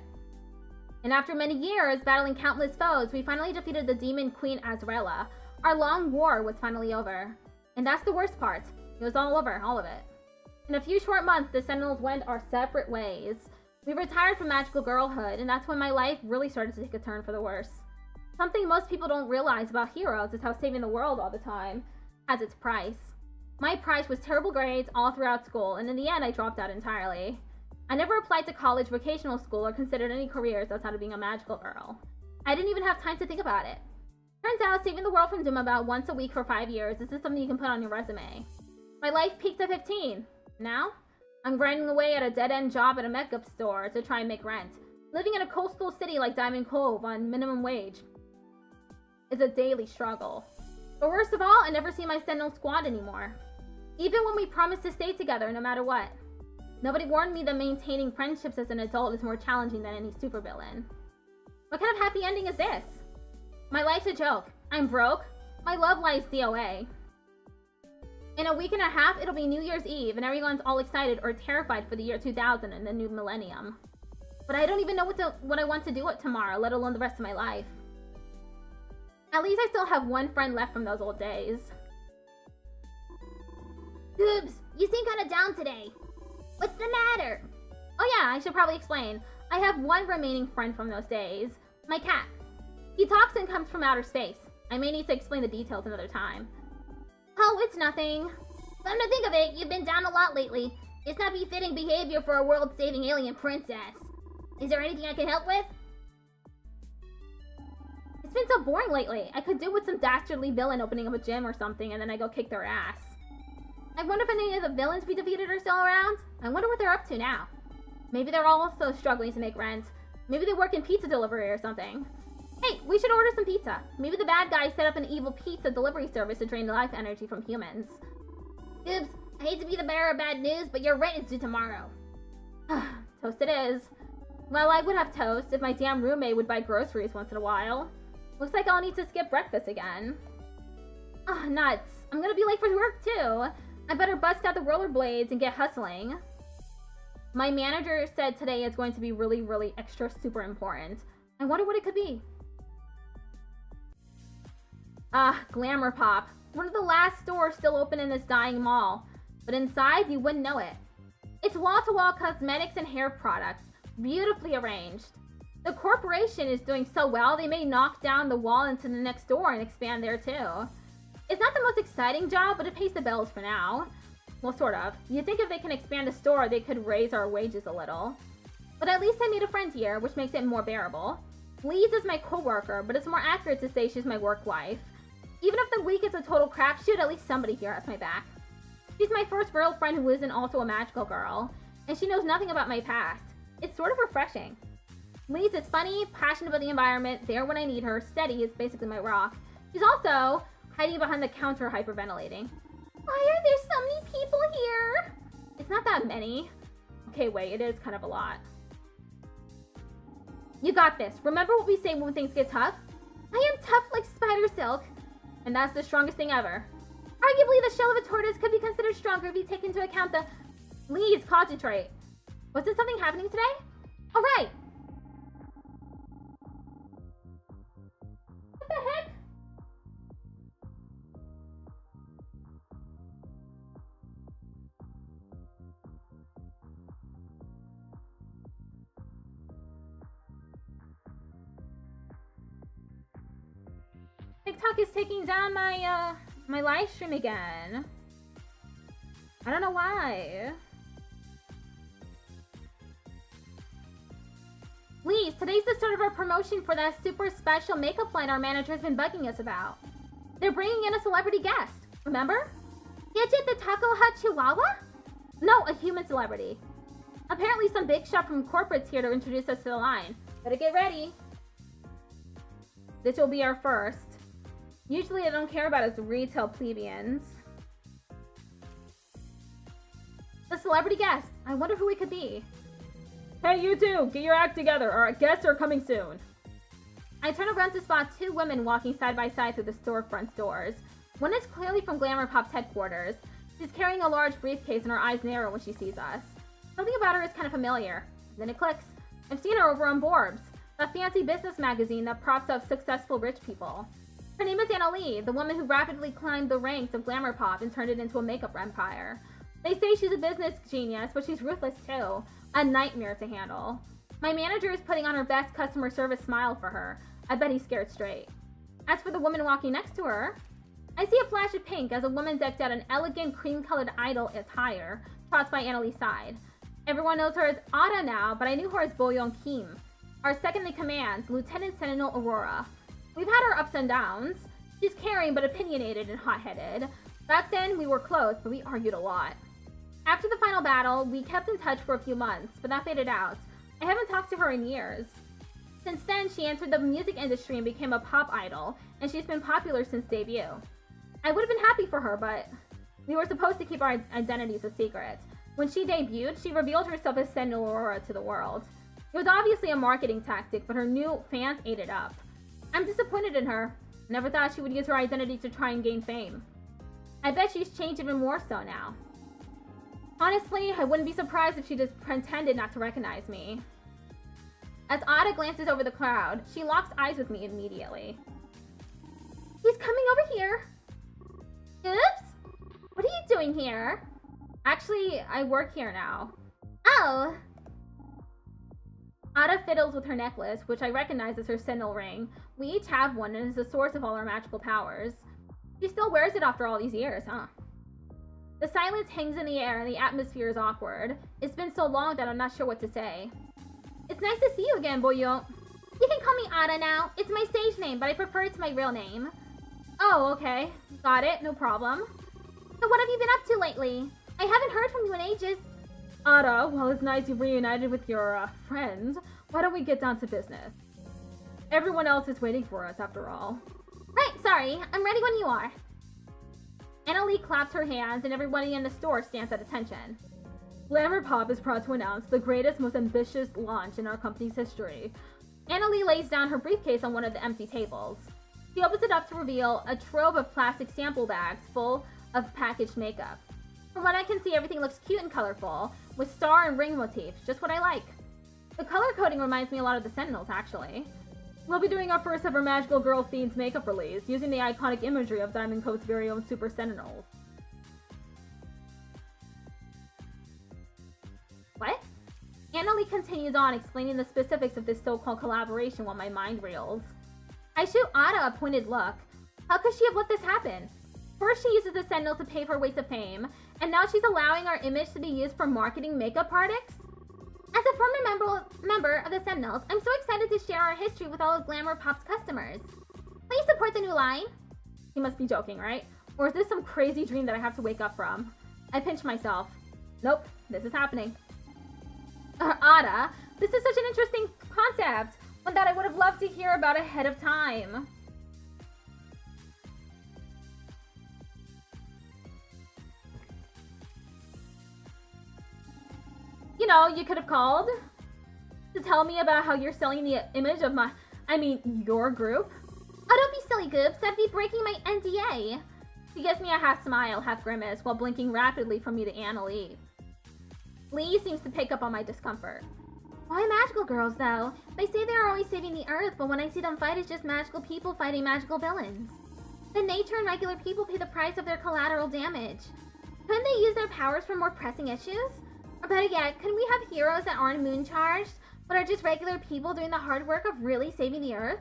S3: And after many years, battling countless foes, we finally defeated the demon queen Azraella. Our long war was finally over. And that's the worst part. It was all over, all of it. In a few short months, the Sentinels went our separate ways. We retired from magical girlhood, and that's when my life really started to take a turn for the worse. Something most people don't realize about heroes is how saving the world all the time has its price. My price was terrible grades all throughout school, and in the end, I dropped out entirely. I never applied to college, vocational school, or considered any careers outside of being a magical girl. I didn't even have time to think about it. Turns out, saving the world from doom about once a week for 5 years isn't something you can put on your resume. My life peaked at 15. Now, I'm grinding away at a dead-end job at a makeup store to try and make rent. Living in a coastal city like Diamond Cove on minimum wage is a daily struggle. But worst of all, I never see my Sentinel squad anymore. Even when we promised to stay together no matter what. Nobody warned me that maintaining friendships as an adult is more challenging than any supervillain. What kind of happy ending is this? My life's a joke. I'm broke. My love life's DOA. In a week and a half, it'll be New Year's Eve, and everyone's all excited or terrified for the year 2000 and the new millennium. But I don't even know what I want to do tomorrow, let alone the rest of my life. At least I still have one friend left from those old days. Goobs, you seem kinda down today. What's the matter? Oh yeah, I should probably explain. I have one remaining friend from those days. My cat. He talks and comes from outer space. I may need to explain the details another time. Oh, it's nothing. Come to think of it, you've been down a lot lately. It's not befitting behavior for a world-saving alien princess. Is there anything I can help with? It's been so boring lately. I could do with some dastardly villain opening up a gym or something, and then I go kick their ass. I wonder if any of the villains we defeated are still around. I wonder what they're up to now. Maybe they're also struggling to make rent. Maybe they work in pizza delivery or something. Hey, we should order some pizza. Maybe the bad guys set up an evil pizza delivery service to drain life energy from humans. Oops, I hate to be the bearer of bad news, but your rent is due tomorrow. Toast it is. Well, I would have toast if my damn roommate would buy groceries once in a while. Looks like I'll need to skip breakfast again. Nuts. I'm gonna be late for work too. I better bust out the rollerblades and get hustling. My manager said today is going to be really, really extra super important. I wonder what it could be. Glamour Pop. One of the last stores still open in this dying mall. But inside, you wouldn't know it. It's wall-to-wall cosmetics and hair products, beautifully arranged. The corporation is doing so well, they may knock down the wall into the next door and expand there too. It's not the most exciting job, but it pays the bills for now. Well, sort of. You'd think if they can expand a store, they could raise our wages a little. But at least I made a friend here, which makes it more bearable. Lise is my co-worker, but it's more accurate to say she's my work wife. Even if the week is a total crapshoot, at least somebody here has my back. She's my first real friend who isn't also a magical girl, and she knows nothing about my past. It's sort of refreshing. Lise is funny, passionate about the environment, there when I need her, steady is basically my rock. She's also hiding behind the counter hyperventilating. Why are there so many people here? It's not that many. Okay, wait, it is kind of a lot. You got this. Remember what we say when things get tough? I am tough like spider silk. And that's the strongest thing ever. Arguably, the shell of a tortoise could be considered stronger if you take into account the... Please concentrate. Wasn't something happening today? All right. What the heck? TikTok is taking down my my live stream again. I don't know why. Please, today's the start of our promotion for that super special makeup line our manager has been bugging us about. They're bringing in a celebrity guest, remember? Gidget the Taco Hut Chihuahua? No, a human celebrity. Apparently some big shot from corporate's here to introduce us to the line. Better get ready. This will be our first. Usually I don't care about us retail plebeians. The celebrity guest. I wonder who it could be. Hey, you two! Get your act together. Our guests are coming soon. I turn around to spot two women walking side by side through the storefront doors. One is clearly from Glamour Pop's headquarters. She's carrying a large briefcase and her eyes narrow when she sees us. Something about her is kind of familiar. Then it clicks. I've seen her over on Borbs, that fancy business magazine that props up successful rich people. Her name is Anna Lee, the woman who rapidly climbed the ranks of Glamour Pop and turned it into a makeup empire. They say she's a business genius, but she's ruthless too. A nightmare to handle. My manager is putting on her best customer service smile for her. I bet he's scared straight. As for the woman walking next to her, I see a flash of pink as a woman decked out in elegant cream-colored idol attire trots by Anna Lee's side. Everyone knows her as Ada now, but I knew her as Boyoung Kim, our second-in-command, Lieutenant Sentinel Aurora. We've had our ups and downs. She's caring but opinionated and hot-headed. Back then, we were close, but we argued a lot. After the final battle, we kept in touch for a few months, but that faded out. I haven't talked to her in years. Since then, she entered the music industry and became a pop idol, and she's been popular since debut. I would have been happy for her, but we were supposed to keep our identities a secret. When she debuted, she revealed herself as Sentinel Aurora to the world. It was obviously a marketing tactic, but her new fans ate it up. I'm disappointed in her. Never thought she would use her identity to try and gain fame. I bet she's changed even more so now. Honestly, I wouldn't be surprised if she just pretended not to recognize me. As Ada glances over the crowd, she locks eyes with me immediately. He's coming over here. Oops! What are you doing here? Actually, I work here now. Oh! Ada fiddles with her necklace, which I recognize as her Sentinel ring. We each have one and is the source of all our magical powers. She still wears it after all these years, huh?
S1: The silence hangs in the air and the atmosphere is awkward. It's been so long that I'm not sure what to say. It's nice to see you again, Boyo.
S3: You can call me Ada now. It's my stage name, but I prefer it to my real name.
S1: Oh, okay. Got it. No problem.
S3: So what have you been up to lately? I haven't heard from you in ages.
S1: Ada, well, it's nice you've reunited with your, friends. Why don't we get down to business? Everyone else is waiting for us, after all.
S3: Right, sorry. I'm ready when you are.
S1: Annalie claps her hands and everybody in the store stands at attention. Glamour Pop is proud to announce the greatest, most ambitious launch in our company's history. Annalie lays down her briefcase on one of the empty tables. She opens it up to reveal a trove of plastic sample bags full of packaged makeup. From what I can see, everything looks cute and colorful, with star and ring motifs, just what I like. The color coding reminds me a lot of the Sentinels, actually. We'll be doing our first ever Magical Girl themed makeup release, using the iconic imagery of Diamond Coat's very own Super Sentinels. What? Annalie continues on explaining the specifics of this so-called collaboration while my mind reels. I shoot Ada a pointed look. How could she have let this happen? First she uses the Sentinel to pave her way to fame, and now she's allowing our image to be used for marketing makeup products?
S3: As a former member of the Sentinels, I'm so excited to share our history with all of Glamour Pop's customers. Please support the new line.
S1: You must be joking, right? Or is this some crazy dream that I have to wake up from? I pinch myself. Nope, this is happening. Ada, this is such an interesting concept, one that I would have loved to hear about ahead of time. You know, you could have called to tell me about how you're selling the image of your group.
S3: Oh, don't be silly, Goops. That'd be breaking my NDA.
S1: She gives me a half smile, half grimace, while blinking rapidly from me to Annalie. Lee seems to pick up on my discomfort.
S3: Why magical girls, though? They say they're always saving the Earth, but when I see them fight, it's just magical people fighting magical villains. The nature and regular people pay the price of their collateral damage. Couldn't they use their powers for more pressing issues? Or better yet, couldn't we have heroes that aren't moon charged, but are just regular people doing the hard work of really saving the Earth?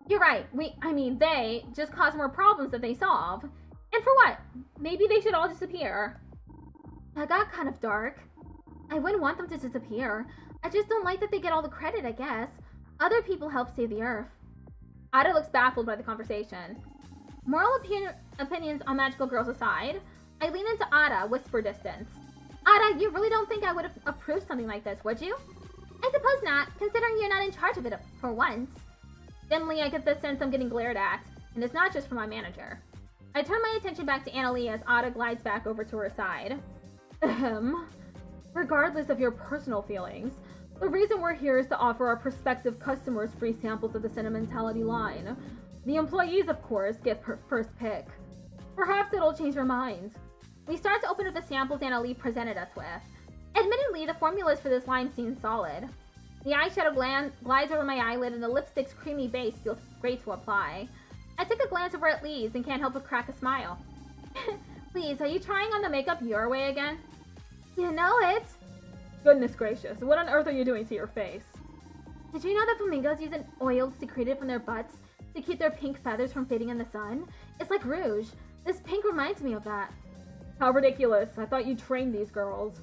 S1: You're right. They just cause more problems that they solve. And for what? Maybe they should all disappear.
S3: That got kind of dark. I wouldn't want them to disappear. I just don't like that they get all the credit, I guess. Other people help save the Earth.
S1: Ada looks baffled by the conversation. Moral opinions on magical girls aside, I lean into Ada, whisper distance.
S3: Ada, you really don't think I would have approved something like this, would you? I suppose not, considering you're not in charge of it for once.
S1: Dimly, I get the sense I'm getting glared at, and it's not just from my manager. I turn my attention back to Annalie as Ada glides back over to her side. Regardless of your personal feelings, the reason we're here is to offer our prospective customers free samples of the Sentimentality line. The employees, of course, get first pick. Perhaps it'll change your mind. We start to open up the samples Annalie presented us with. Admittedly, the formulas for this line seem solid. The eyeshadow glides over my eyelid and the lipstick's creamy base feels great to apply. I take a glance over at Lee's and can't help but crack a smile. Please, are you trying on the makeup your way again?
S3: You know it.
S1: Goodness gracious, what on earth are you doing to your face?
S3: Did you know that flamingos use an oil secreted from their butts to keep their pink feathers from fading in the sun? It's like rouge. This pink reminds me of that.
S1: How ridiculous. I thought you trained these girls.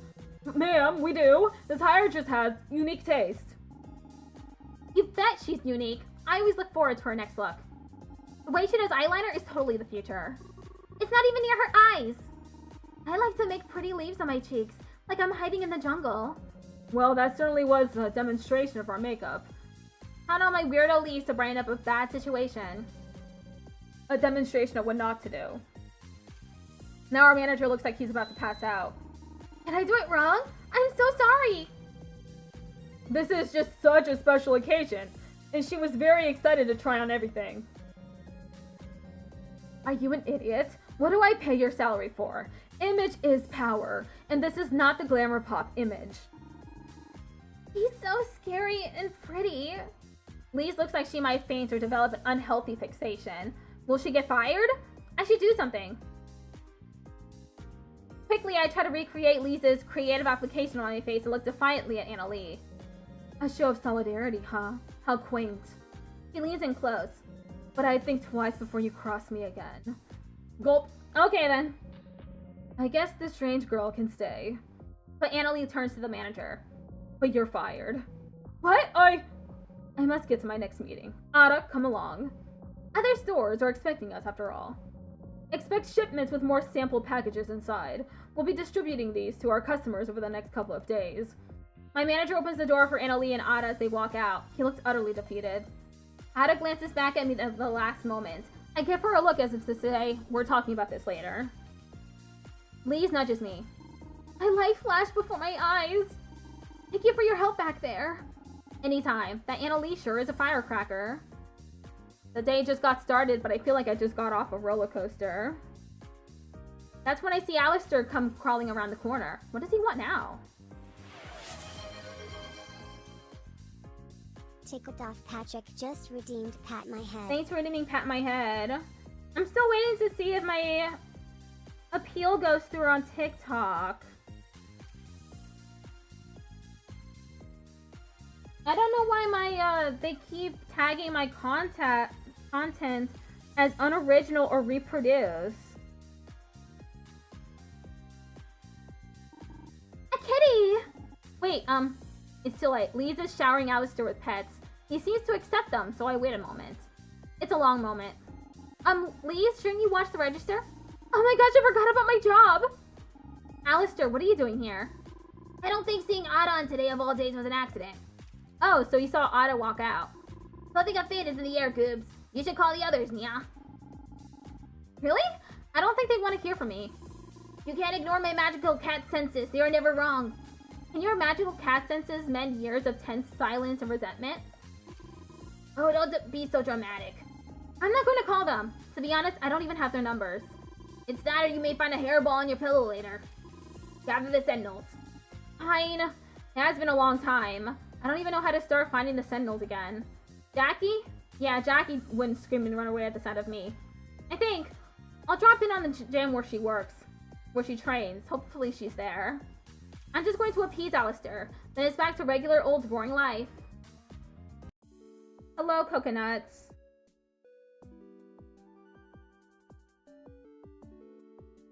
S1: Ma'am, we do. This hire just has unique taste. You bet she's unique. I always look forward to her next look. The way she does eyeliner is totally the future.
S3: It's not even near her eyes. I like to make pretty leaves on my cheeks, like I'm hiding in the jungle.
S1: Well, that certainly was a demonstration of our makeup. Count on my weirdo leaves to brighten up a bad situation. A demonstration of what not to do. Now our manager looks like he's about to pass out.
S3: Did I do it wrong? I'm so sorry.
S1: This is just such a special occasion, and she was very excited to try on everything. Are you an idiot? What do I pay your salary for? Image is power, and this is not the Glamour Pop image.
S3: She's so scary and pretty.
S1: Lise looks like she might faint or develop an unhealthy fixation. Will she get fired? I should do something. Quickly, I try to recreate Lisa's creative application on my face and look defiantly at Annalie. A show of solidarity, huh? How quaint. She leans in close. But I'd think twice before you cross me again. Gulp. Okay then. I guess this strange girl can stay. But Annalie turns to the manager. But you're fired. What? I must get to my next meeting. Ada, come along. Other stores are expecting us after all. Expect shipments with more sample packages inside. We'll be distributing these to our customers over the next couple of days. My manager opens the door for Annalie and Ada as they walk out. He looks utterly defeated. Ada glances back at me at the last moment. I give her a look as if to say, we're talking about this later. Lise nudges me. My life flashed before my eyes. Thank you for your help back there. Anytime. That Annalie sure is a firecracker. The day just got started, but I feel like I just got off a roller coaster. That's when I see Alistair come crawling around the corner. What does he want now?
S2: Tickled off Patrick just redeemed Pat My Head.
S1: Thanks for redeeming Pat My Head. I'm still waiting to see if my appeal goes through on TikTok. I don't know why they keep tagging my content as unoriginal or reproduced.
S3: A kitty!
S1: Wait, it's too late. Lise is showering Alistair with pets. He seems to accept them, so I wait a moment. It's a long moment. Lise, shouldn't you watch the register?
S3: Oh my gosh, I forgot about my job!
S1: Alistair, what are you doing here?
S3: I don't think seeing Ada on Today of All Days was an accident.
S1: Oh, so you saw Ada walk out.
S3: Something of fate is in the air, Goobs. You should call the others, Nya.
S1: Really? I don't think they want to hear from me.
S3: You can't ignore my magical cat senses. They are never wrong.
S1: Can your magical cat senses mend years of tense silence and resentment?
S3: Oh, don't be so dramatic.
S1: I'm not going to call them. To be honest, I don't even have their numbers.
S3: It's that or you may find a hairball on your pillow later. Gather the sentinels.
S1: Fine. It has been a long time. I don't even know how to start finding the sentinels again. Jackie? Yeah, Jackie wouldn't scream and run away at the sound of me. I think I'll drop in on the gym where she works, where she trains. Hopefully she's there. I'm just going to appease Alistair. Then it's back to regular old boring life. Hello, coconuts.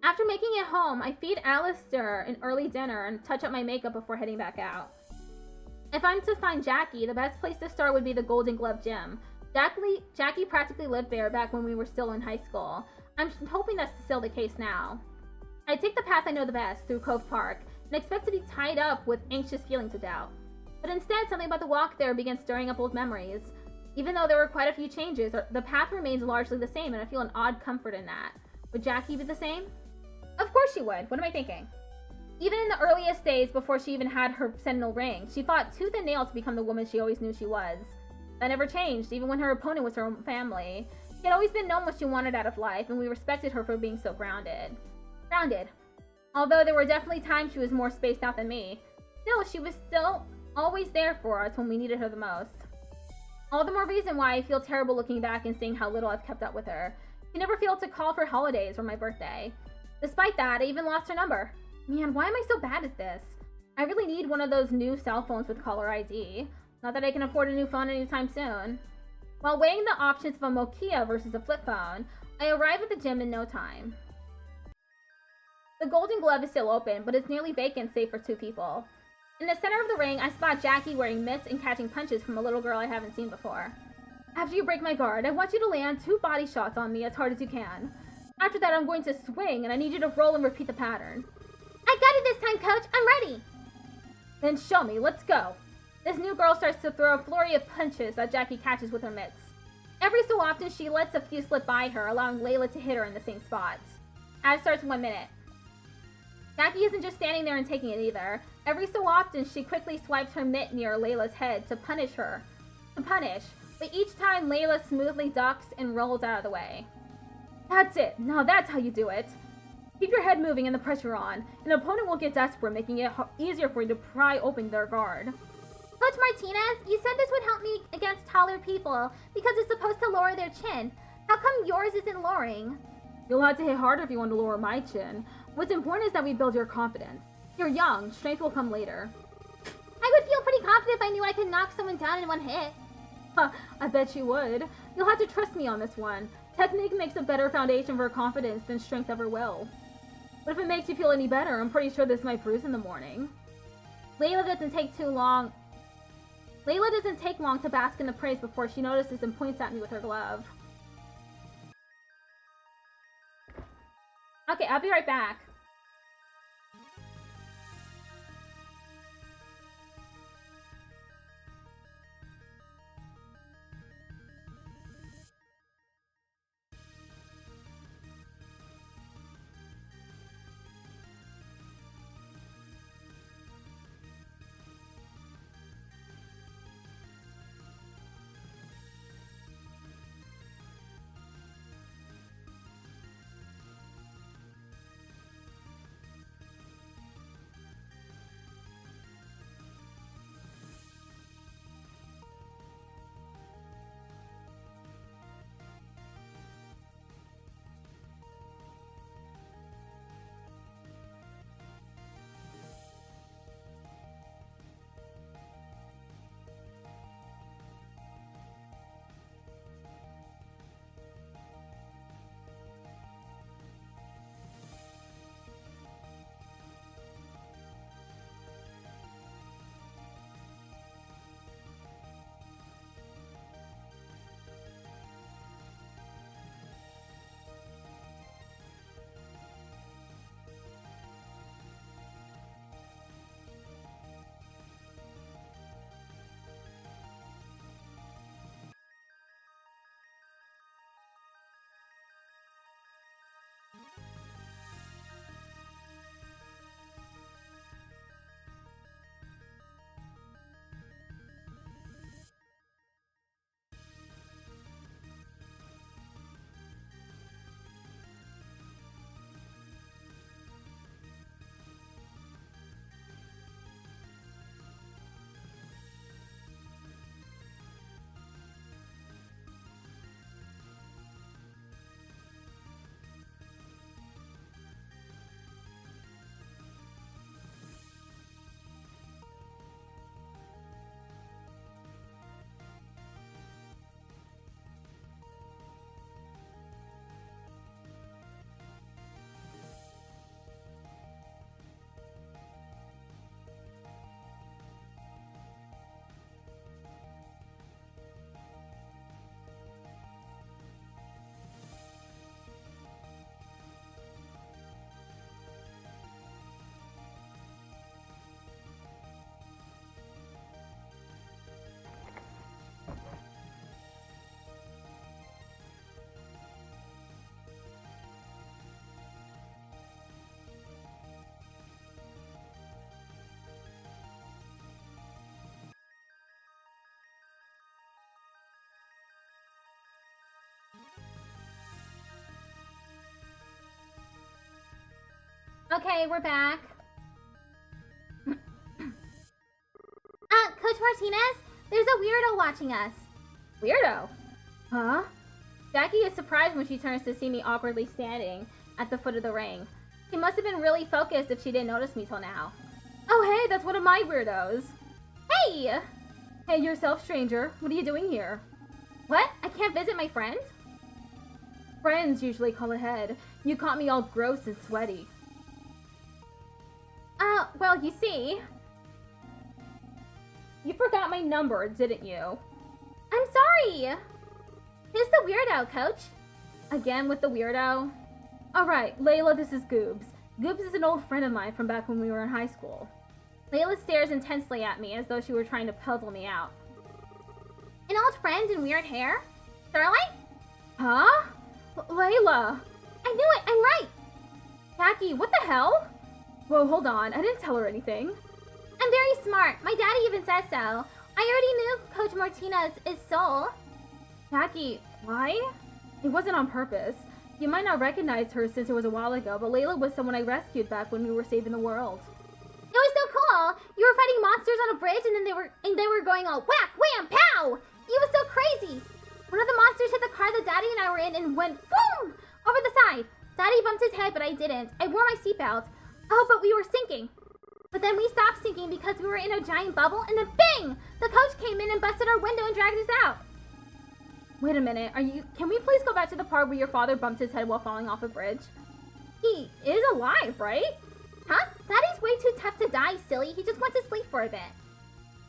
S1: After making it home, I feed Alistair an early dinner and touch up my makeup before heading back out. If I'm to find Jackie, the best place to start would be the Golden Glove Gym. Jackie practically lived there back when we were still in high school. I'm hoping that's still the case now. I take the path I know the best, through Cove Park, and expect to be tied up with anxious feelings of doubt. But instead, something about the walk there began stirring up old memories. Even though there were quite a few changes, the path remains largely the same, and I feel an odd comfort in that. Would Jackie be the same? Of course she would. What am I thinking? Even in the earliest days, before she even had her sentinel ring, she fought tooth and nail to become the woman she always knew she was. That never changed, even when her opponent was her own family. She had always been known what she wanted out of life, and we respected her for being so grounded. Although there were definitely times she was more spaced out than me, still, she was still always there for us when we needed her the most. All the more reason why I feel terrible looking back and seeing how little I've kept up with her. She never failed to call for holidays or my birthday. Despite that, I even lost her number. Man, why am I so bad at this? I really need one of those new cell phones with caller ID. Not that I can afford a new phone anytime soon. While weighing the options of a Nokia versus a flip phone, I arrive at the gym in no time. The Golden Glove is still open, but it's nearly vacant save for 2 people. In the center of the ring, I spot Jackie wearing mitts and catching punches from a little girl I haven't seen before. After you break my guard, I want you to land 2 body shots on me as hard as you can. After that, I'm going to swing, and I need you to roll and repeat the pattern.
S3: I got it this time, coach. I'm ready.
S1: Then show me. Let's go. This new girl starts to throw a flurry of punches that Jackie catches with her mitts. Every so often, she lets a few slip by her, allowing Layla to hit her in the same spots. Ad starts in 1 minute. Jackie isn't just standing there and taking it either. Every so often, she quickly swipes her mitt near Layla's head to punish her. But each time, Layla smoothly ducks and rolls out of the way. That's it. Now that's how you do it. Keep your head moving and the pressure on. An opponent will get desperate, making it easier for you to pry open their guard.
S3: Coach Martinez, you said this would help me against taller people because it's supposed to lower their chin. How come yours isn't lowering?
S1: You'll have to hit harder if you want to lower my chin. What's important is that we build your confidence. You're young. Strength will come later.
S3: I would feel pretty confident if I knew I could knock someone down in 1 hit. I bet you would. You'll have to trust me on this one. Technique makes a better foundation for confidence than strength ever will. But if it makes you feel any better, I'm pretty sure this might bruise in the morning. Layla doesn't take long to bask in the praise before she notices and points at me with her glove. Okay, I'll be right back. Okay, we're back.
S1: Coach Martinez, there's a weirdo watching us.
S3: Weirdo? Huh? Jackie is surprised when she turns to see me awkwardly standing at the foot of the ring. She must have been really focused if she didn't notice me till now. Oh hey, that's one of my weirdos.
S1: Hey!
S3: Hey yourself, stranger. What are you doing here?
S1: What? I can't visit my friend?
S3: Friends usually call ahead. You caught me all gross and sweaty.
S1: Well, you see...
S3: You forgot my number, didn't you?
S1: I'm sorry! Who's the weirdo, Coach?
S3: Again with the weirdo? Alright, Layla, this is Goobs. Goobs is an old friend of mine from back when we were in high school. Layla stares intensely at me as though she were trying to puzzle me out.
S1: An old friend in weird hair? Starlight?
S3: Huh? Layla!
S1: I knew it! I'm right!
S3: Jackie, what the hell? Whoa, hold on. I didn't tell her anything.
S1: I'm very smart. My daddy even says so. I already knew Coach Martinez is soul.
S3: Jackie, why? It wasn't on purpose. You might not recognize her since it was a while ago, but Layla was someone I rescued back when we were saving the world.
S1: It was so cool. You were fighting monsters on a bridge, and then they were going all whack, wham, pow. It was so crazy. One of the monsters hit the car that Daddy and I were in and went boom over the side. Daddy bumped his head, but I didn't. I wore my seatbelt. Oh, but we were sinking. But then we stopped sinking because we were in a giant bubble, and then bang! The coach came in and busted our window and dragged us out. Wait a minute, can we please go back to the part where your father bumped his head while falling off a bridge? He is alive, right?
S3: Huh? Daddy's way too tough to die, silly. He just wants to sleep for a bit.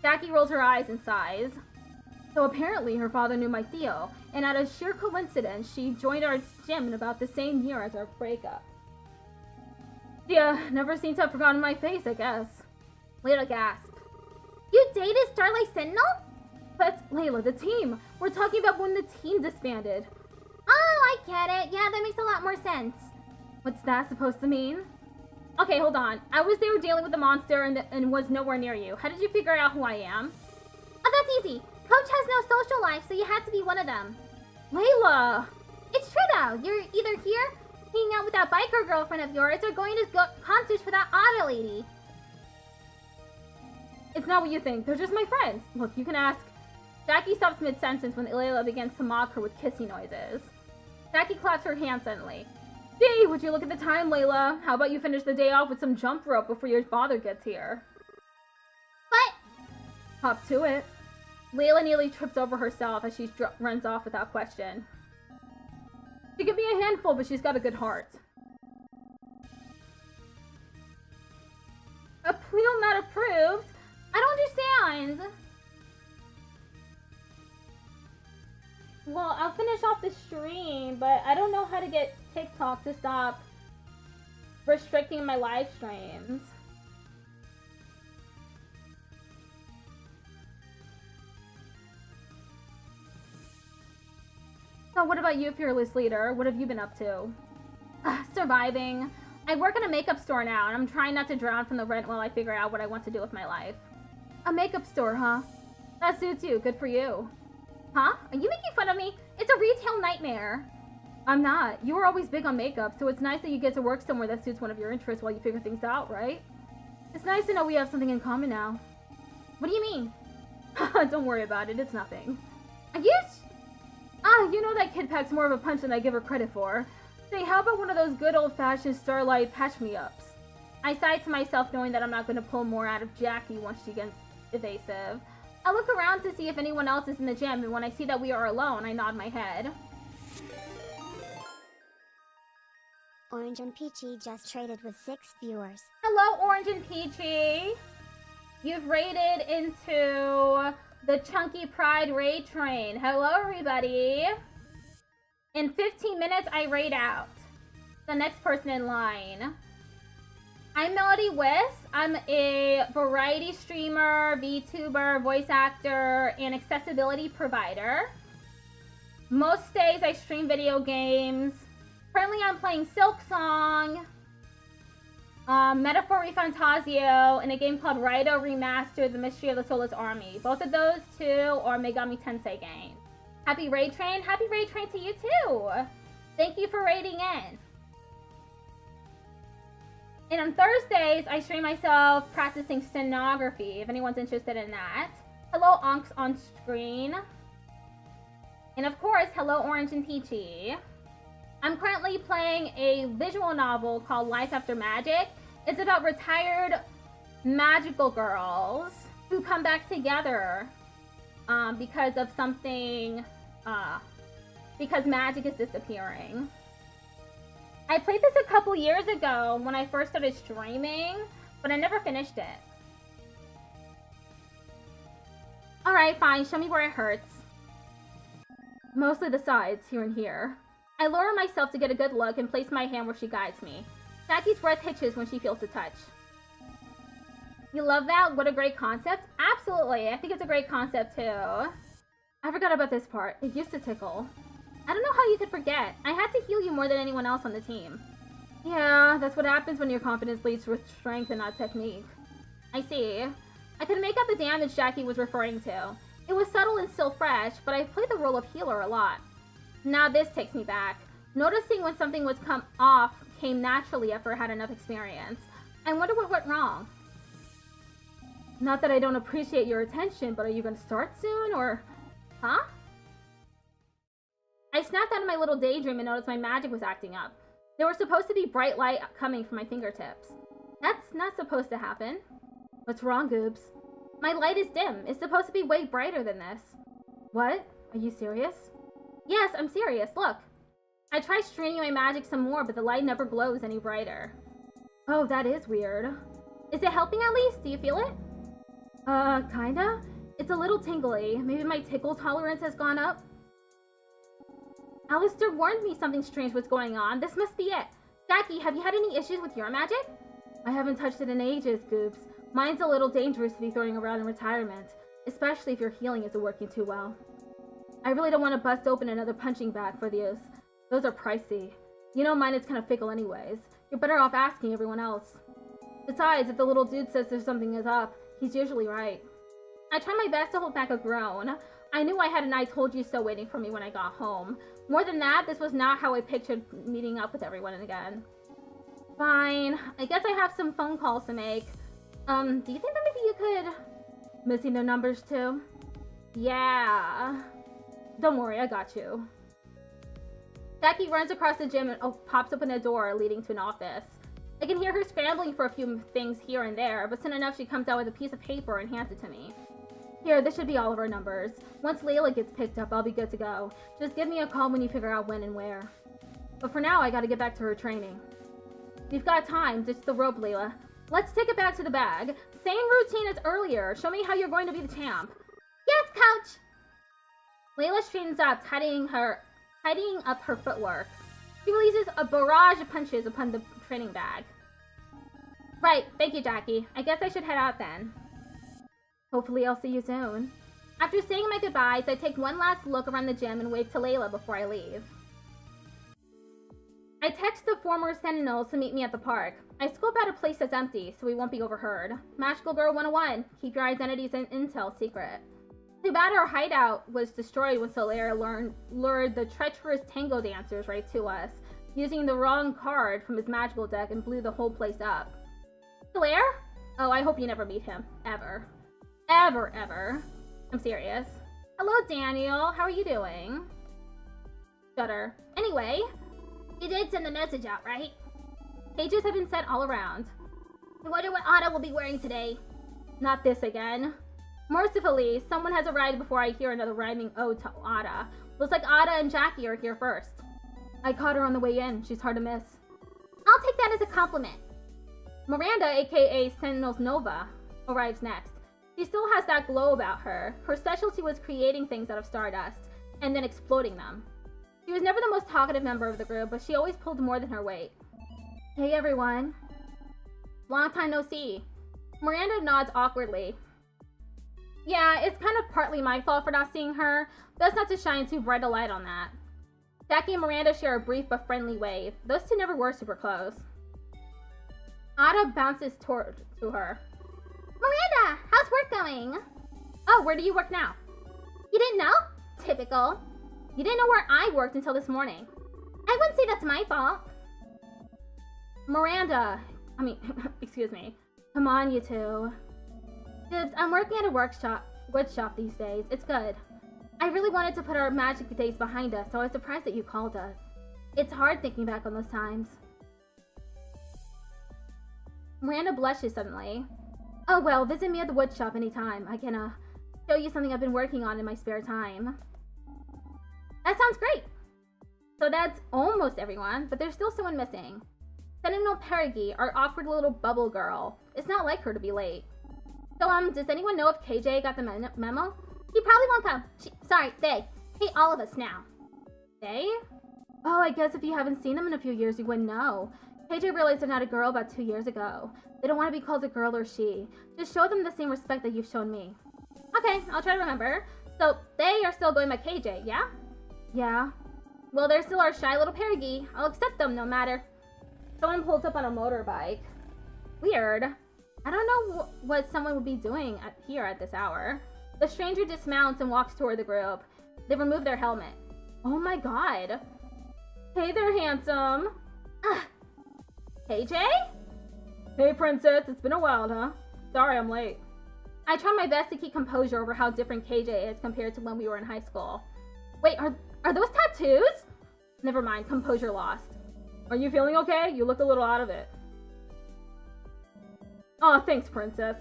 S1: Jackie rolls her eyes and sighs. So apparently her father knew my Theo, and out of sheer coincidence, she joined our gym in about the same year as our breakup. Yeah, never seems to have forgotten my face, I guess.
S3: Layla gasped. You dated Starlight Sentinel?
S1: But, Layla, the team! We're talking about when the team disbanded.
S3: Oh, I get it. Yeah, that makes a lot more sense.
S1: What's that supposed to mean? Okay, hold on. I was there dealing with the monster and was nowhere near you. How did you figure out who I am?
S3: Oh, that's easy. Coach has no social life, so you had to be one of them.
S1: Layla!
S3: It's true, though. You're either here, hanging out with that biker girlfriend of yours, or going to concerts for that auto lady.
S1: It's not what you think. They're just my friends. Look, you can ask. Jackie stops mid-sentence when Layla begins to mock her with kissy noises. Jackie claps her hands suddenly. Gee, would you look at the time, Layla? How about you finish the day off with some jump rope before your father gets here?
S3: What?
S1: Hop to it. Layla nearly trips over herself as she runs off without question. She can be a handful, but she's got a good heart. Appeal not approved?
S3: I don't understand.
S1: Well, I'll finish off the stream, but I don't know how to get TikTok to stop restricting my live streams. So what about you, Fearless Leader? What have you been up to? Surviving. I work in a makeup store now, and I'm trying not to drown from the rent while I figure out what I want to do with my life. A makeup store, huh? That suits you. Good for you.
S3: Huh? Are you making fun of me? It's a retail nightmare.
S1: I'm not. You were always big on makeup, so it's nice that you get to work somewhere that suits one of your interests while you figure things out, right? It's nice to know we have something in common now.
S3: What do you mean?
S1: Don't worry about it. It's nothing.
S3: Are you...
S1: You know that kid packs more of a punch than I give her credit for. Say, how about one of those good old-fashioned Starlight patch-me-ups? I sigh to myself knowing that I'm not going to pull more out of Jackie once she gets evasive. I look around to see if anyone else is in the gym, and when I see that we are alone, I nod my head.
S2: Orange and Peachy just traded with 6 viewers.
S1: Hello, Orange and Peachy! You've raided into the Chunky Pride raid train. Hello, everybody! In 15 minutes, I raid out. The next person in line. I'm Melody Wisp. I'm a variety streamer, VTuber, voice actor, and accessibility provider. Most days I stream video games. Currently I'm playing Silk Song, Metaphor Refantasio, and a game called Raito Remastered, The Mystery of the Soulless Army. Both of those two are Megami Tensei games. Happy Raid Train. Happy Raid Train to you too. Thank you for raiding in. And on Thursdays, I stream myself practicing stenography, if anyone's interested in that. Hello, Onks on screen. And of course, hello, Orange and Peachy. I'm currently playing a visual novel called Life After Magic. It's about retired magical girls who come back together because of something, because magic is disappearing. I played this a couple years ago when I first started streaming, but I never finished it. Alright, fine. Show me where it hurts. Mostly the sides, here and here. I lower myself to get a good look and place my hand where she guides me. Jackie's breath hitches when she feels the touch. You love that? What a great concept. Absolutely. I think it's a great concept too. I forgot about this part. It used to tickle. I don't know how you could forget. I had to heal you more than anyone else on the team. Yeah, that's what happens when your confidence leads with strength and not technique. I see. I could make out the damage Jackie was referring to. It was subtle and still fresh, but I played the role of healer a lot. Now this takes me back. Noticing when something was come off came naturally after I had enough experience. I wonder what went wrong. Not that I don't appreciate your attention, but are you going to start soon, or... Huh? I snapped out of my little daydream and noticed my magic was acting up. There was supposed to be bright light coming from my fingertips. That's not supposed to happen. What's wrong, Goobs? My light is dim. It's supposed to be way brighter than this. What? Are you serious? Yes, I'm serious, look. I tried straining my magic some more, but the light never glows any brighter. Oh, that is weird. Is it helping at least? Do you feel it? Kinda? It's a little tingly. Maybe my tickle tolerance has gone up? Alistair warned me something strange was going on. This must be it. Jackie, have you had any issues with your magic? I haven't touched it in ages, Goops. Mine's a little dangerous to be throwing around in retirement, especially if your healing isn't working too well. I really don't want to bust open another punching bag for those. Those are pricey. You know mine is kind of fickle anyways. You're better off asking everyone else. Besides, if the little dude says there's something is up, he's usually right. I tried my best to hold back a groan. I knew I had an I told you so waiting for me when I got home. More than that, this was not how I pictured meeting up with everyone again. Fine. I guess I have some phone calls to make. Do you think that maybe you could... Missing their numbers too? Yeah. Don't worry, I got you. Jackie runs across the gym and pops open a door leading to an office. I can hear her scrambling for a few things here and there, but soon enough she comes out with a piece of paper and hands it to me. Here, this should be all of our numbers. Once Layla gets picked up, I'll be good to go. Just give me a call when you figure out when and where. But for now, I gotta get back to her training. We've got time. Ditch the rope, Layla. Let's take it back to the bag. Same routine as earlier. Show me how you're going to be the champ.
S3: Yes, coach!
S1: Layla straightens up, tidying up her footwork. She releases a barrage of punches upon the training bag. Right, thank you, Jackie. I guess I should head out then. Hopefully I'll see you soon. After saying my goodbyes, I take one last look around the gym and wave to Layla before I leave. I text the former Sentinels to meet me at the park. I scope out a place that's empty, so we won't be overheard. Magical Girl 101, keep your identities and intel secret. Too bad our hideout was destroyed when Solaire lured the treacherous tango dancers right to us, using the wrong card from his magical deck and blew the whole place up. Solaire? Oh, I hope you never meet him. Ever. Ever, ever. I'm serious. Hello, Daniel. How are you doing? Shudder. Anyway,
S3: you did send the message out, right?
S1: Pages have been sent all around.
S3: I wonder what Ada will be wearing today.
S1: Not this again. Mercifully, someone has arrived before I hear another rhyming ode to Ada. Looks like Ada and Jackie are here first. I caught her on the way in. She's hard to miss.
S3: I'll take that as a compliment.
S1: Miranda, aka Sentinels Nova, arrives next. She still has that glow about her. Her specialty was creating things out of stardust, and then exploding them. She was never the most talkative member of the group, but she always pulled more than her weight. Hey everyone. Long time no see. Miranda nods awkwardly. Yeah, it's kind of partly my fault for not seeing her. Best not to shine too bright a light on that. Jackie and Miranda share a brief but friendly wave. Those two never were super close. Ada bounces to her.
S3: Miranda, how's work going?
S1: Oh, where do you work now?
S3: You didn't know? Typical.
S1: You didn't know where I worked until this morning.
S3: I wouldn't say that's my fault.
S1: Miranda, excuse me. Come on, you two. Dibs, I'm working at a wood shop these days. It's good. I really wanted to put our magic days behind us, so I was surprised that you called us. It's hard thinking back on those times. Miranda blushes suddenly. Oh well, visit me at the wood shop anytime. I can, show you something I've been working on in my spare time. That sounds great! So that's almost everyone, but there's still someone missing. Sentinel Perigi, our awkward little bubble girl. It's not like her to be late. So, does anyone know if KJ got the memo?
S3: He probably won't come. They. Hey, all of us now.
S1: They? Oh, I guess if you haven't seen them in a few years, you wouldn't know. KJ realized they're not a girl about 2 years ago. They don't want to be called a girl or she. Just show them the same respect that you've shown me. Okay, I'll try to remember. So, they are still going by KJ, yeah? Yeah. Well, they're still our shy little Perigi. I'll accept them no matter. Someone pulls up on a motorbike. Weird. I don't know what someone would be doing here at this hour. The stranger dismounts and walks toward the group. They remove their helmet. Oh my god. Hey there, handsome. KJ? Hey, princess. It's been a while, huh? Sorry I'm late. I try my best to keep composure over how different KJ is compared to when we were in high school. Wait, are those tattoos? Never mind, composure lost. Are you feeling okay? You look a little out of it. Aw, thanks, princess.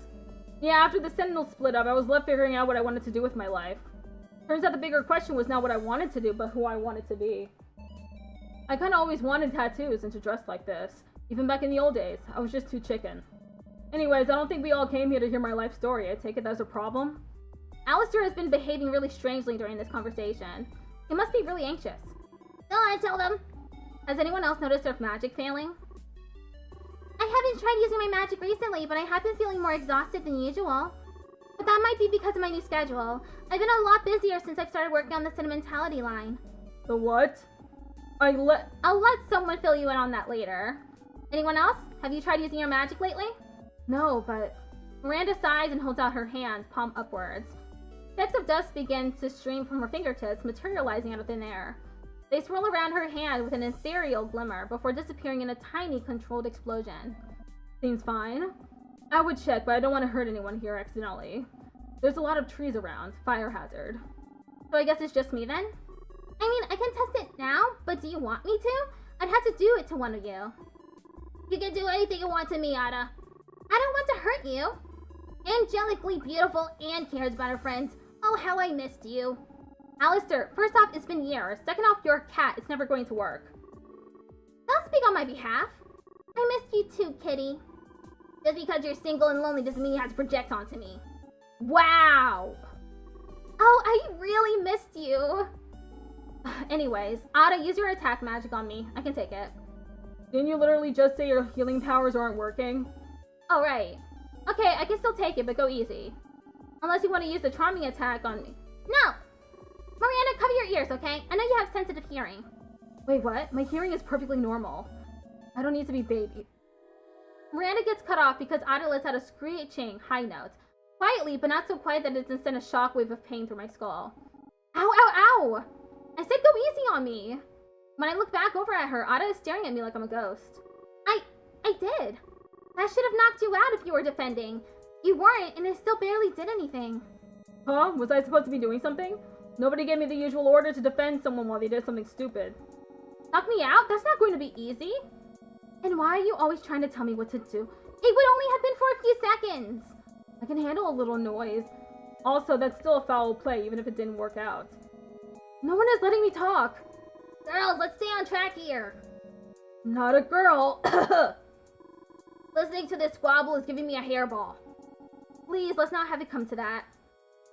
S1: Yeah, after the Sentinels split up, I was left figuring out what I wanted to do with my life.
S3: Turns out the bigger question was not what I wanted to do, but who I wanted to be. I kinda always wanted tattoos and to dress like this. Even back in the old days, I was just too chicken. Anyways, I don't think we all came here to hear my life story. I take it that's a problem?
S1: Alistair has been behaving really strangely during this conversation. He must be really anxious.
S3: Go on, tell them.
S1: Has anyone else noticed their magic failing?
S3: I haven't tried using my magic recently, but I have been feeling more exhausted than usual. But that might be because of my new schedule. I've been a lot busier since I've started working on the sentimentality line.
S1: The what? I'll let someone fill you in on that later. Anyone else? Have you tried using your magic lately? No, but... Miranda sighs and holds out her hands, palm upwards. Specks of dust begin to stream from her fingertips, materializing out of thin air. They swirl around her hand with an ethereal glimmer before disappearing in a tiny, controlled explosion. Seems fine. I would check, but I don't want to hurt anyone here accidentally. There's a lot of trees around. Fire hazard. So I guess it's just me then?
S3: I mean, I can test it now, but do you want me to? I'd have to do it to one of you. You can do anything you want to me, Ada. I don't want to hurt you. Angelically beautiful and cares about her friends. Oh, how I missed you.
S1: Alistair, first off, it's been years. Second off, you're a cat. It's never going to work.
S3: Don't speak on my behalf. I missed you too, kitty. Just because you're single and lonely doesn't mean you have to project onto me.
S1: Wow!
S3: Oh, I really missed you.
S1: Anyways, Ada, use your attack magic on me. I can take it. Didn't you literally just say your healing powers aren't working? Oh, right. Okay, I can still take it, but go easy. Unless you want to use the charming attack on me.
S3: No! Miranda, cover your ears, okay? I know you have sensitive hearing.
S1: Wait, what? My hearing is perfectly normal. I don't need to be baby. Miranda gets cut off because Ada lets out a screeching high note. Quietly, but not so quiet that it sends a shockwave of pain through my skull. Ow, ow, ow! I said go easy on me! When I look back over at her, Ada is staring at me like I'm a ghost.
S3: I did. That should have knocked you out if you were defending. You weren't, and it still barely did anything.
S1: Huh? Was I supposed to be doing something? Nobody gave me the usual order to defend someone while they did something stupid. Knock me out? That's not going to be easy. And why are you always trying to tell me what to do?
S3: It would only have been for a few seconds.
S1: I can handle a little noise. Also, that's still a foul play, even if it didn't work out. No one is letting me talk.
S3: Girls, let's stay on track here.
S1: Not a girl.
S3: Listening to this squabble is giving me a hairball.
S1: Please, let's not have it come to that.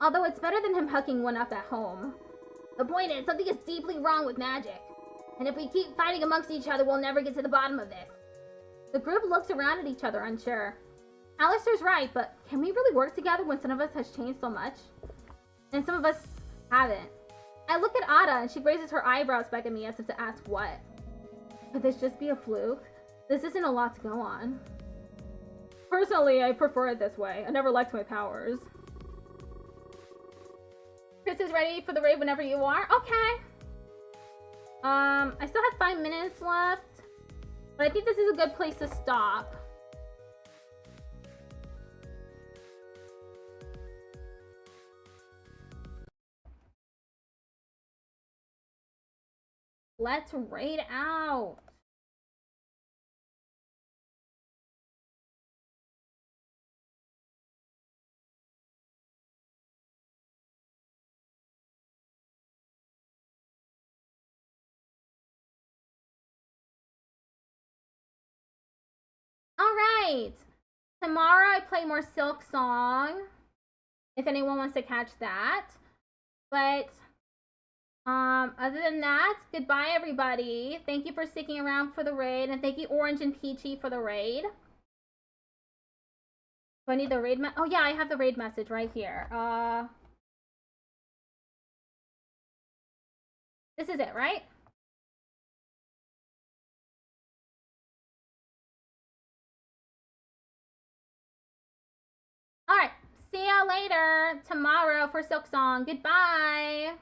S1: Although it's better than him hucking one up at home.
S3: The point is, something is deeply wrong with magic. And if we keep fighting amongst each other, we'll never get to the bottom of this.
S1: The group looks around at each other, unsure. Alistair's right, but can we really work together when some of us has changed so much? And some of us haven't. I look at Ada and she raises her eyebrows back at me as if to ask what. Could this just be a fluke? This isn't a lot to go on. Personally, I prefer it this way. I never liked my powers. Chris is ready for the raid whenever you are. Okay. I still have 5 minutes left, but I think this is a good place to stop. Let's raid out. Alright. Tomorrow I play more Silk Song. If anyone wants to catch that. But other than that, goodbye everybody. Thank you for sticking around for the raid, and thank you Orange and Peachy for the raid. Do I need the raid oh yeah, I have the raid message right here. This is it, right? Alright, see ya later tomorrow for Silk Song. Goodbye!